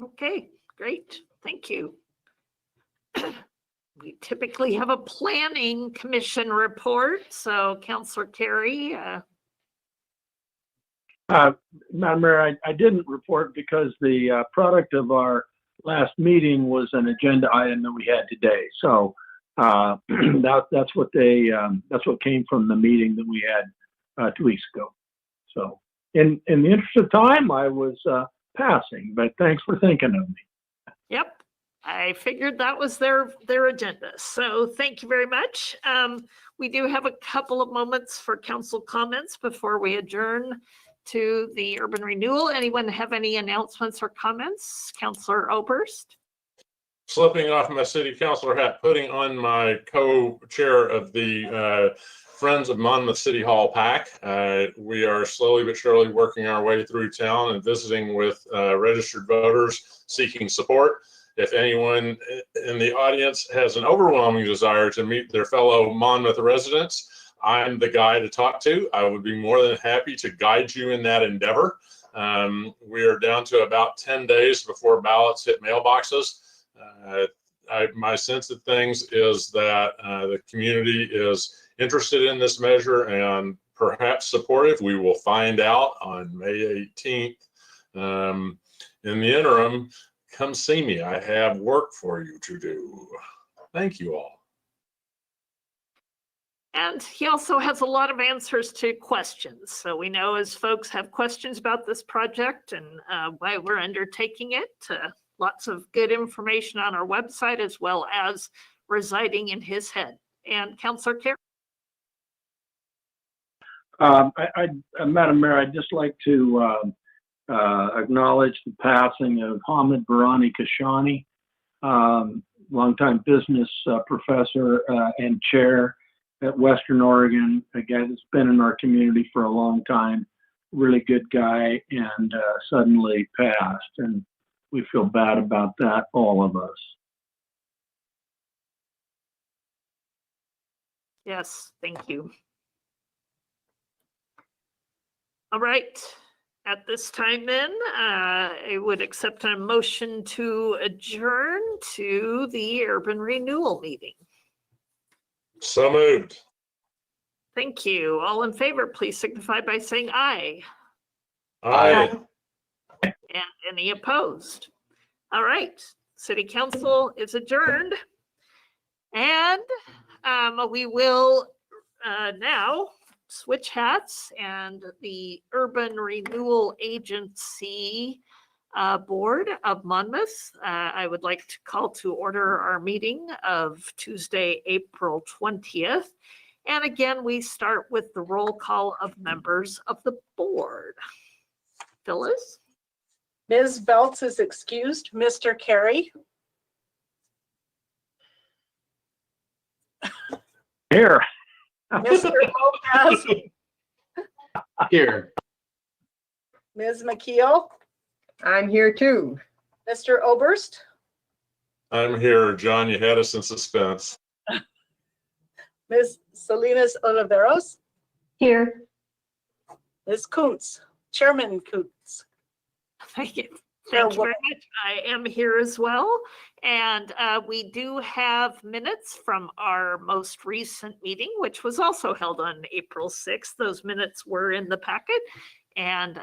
Okay, great. Thank you. We typically have a planning commission report. So Councillor Terry. Madam Mayor, I didn't report because the product of our last meeting was an agenda item that we had today. So that's what came from the meeting that we had 2 weeks ago. So in the interest of time, I was passing, but thanks for thinking of me. Yep, I figured that was their agenda. So thank you very much. We do have a couple of moments for council comments before we adjourn to the urban renewal. Anyone have any announcements or comments? Councilor Oberst? Slipping off my city councilor hat, putting on my co-chair of the Friends of Monmouth City Hall PAC. We are slowly but surely working our way through town and visiting with registered voters seeking support. If anyone in the audience has an overwhelming desire to meet their fellow Monmouth residents, I'm the guy to talk to. I would be more than happy to guide you in that endeavor. We are down to about 10 days before ballots hit mailboxes. My sense of things is that the community is interested in this measure and perhaps supportive. We will find out on May 18th. In the interim, come see me. I have work for you to do. Thank you all. And he also has a lot of answers to questions. So we know as folks have questions about this project and why we're undertaking it, lots of good information on our website as well as residing in his head. And Councilor Carey? Madam Mayor, I'd just like to acknowledge the passing of Hamid Barani Kashani, longtime business professor and chair at Western Oregon. A guy that's been in our community for a long time, really good guy, and suddenly passed. And we feel bad about that, all of us. Yes, thank you. All right. At this time then, I would accept a motion to adjourn to the urban renewal meeting. So moved. Thank you. All in favor, please signify by saying aye. Aye. And any opposed? All right, City Council is adjourned. And we will now switch hats, and the Urban Renewal Agency Board of Monmouth, I would like to call to order our meeting of Tuesday, April 20th. And again, we start with the roll call of members of the board. Phyllis? Ms. Belts is excused. Mr. Carey? Here. Mr. Lopez? Here. Ms. McKeel? I'm here too. Mr. Oberst? I'm here, John. You had us in suspense. Ms. Salinas Oliveros? Here. Ms. Kuntz? Chairman Kuntz? Thank you. Thank you very much. I am here as well. And we do have minutes from our most recent meeting, which was also held on April 6th. Those minutes were in the packet. And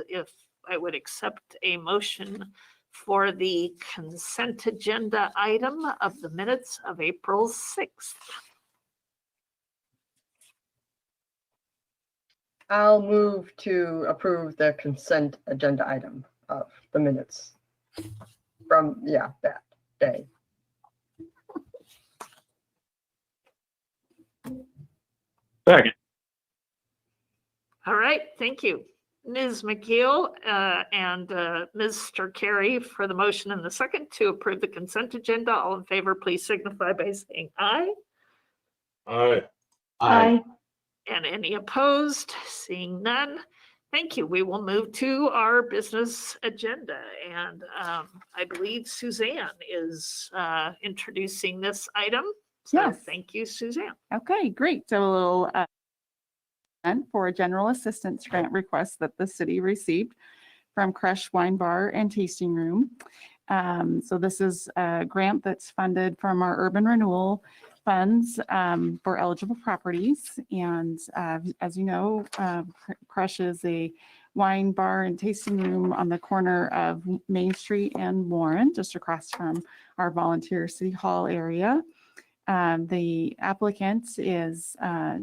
if I would accept a motion for the consent agenda item of the minutes of April 6th. I'll move to approve the consent agenda item of the minutes from, that day. Second. All right, thank you. Ms. McKeel and Mr. Carey for the motion and the second to approve the consent agenda. All in favor, please signify by saying aye. Aye. Aye. And any opposed? Seeing none. Thank you. We will move to our business agenda. And I believe Suzanne is introducing this item. So Yes. thank you, Suzanne. Okay, great. So a little for a general assistance grant request that the city received from Crush Wine Bar and Tasting Room. So this is a grant that's funded from our urban renewal funds for eligible properties. And as you know, Crush is a wine bar and tasting room on the corner of Main Street and Warren, just across from our volunteer city hall area. The applicant is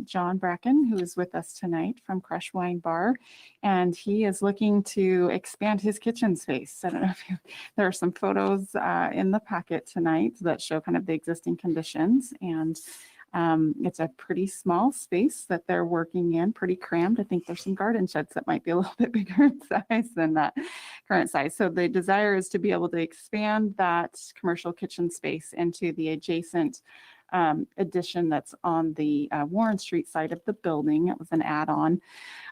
John Bracken, who is with us tonight from Crush Wine Bar, and he is looking to expand his kitchen space. I don't know if there are some photos in the packet tonight that show kind of the existing conditions, and it's a pretty small space that they're working in, pretty crammed. I think there's some garden sheds that might be a little bit bigger in size than that current size. So the desire is to be able to expand that commercial kitchen space into the adjacent addition that's on the Warren Street side of the building. It was an add-on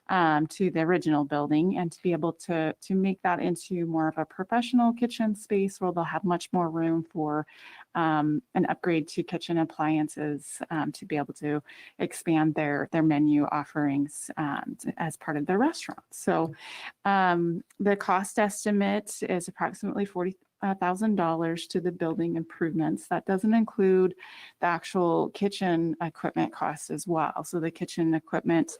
to the original building, and to be able to make that into more of a professional kitchen space where they'll have much more room for an upgrade to kitchen appliances, to be able to expand their menu offerings as part of their restaurant. So the cost estimate is approximately $40,000 to the building improvements. That doesn't include the actual kitchen equipment costs as well. So the kitchen equipment,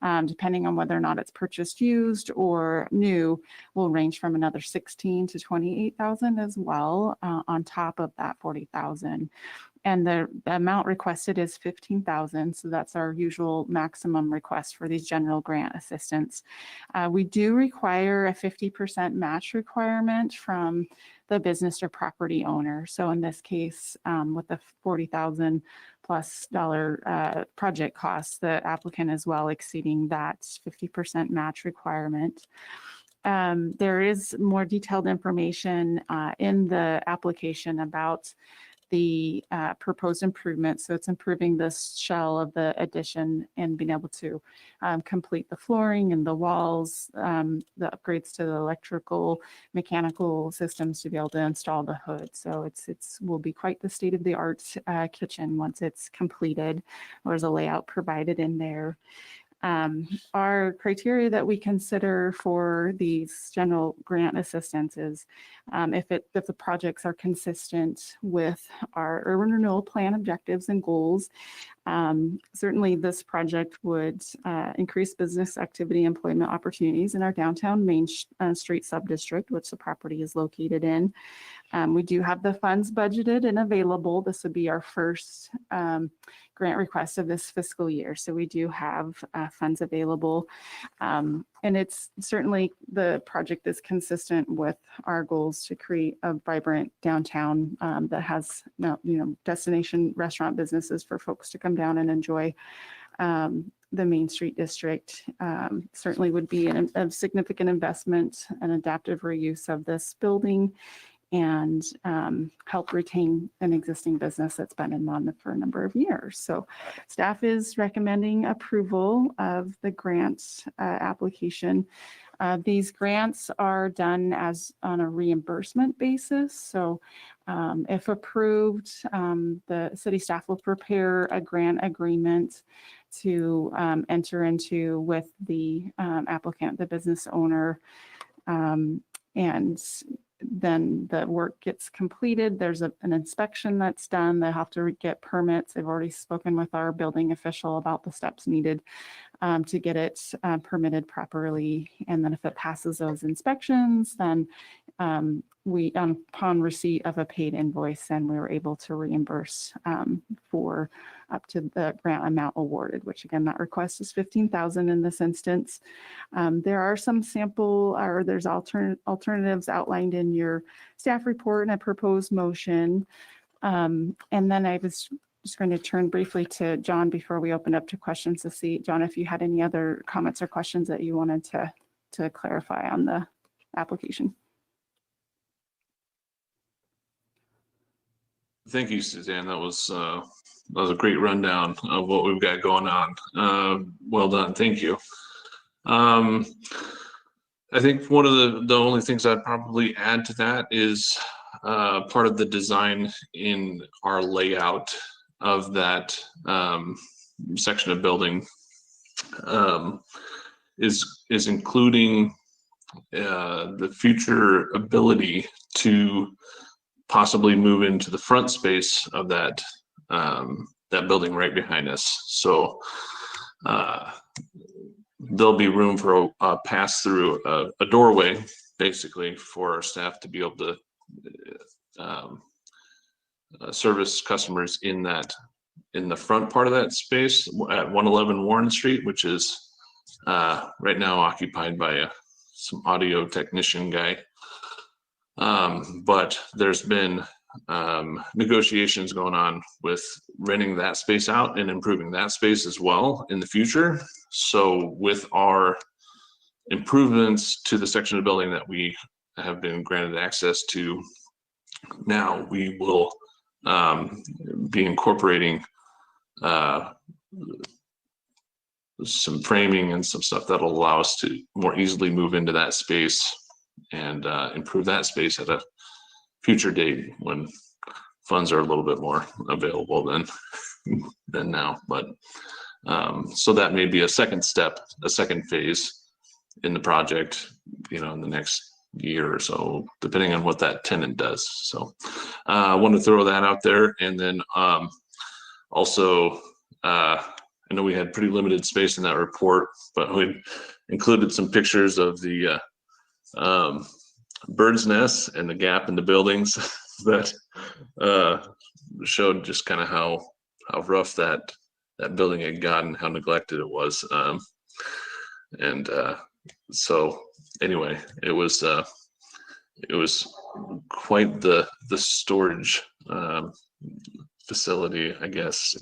depending on whether or not it's purchased used or new, will range from another $16,000 to $28,000 as well, on top of that $40,000. And the amount requested is $15,000. So that's our usual maximum request for these general grant assistance. We do require a 50% match requirement from the business or property owner. So in this case, with the $40,000 plus project costs, the applicant is well exceeding that 50% match requirement. There is more detailed information in the application about the proposed improvements. So it's improving the shell of the addition and being able to complete the flooring and the walls, the upgrades to the electrical, mechanical systems to be able to install the hood. So it's will be quite the state-of-the-art kitchen once it's completed. There's a layout provided in there. Our criteria that we consider for these general grant assistance is if the projects are consistent with our urban renewal plan objectives and goals. Certainly this project would increase business activity, employment opportunities in our downtown Main Street subdistrict, which the property is located in. We do have the funds budgeted and available. This would be our first grant request of this fiscal year. So we do have funds available. And it's certainly, the project is consistent with our goals to create a vibrant downtown that has destination restaurant businesses for folks to come down and enjoy. The Main Street district certainly would be a significant investment and adaptive reuse of this building, and help retain an existing business that's been in Monmouth for a number of years. So staff is recommending approval of the grant application. These grants are done on a reimbursement basis. So if approved, the city staff will prepare a grant agreement to enter into with the applicant, the business owner, and then the work gets completed. There's an inspection that's done. They have to get permits. They've already spoken with our building official about the steps needed to get it permitted properly. And then if it passes those inspections, then upon receipt of a paid invoice, then we were able to reimburse for up to the grant amount awarded, which again, that request is $15,000 in this instance. There are some there's alternatives outlined in your staff report and a proposed motion. And then I was just going to turn briefly to John before we open up to questions to see, John, if you had any other comments or questions that you wanted to clarify on the application. Thank you, Suzanne. That was a great rundown of what we've got going on. Well done. Thank you. I think one of the only things I'd probably add to that is part of the design in our layout of that section of building is including the future ability to possibly move into the front space of that building right behind us. So there'll be room for a pass through a doorway, basically, for our staff to be able to service customers in the front part of that space at 111 Warren Street, which is right now occupied by some audio technician guy. But there's been negotiations going on with renting that space out and improving that space as well in the future. So with our improvements to the section of the building that we have been granted access to, now we will be incorporating some framing and some stuff that'll allow us to more easily move into that space and improve that space at a future date when funds are a little bit more available than now. But so that may be a second step, a second phase in the project, in the next year or so, depending on what that tenant does. So I want to throw that out there. And then also, I know we had pretty limited space in that report, but we included some pictures of the bird's nests and the gap in the buildings that showed just kind of how rough that building had gotten, how neglected it was. So anyway, it was quite the storage facility, I guess,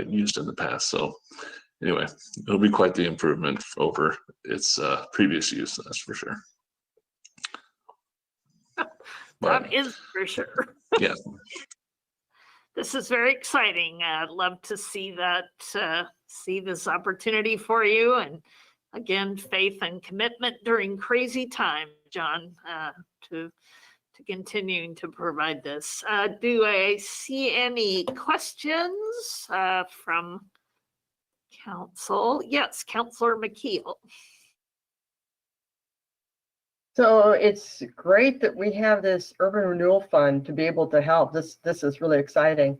used in the past. So anyway, it'll be quite the improvement over its previous use, that's for sure. That is for sure. Yeah. This is very exciting. I'd love to see that, see this opportunity for you. And again, faith and commitment during crazy time, John, to continuing to provide this. Do I see any questions from council? Yes, Councilor McKeel. So it's great that we have this urban renewal fund to be able to help. This is really exciting,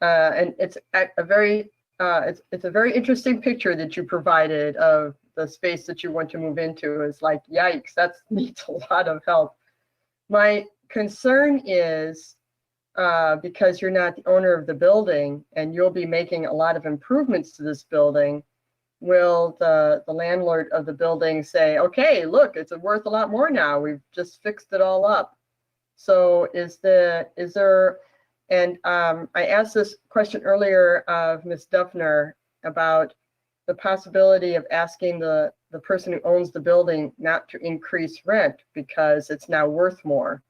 and it's a very interesting picture that you provided of the space that you want to move into. Is like, yikes, that needs a lot of help. My concern is because you're not the owner of the building and you'll be making a lot of improvements to this building. Will the landlord of the building say, okay, look, it's worth a lot more now. We've just fixed it all up. So and I asked this question earlier of Ms. Duffner about the possibility of asking the person who owns the building not to increase rent because it's now worth more.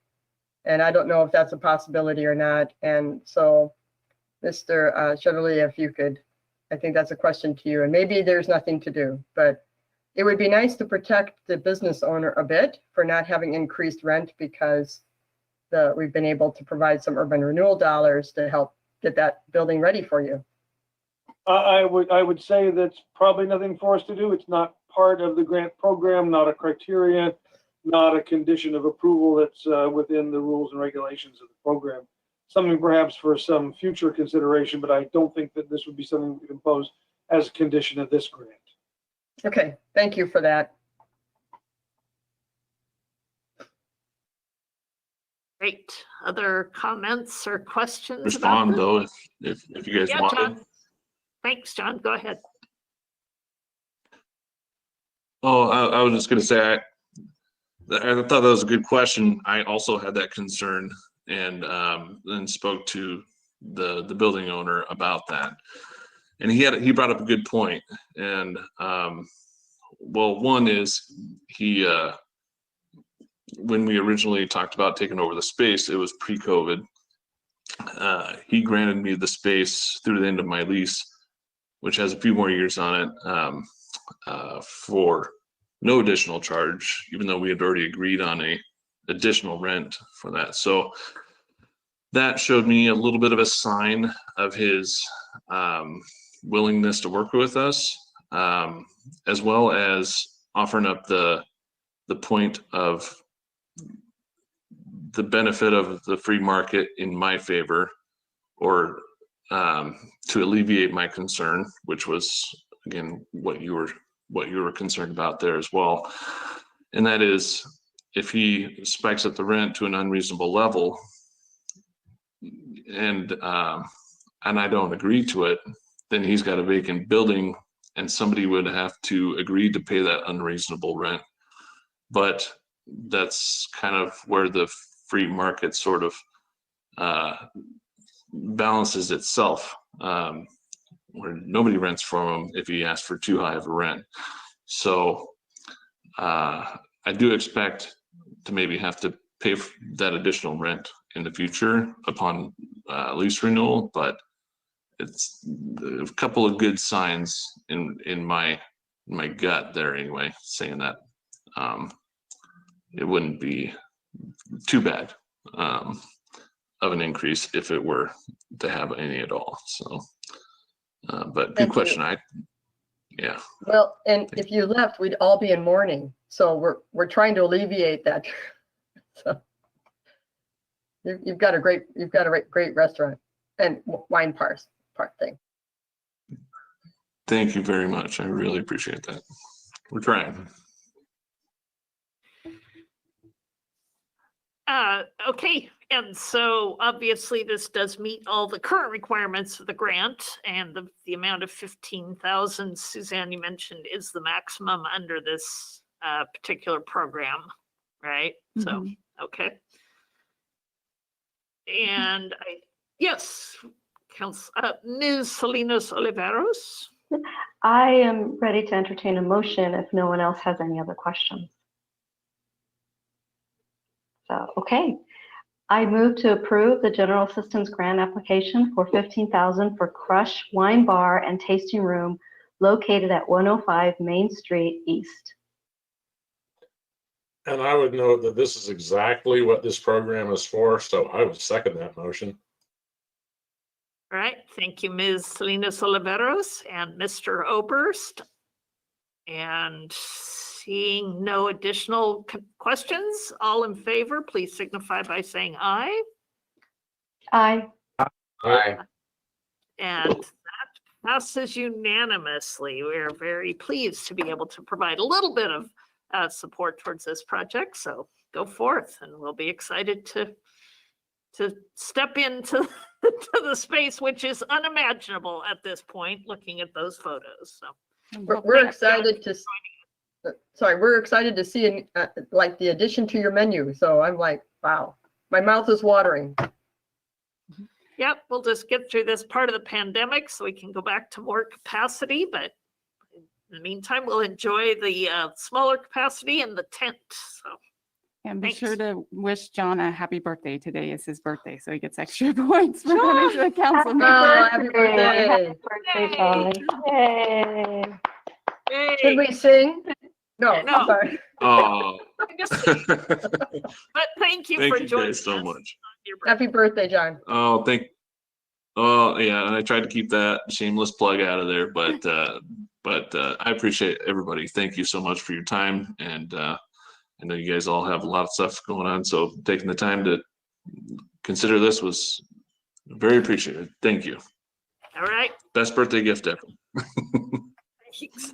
And I don't know if that's a possibility or not. And so, Mr. Chevalier, if you could, I think that's a question to you. And maybe there's nothing to do, but it would be nice to protect the business owner a bit for not having increased rent because we've been able to provide some urban renewal dollars to help get that building ready for you. I would say that's probably nothing for us to do. It's not part of the grant program, not a criteria, not a condition of approval that's within the rules and regulations of the program. Something perhaps for some future consideration, but I don't think that this would be something we could impose as a condition of this grant. Okay, thank you for that. Great. Other comments or questions? Respond though, if you guys want. John. Thanks, John. Go ahead. Oh, I was just going to say, I thought that was a good question. I also had that concern and then spoke to the building owner about that. And he brought up a good point. And well, one is when we originally talked about taking over the space, it was pre-COVID. He granted me the space through the end of my lease, which has a few more years on it, for no additional charge, even though we had already agreed on a additional rent for that. So that showed me a little bit of a sign of his willingness to work with us, as well as offering up the point of the benefit of the free market in my favor, or to alleviate my concern, which was again what you were concerned about there as well. And that is, if he spikes up the rent to an unreasonable level, and I don't agree to it, then he's got a vacant building and somebody would have to agree to pay that unreasonable rent. But that's kind of where the free market sort of balances itself, where nobody rents from him if he asks for too high of a rent. So I do expect to maybe have to pay for that additional rent in the future upon lease renewal, but it's a couple of good signs in my gut there anyway, saying that it wouldn't be too bad of an increase if it were to have any at all. So, but good Thank you. question. Yeah. Well, and if you left, we'd all be in mourning. So we're trying to alleviate that. So you've got a great restaurant and wine part thing. Thank you very much. I really appreciate that. We're trying. Okay, and so obviously this does meet all the current requirements of the grant, and the amount of 15,000, Suzanne, you mentioned, is the maximum under this particular program, right? So, okay. And yes, Ms. Salinas Oliveros. I am ready to entertain a motion if no one else has any other questions. So, okay. I move to approve the general assistance grant application for $15,000 for Crush Wine Bar and Tasting Room located at 105 Main Street East. And I would note that this is exactly what this program is for, so I would second that motion. All right, thank you, Ms. Salinas Oliveros and Mr. Oberst. And seeing no additional questions, all in favor, please signify by saying aye. Aye. Aye. And that passes unanimously. We're very pleased to be able to provide a little bit of support towards this project. So go forth, and we'll be excited to step into the space, which is unimaginable at this point, looking at those photos. So we're excited to. Sorry, we're excited to see like the addition to your menu. So I'm like, wow, my mouth is watering. Yep, we'll just get through this part of the pandemic so we can go back to more capacity. But in the meantime, we'll enjoy the smaller capacity in the tent. So. And be sure to wish John a happy birthday. Today is his birthday, so he gets extra points for coming to the council meeting. Happy birthday. Happy birthday, John. Yay. Yay. Should we sing? No. Sorry. Oh. But thank you for joining guys so us. much. Happy birthday, John. Oh, yeah, and I tried to keep that shameless plug out of there, but I appreciate everybody. Thank you so much for your time, and I know you guys all have a lot of stuff going on, so taking the time to consider this was very appreciated. Thank you. All right. Best birthday gift ever. Thanks.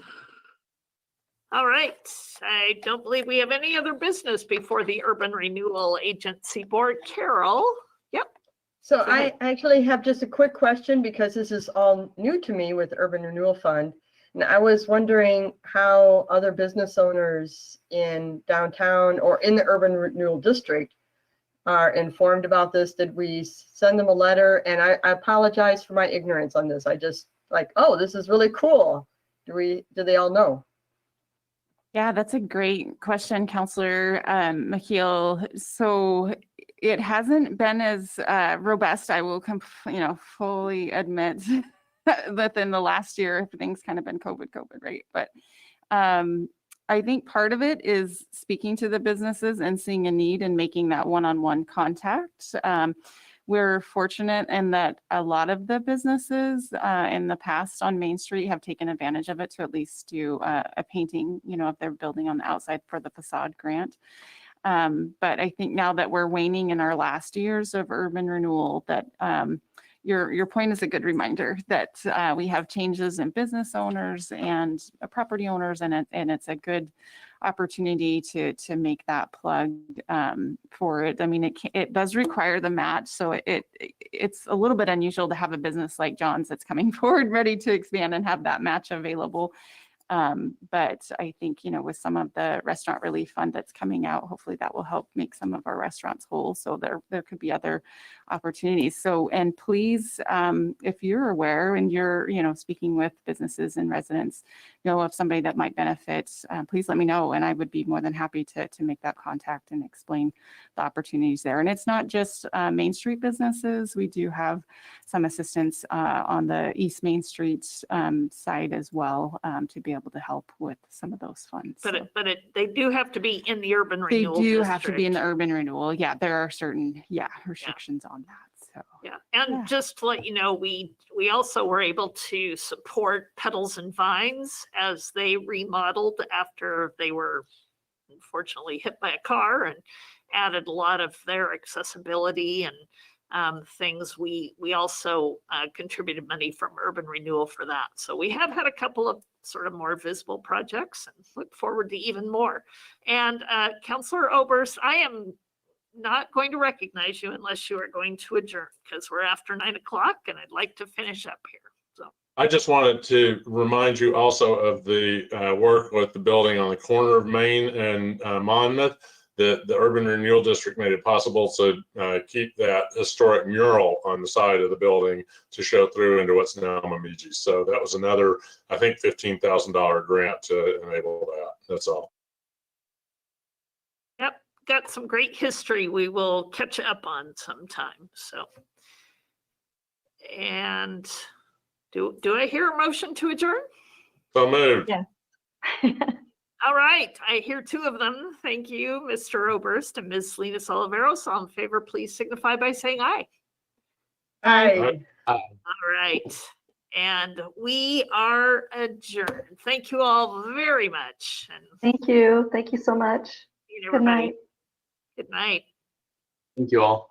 All right. I don't believe we have any other business before the Urban Renewal Agency Board. Carol? Yep. So I actually have just a quick question because this is all new to me with Urban Renewal Fund. And I was wondering how other business owners in downtown or in the Urban Renewal District are informed about this. Did we send them a letter? And I apologize for my ignorance on this. I just like, oh, this is really cool. Do they all know? Yeah, that's a great question, Councillor McKeel. So it hasn't been as robust, I will fully admit, within the last year. Things kind of been COVID, right? But I think part of it is speaking to the businesses and seeing a need and making that one-on-one contact. We're fortunate in that a lot of the businesses in the past on Main Street have taken advantage of it to at least do a painting, of their building on the outside for the facade grant. But I think now that we're waning in our last years of urban renewal, that your point is a good reminder that we have changes in business owners and property owners, and it's a good opportunity to make that plug for it. I mean, it does require the match, so it's a little bit unusual to have a business like John's that's coming forward ready to expand and have that match available. But I think, you know, with some of the restaurant relief fund that's coming out, hopefully that will help make some of our restaurants whole. So there could be other opportunities. So, and please, if you're aware and you're, you know, speaking with businesses and residents, know of somebody that might benefit, please let me know. And I would be more than happy to make that contact and explain the opportunities there. And it's not just Main Street businesses. We do have some assistance on the East Main Street side as well to be able to help with some of those funds. But they do have to be in the urban renewal. They do have to be in the district. urban renewal. Yeah, there are certain restrictions on that. So Yeah, and just to let you know, we also were able to support Petals and Vines as they remodeled after they were unfortunately hit by a car, and added a lot of their accessibility and things. We also contributed money from urban renewal for that. So we have had a couple of sort of more visible projects and look forward to even more. And Councillor Oberst, I am not going to recognize you unless you are going to adjourn, because we're after 9 o'clock and I'd like to finish up here. So I just wanted to remind you also of the work with the building on the corner of Main and Monmouth. The Urban Renewal District made it possible to keep that historic mural on the side of the building to show through into what's now Bemidji. So that was another, I think, $15,000 grant to enable that. That's all. yep, got some great history we will catch up on sometime. So, and do I hear a motion to adjourn? So moved. Yeah. All right, I hear two of them. Thank you, Mr. Oberst and Ms. Salinas Oliveros. All in favor, please signify by saying aye. Aye. All right, and we are adjourned. Thank you all very much. And Thank you. Thank you so much. see you, Good everybody. night. Good night. Thank you all.